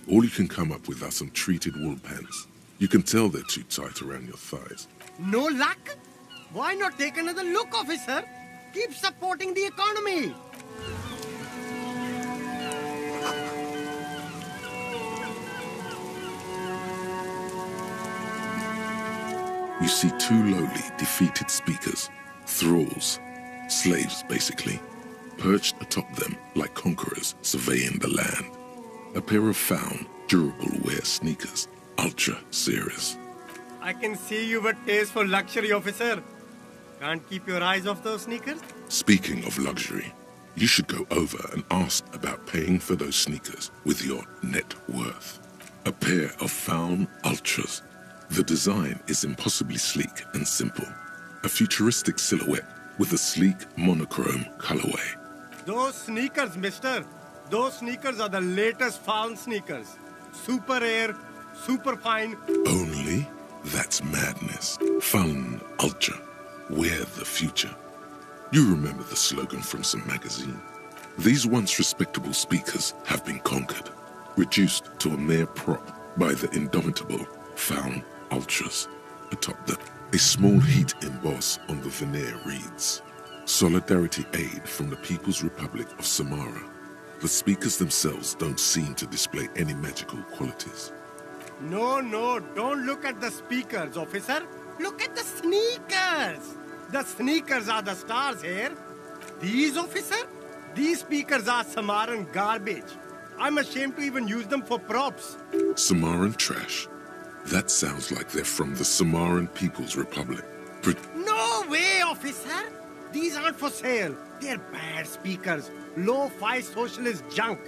All you can come up with are some treated wool pants. You can tell they're too tight around your thighs. No luck? Why not take another look, officer? Keep supporting the economy. You see two lowly, defeated speakers, thralls, slaves basically, perched atop them like conquerors surveying the land. A pair of found, durable wear sneakers, ultra serious. I can see you've a taste for luxury, officer. Can't keep your eyes off those sneakers? Speaking of luxury, you should go over and ask about paying for those sneakers with your net worth. A pair of found ultras. The design is impossibly sleek and simple. A futuristic silhouette with a sleek monochrome colorway. Those sneakers, mister. Those sneakers are the latest found sneakers. Super air, super fine. Only? That's madness. Fun ultra. Wear the future. You remember the slogan from some magazine. These once respectable speakers have been conquered, reduced to a mere prop by the indomitable found ultras atop them. A small heat emboss on the veneer reads, "Solidarity aid from the People's Republic of Samara." The speakers themselves don't seem to display any magical qualities. No, don't look at the speakers, officer. Look at the sneakers. The sneakers are the stars here. These, officer? These speakers are Samaran garbage. I'm ashamed to even use them for props. Samaran trash? That sounds like they're from the Samaran People's Republic. No way, officer! These aren't for sale. They're bad speakers. Low-fi socialist junk.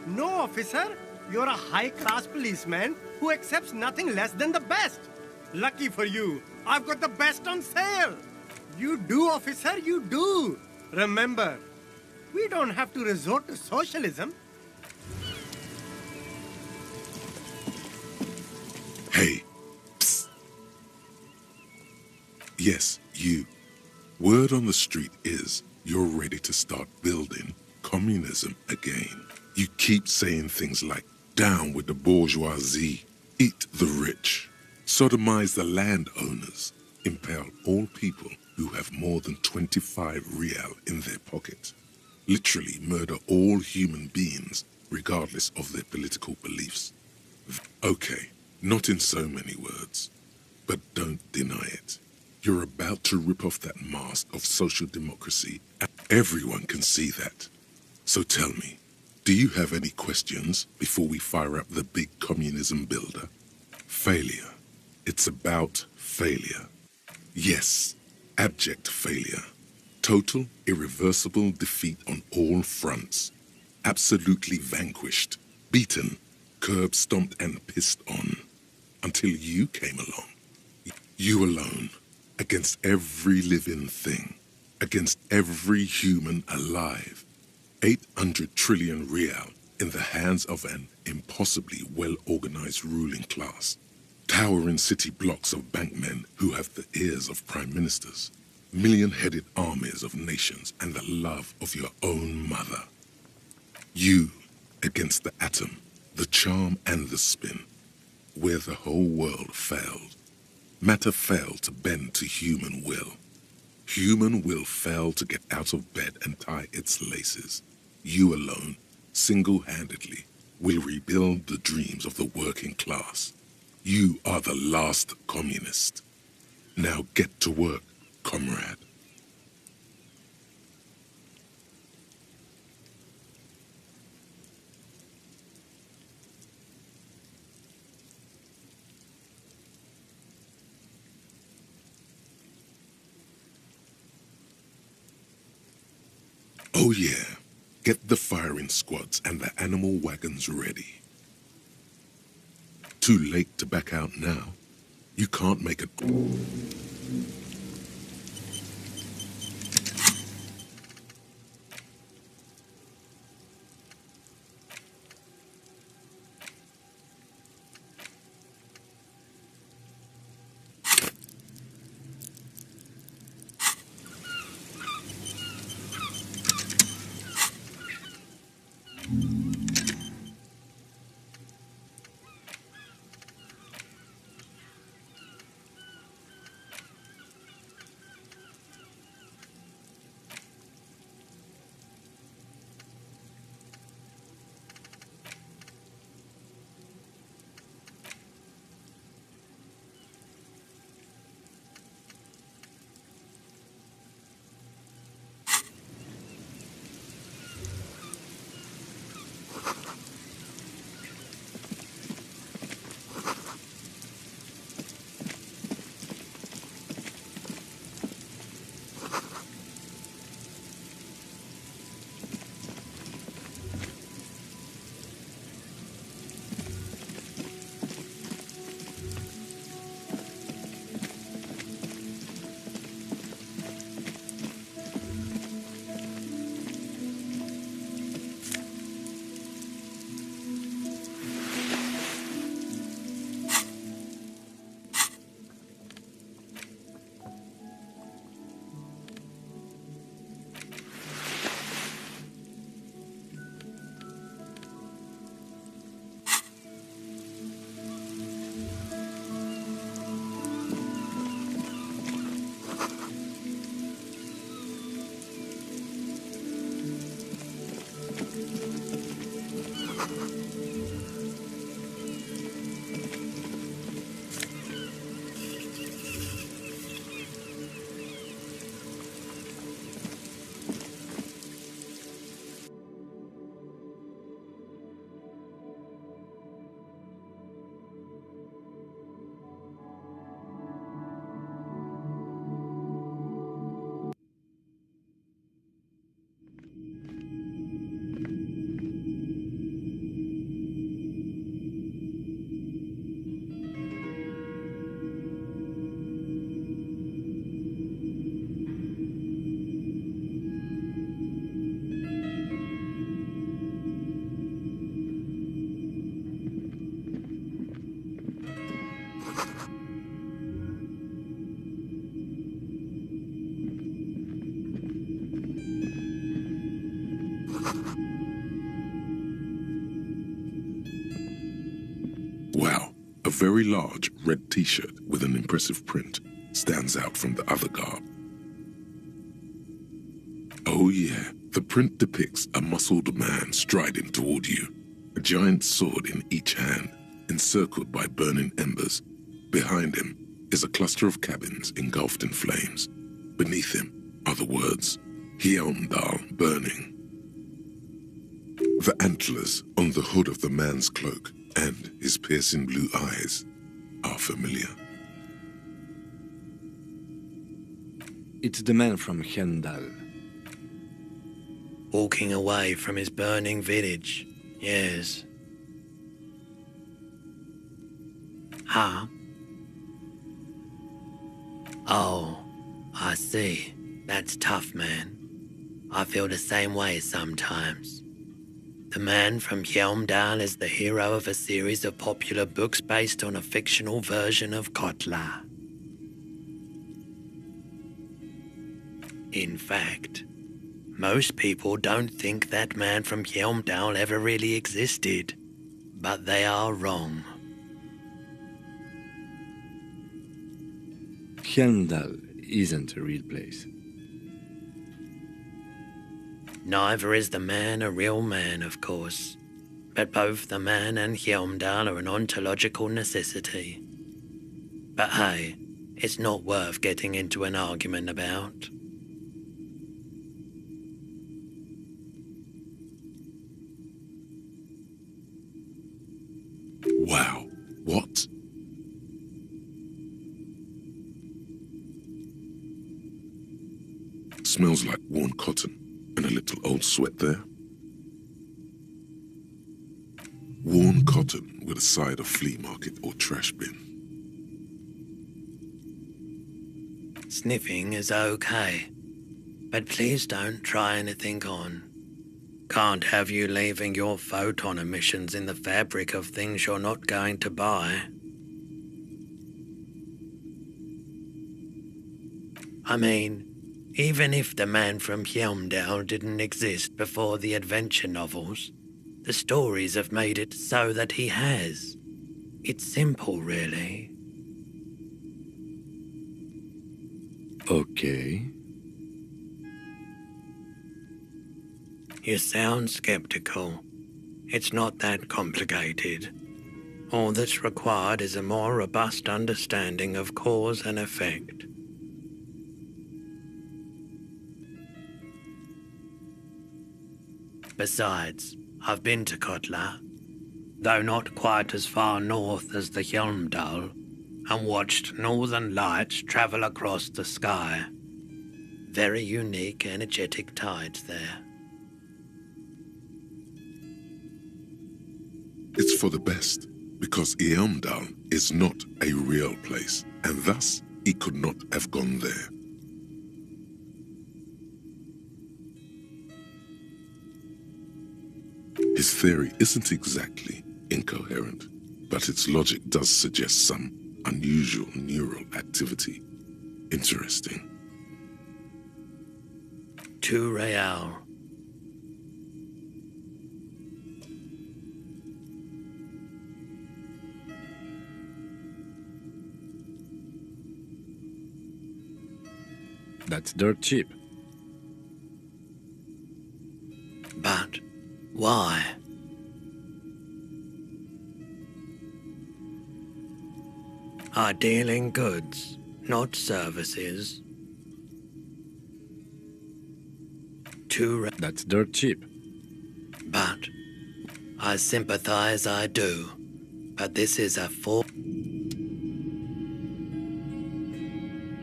No, officer. You're a high-class policeman who accepts nothing less than the best. Lucky for you, I've got the best on sale. You do, officer, you do. Remember, we don't have to resort to socialism. Hey, psst. Yes, you. Word on the street is you're ready to start building communism again. You keep saying things like, down with the bourgeoisie, eat the rich, sodomize the landowners, impale all people who have more than 25 real in their pocket, literally murder all human beings regardless of their political beliefs. Okay, not in so many words, but don't deny it. You're about to rip off that mask of social democracy, and everyone can see that. So tell me, do you have any questions before we fire up the big communism builder? Failure. It's about failure. Yes, abject failure. Total, irreversible defeat on all fronts. Absolutely vanquished, beaten, curb-stomped and pissed on. Until you came along. You alone, against every living thing, against every human alive. 800 trillion real in the hands of an impossibly well-organized ruling class. Towering city blocks of bankmen who have the ears of prime ministers. Million-headed armies of nations and the love of your own mother. You against the atom, the charm and the spin, where the whole world failed. Matter failed to bend to human will. Human will failed to get out of bed and tie its laces. You alone, single-handedly, will rebuild the dreams of the working class. You are the last communist. Now get to work, comrade. Oh yeah, get the firing squads and the animal wagons ready. Too late to back out now. You can't make it. Wow, a very large red t-shirt with an impressive print stands out from the other garb. Oh yeah, the print depicts a muscled man striding toward you, a giant sword in each hand, encircled by burning embers. Behind him is a cluster of cabins engulfed in flames. Beneath him are the words, Hyundal burning. The antlers on the hood of the man's cloak and his piercing blue eyes are familiar. It's the man from Hendal. Walking away from his burning village, yes. Huh? Oh, I see. That's tough, man. I feel the same way sometimes. The man from Hjelmdal is the hero of a series of popular books based on a fictional version of Kotla. In fact, most people don't think that man from Hjelmdal ever really existed, but they are wrong. Hjelmdal isn't a real place. Neither is the man a real man, of course, but both the man and Hjelmdal are an ontological necessity. But hey, it's not worth getting into an argument about. Wow, what? Smells like worn cotton and a little old sweat there. Worn cotton with a side of flea market or trash bin. Sniffing is okay, but please don't try anything on. Can't have you leaving your photon emissions in the fabric of things you're not going to buy. I mean, even if the man from Hjelmdal didn't exist before the adventure novels, the stories have made it so that he has. It's simple, really. Okay. You sound skeptical. It's not that complicated. All that's required is a more robust understanding of cause and effect. Besides, I've been to Kotla, though not quite as far north as the Hjelmdal, and watched northern lights travel across the sky. Very unique, energetic tides there. It's for the best, because Hjelmdal is not a real place, and thus he could not have gone there. His theory isn't exactly incoherent, but its logic does suggest some unusual neural activity. Interesting. Too real. That's dirt cheap. But why? I deal in goods, not services. That's dirt cheap. But I sympathize, I do. But this is a full...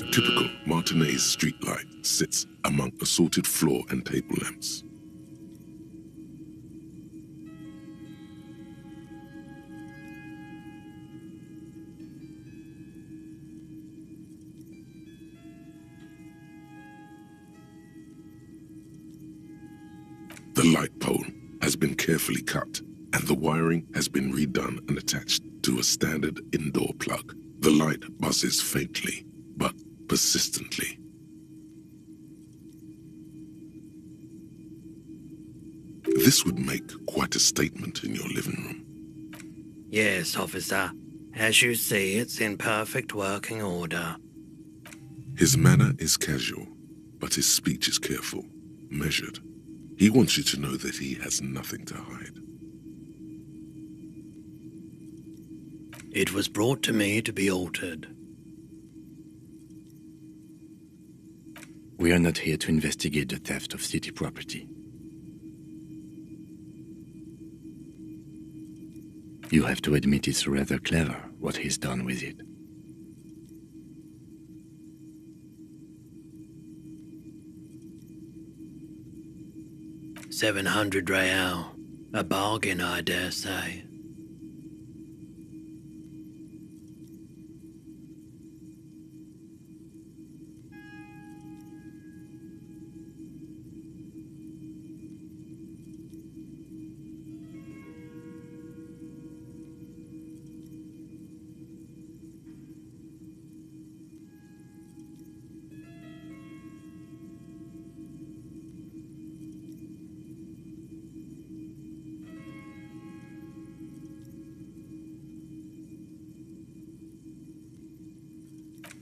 A typical Martinez streetlight sits among assorted floor and table lamps. The light pole has been carefully cut, and the wiring has been redone and attached to a standard indoor plug. The light buzzes faintly, but persistently. This would make quite a statement in your living room. Yes, officer. As you see, it's in perfect working order. His manner is casual, but his speech is careful, measured. He wants you to know that he has nothing to hide. It was brought to me to be altered. We are not here to investigate the theft of city property. You have to admit it's rather clever what he's done with it. 700 real. A bargain, I dare say.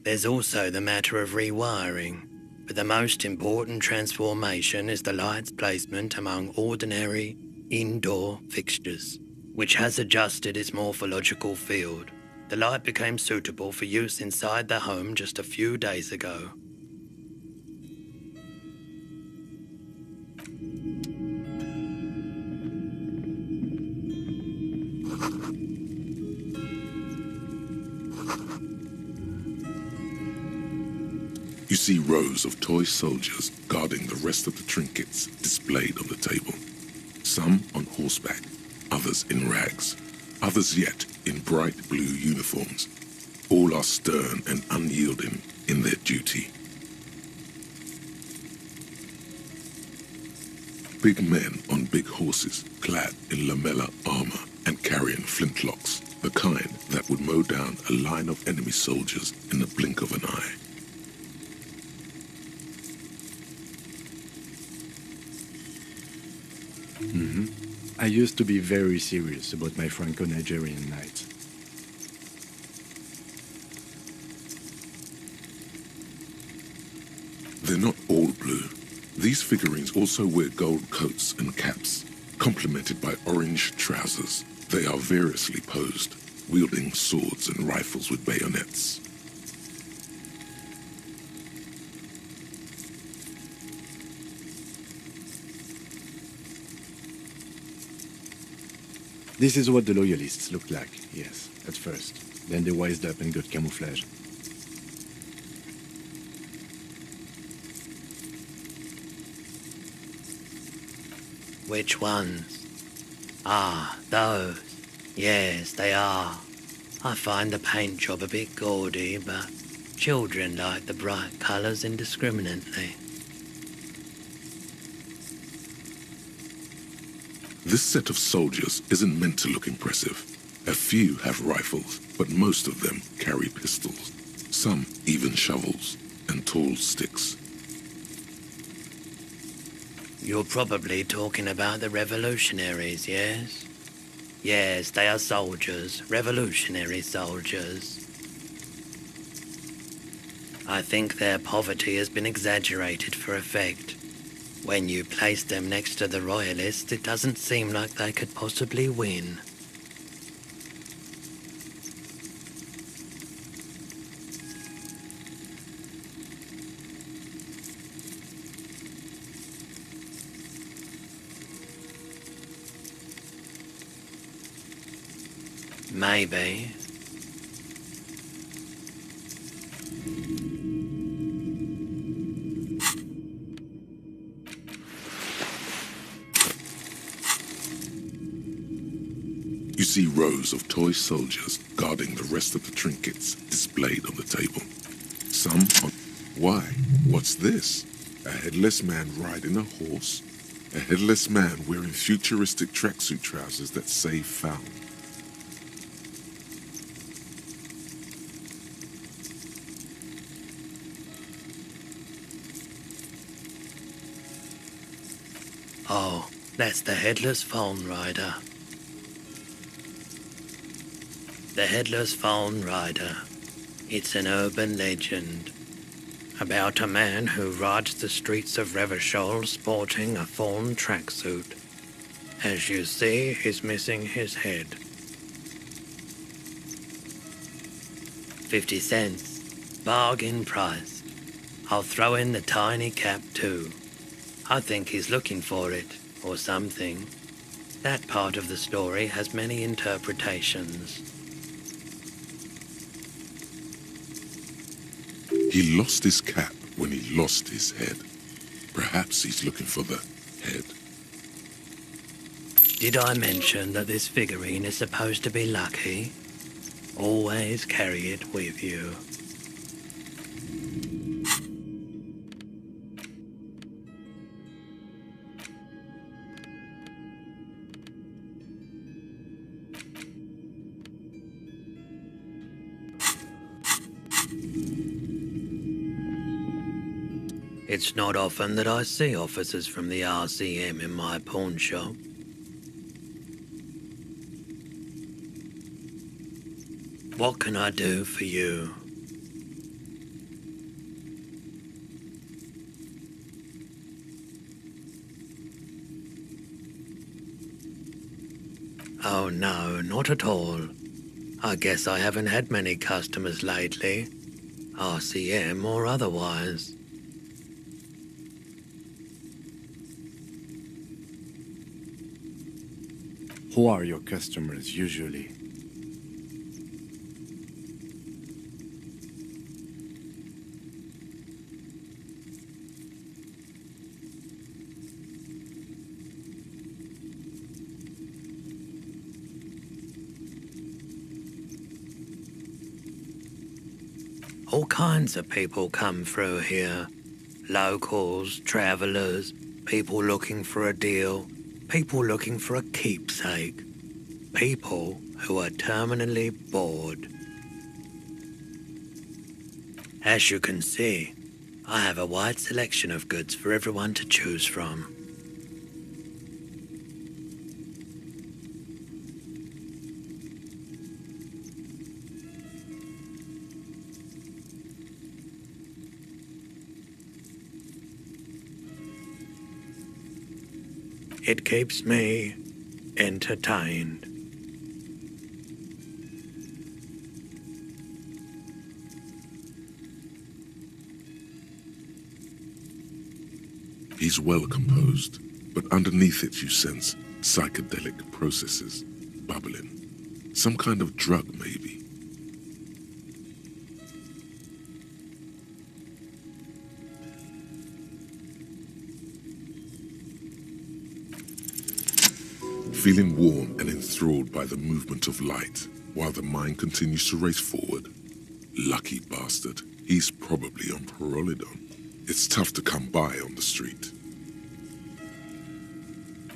There's also the matter of rewiring, but the most important transformation is the light's placement among ordinary, indoor fixtures, which has adjusted its morphological field. The light became suitable for use inside the home just a few days ago. You see rows of toy soldiers guarding the rest of the trinkets displayed on the table. Some on horseback, others in rags, others yet in bright blue uniforms. All are stern and unyielding in their duty. Big men on big horses, clad in lamella armor and carrying flintlocks, the kind that would mow down a line of enemy soldiers in the blink of an eye. I used to be very serious about my Franco-Nigerian night. They're not all blue. These figurines also wear gold coats and caps, complemented by orange trousers. They are variously posed, wielding swords and rifles with bayonets. This is what the loyalists looked like, yes, at first. Then they wised up and got camouflage. Which ones? Ah, those. Yes, they are. I find the paint job a bit gaudy, but children like the bright colours indiscriminately. This set of soldiers isn't meant to look impressive. A few have rifles, but most of them carry pistols. Some even shovels and tall sticks. You're probably talking about the revolutionaries, yes? Yes, they are soldiers, revolutionary soldiers. I think their poverty has been exaggerated for effect. When you place them next to the royalists, it doesn't seem like they could possibly win. Maybe. You see rows of toy soldiers guarding the rest of the trinkets displayed on the table. Some on... Why? What's this? A headless man riding a horse? A headless man wearing futuristic tracksuit trousers that say foul. Oh, that's the headless phone rider. The headless phone rider. It's an urban legend about a man who rides the streets of Revachol sporting a fawn tracksuit. As you see, he's missing his head. 50 cents. Bargain price. I'll throw in the tiny cap too. I think he's looking for it, or something. That part of the story has many interpretations. He lost his cap when he lost his head. Perhaps he's looking for the head. Did I mention that this figurine is supposed to be lucky? Always carry it with you. It's not often that I see officers from the RCM in my pawn shop. What can I do for you? Oh no, not at all. I guess I haven't had many customers lately, RCM or otherwise. Who are your customers usually? All kinds of people come through here. Locals, travellers, people looking for a deal, people looking for a keepsake, people who are terminally bored. As you can see, I have a wide selection of goods for everyone to choose from. It keeps me entertained. He's well composed, but underneath it you sense psychedelic processes bubbling. Some kind of drug, maybe. Feeling warm and enthralled by the movement of light, while the mind continues to race forward. Lucky bastard. He's probably on Parolidon. It's tough to come by on the street.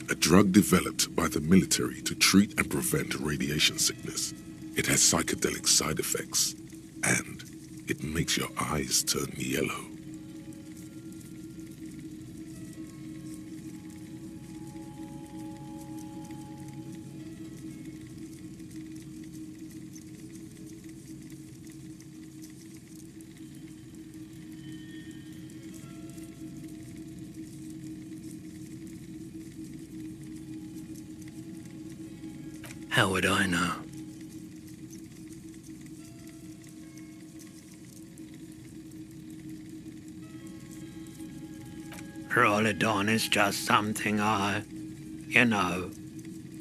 A drug developed by the military to treat and prevent radiation sickness. It has psychedelic side effects, and it makes your eyes turn yellow. How would I know? Parolidon is just something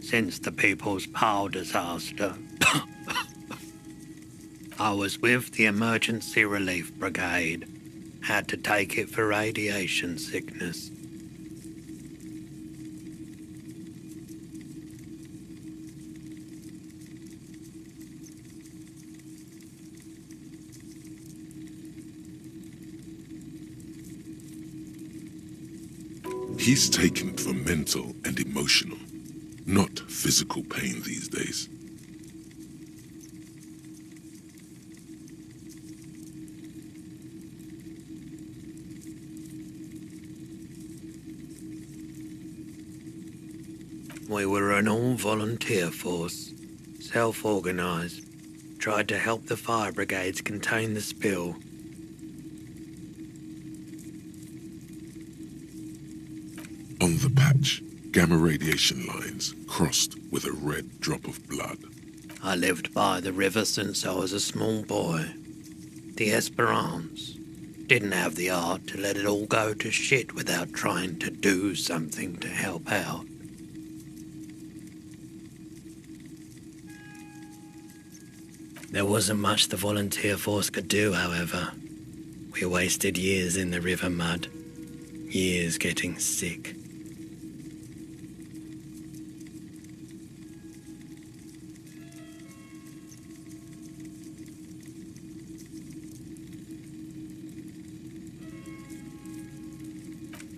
since the People's Power disaster. I was with the Emergency Relief Brigade. Had to take it for radiation sickness. He's taking it for mental and emotional, not physical pain these days. We were an all-volunteer force, self-organised, tried to help the fire brigades contain the spill. On the patch, gamma radiation lines crossed with a red drop of blood. I lived by the river since I was a small boy. The Esperance didn't have the art to let it all go to shit without trying to do something to help out. There wasn't much the volunteer force could do, however. We wasted years in the river mud, years getting sick.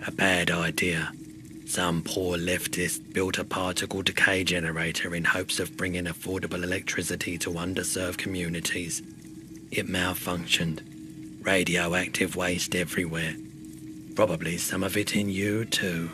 A bad idea. Some poor leftist built a particle decay generator in hopes of bringing affordable electricity to underserved communities. It malfunctioned. Radioactive waste everywhere. Probably some of it in you too.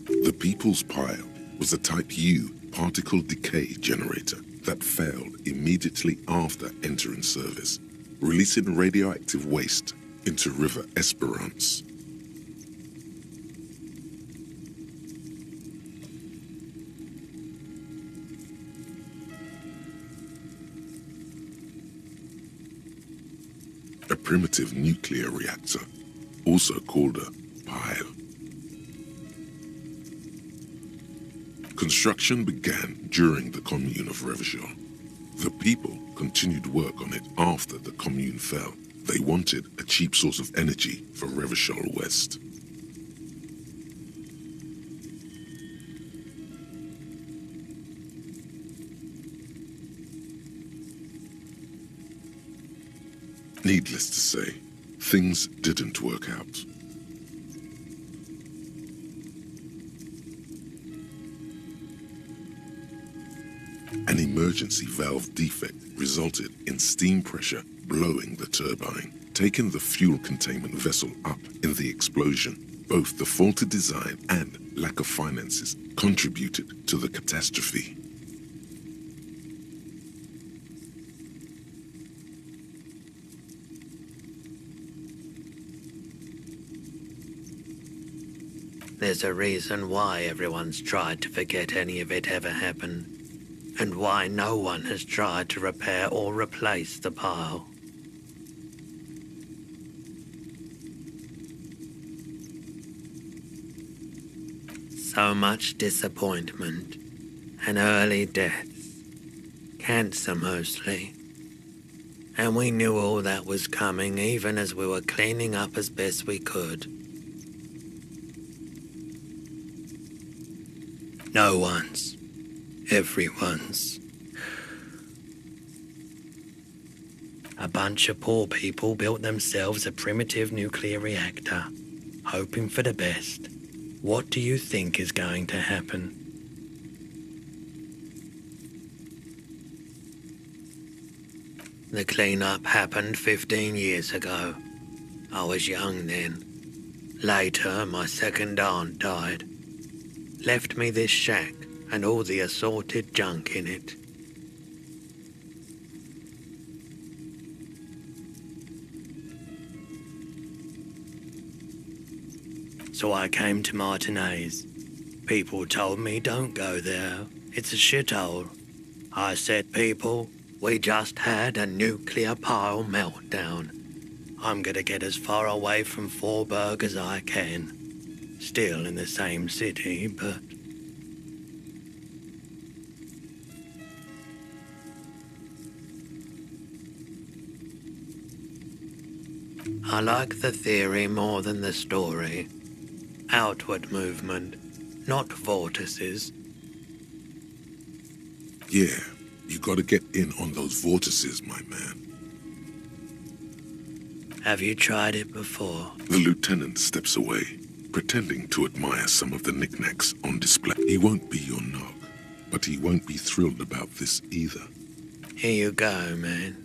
The People's Pile was a Type U particle decay generator that failed immediately after entering service, releasing radioactive waste into River Esperance. A primitive nuclear reactor, also called a pile. Construction began during the Commune of Revachol. The people continued work on it after the Commune fell. They wanted a cheap source of energy for Revachol West. Needless to say, things didn't work out. An emergency valve defect resulted in steam pressure blowing the turbine, taking the fuel containment vessel up in the explosion. Both the faulty design and lack of finances contributed to the catastrophe. There's a reason why everyone's tried to forget any of it ever happened, and why no one has tried to repair or replace the pile. So much disappointment and early deaths, cancer mostly. And we knew all that was coming even as we were cleaning up as best we could. No one's. Everyone's. A bunch of poor people built themselves a primitive nuclear reactor, hoping for the best. What do you think is going to happen? The cleanup happened 15 years ago. I was young then. Later, my second aunt died. Left me this shack and all the assorted junk in it. So I came to Martinez. People told me don't go there. It's a shithole. I said, people, we just had a nuclear pile meltdown. I'm gonna get as far away from Forberg as I can. Still in the same city, but... I like the theory more than the story. Outward movement, not vortices. Yeah, you gotta get in on those vortices, my man. Have you tried it before? The lieutenant steps away, pretending to admire some of the knickknacks on display. He won't be your nog, but he won't be thrilled about this either. Here you go, man.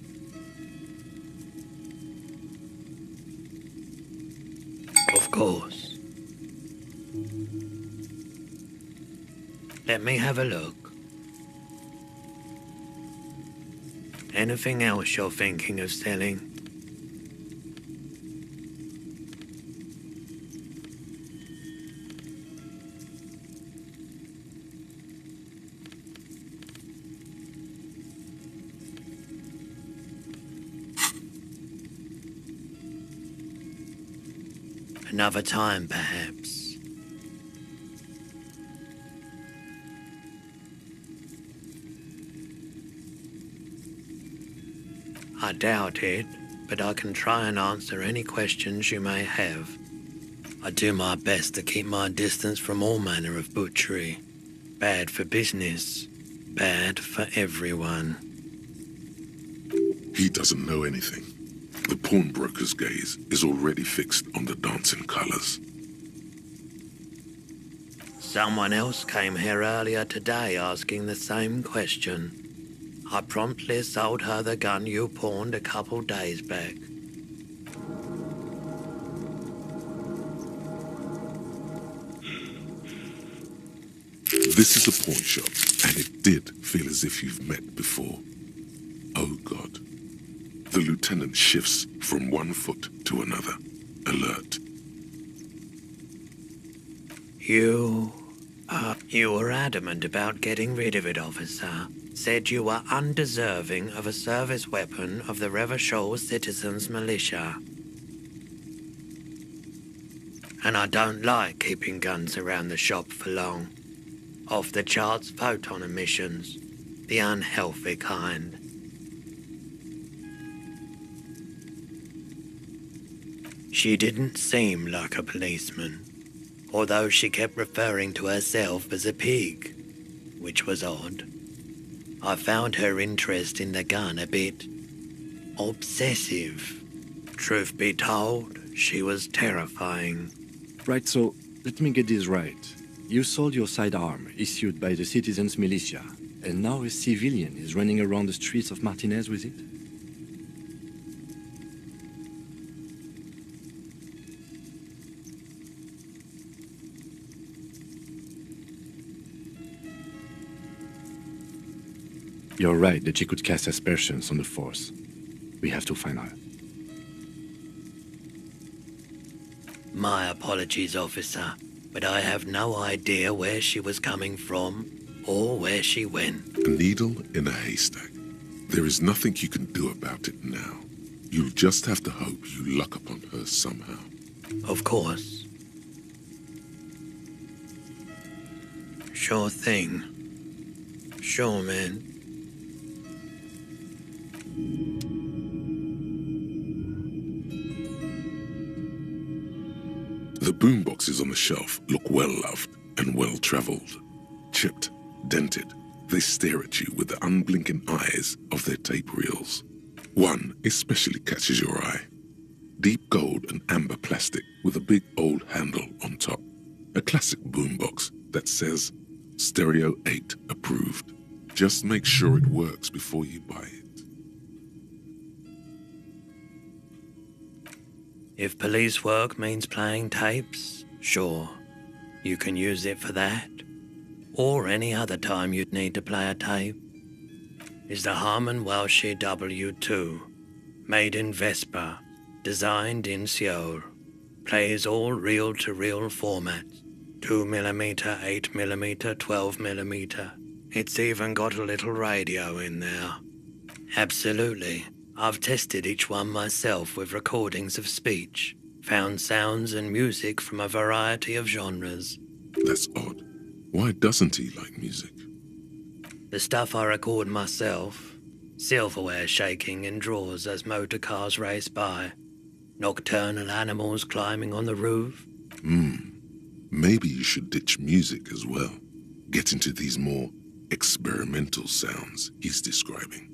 Of course. Let me have a look. Anything else you're thinking of selling? Another time, perhaps. I doubt it, but I can try and answer any questions you may have. I do my best to keep my distance from all manner of butchery. Bad for business, bad for everyone. He doesn't know anything. The pawnbroker's gaze is already fixed on the dancing colors. Someone else came here earlier today asking the same question. I promptly sold her the gun you pawned a couple days back. This is a pawn shop, and it did feel as if you've met before. Oh God. The lieutenant shifts from one foot to another, alert. You were adamant about getting rid of it, officer. Said you were undeserving of a service weapon of the Revachol Citizens Militia. And I don't like keeping guns around the shop for long. Off-the-charts photon emissions, the unhealthy kind. She didn't seem like a policeman, although she kept referring to herself as a pig, which was odd. I found her interest in the gun a bit obsessive. Truth be told, she was terrifying. Right, so let me get this right. You sold your sidearm, issued by the Citizens Militia, and now a civilian is running around the streets of Martinez with it? You're right that she could cast aspersions on the Force. We have to find her. My apologies, officer, but I have no idea where she was coming from or where she went. A needle in a haystack. There is nothing you can do about it now. You'll just have to hope you luck upon her somehow. Of course. Sure thing. Sure, man. The boomboxes on the shelf look well-loved and well-traveled. Chipped, dented, they stare at you with the unblinking eyes of their tape reels. One especially catches your eye. Deep gold and amber plastic with a big old handle on top. A classic boombox that says, Stereo 8 approved. Just make sure it works before you buy it. If police work means playing tapes, sure. You can use it for that. Or any other time you'd need to play a tape. Is the Harman Welshie W2. Made in Vespa. Designed in Seoul. Plays all reel-to-reel formats. 2mm, 8mm, 12mm. It's even got a little radio in there. Absolutely. I've tested each one myself with recordings of speech, found sounds and music from a variety of genres. That's odd. Why doesn't he like music? The stuff I record myself, silverware shaking in drawers as motor cars race by, nocturnal animals climbing on the roof. Maybe you should ditch music as well. Get into these more experimental sounds he's describing.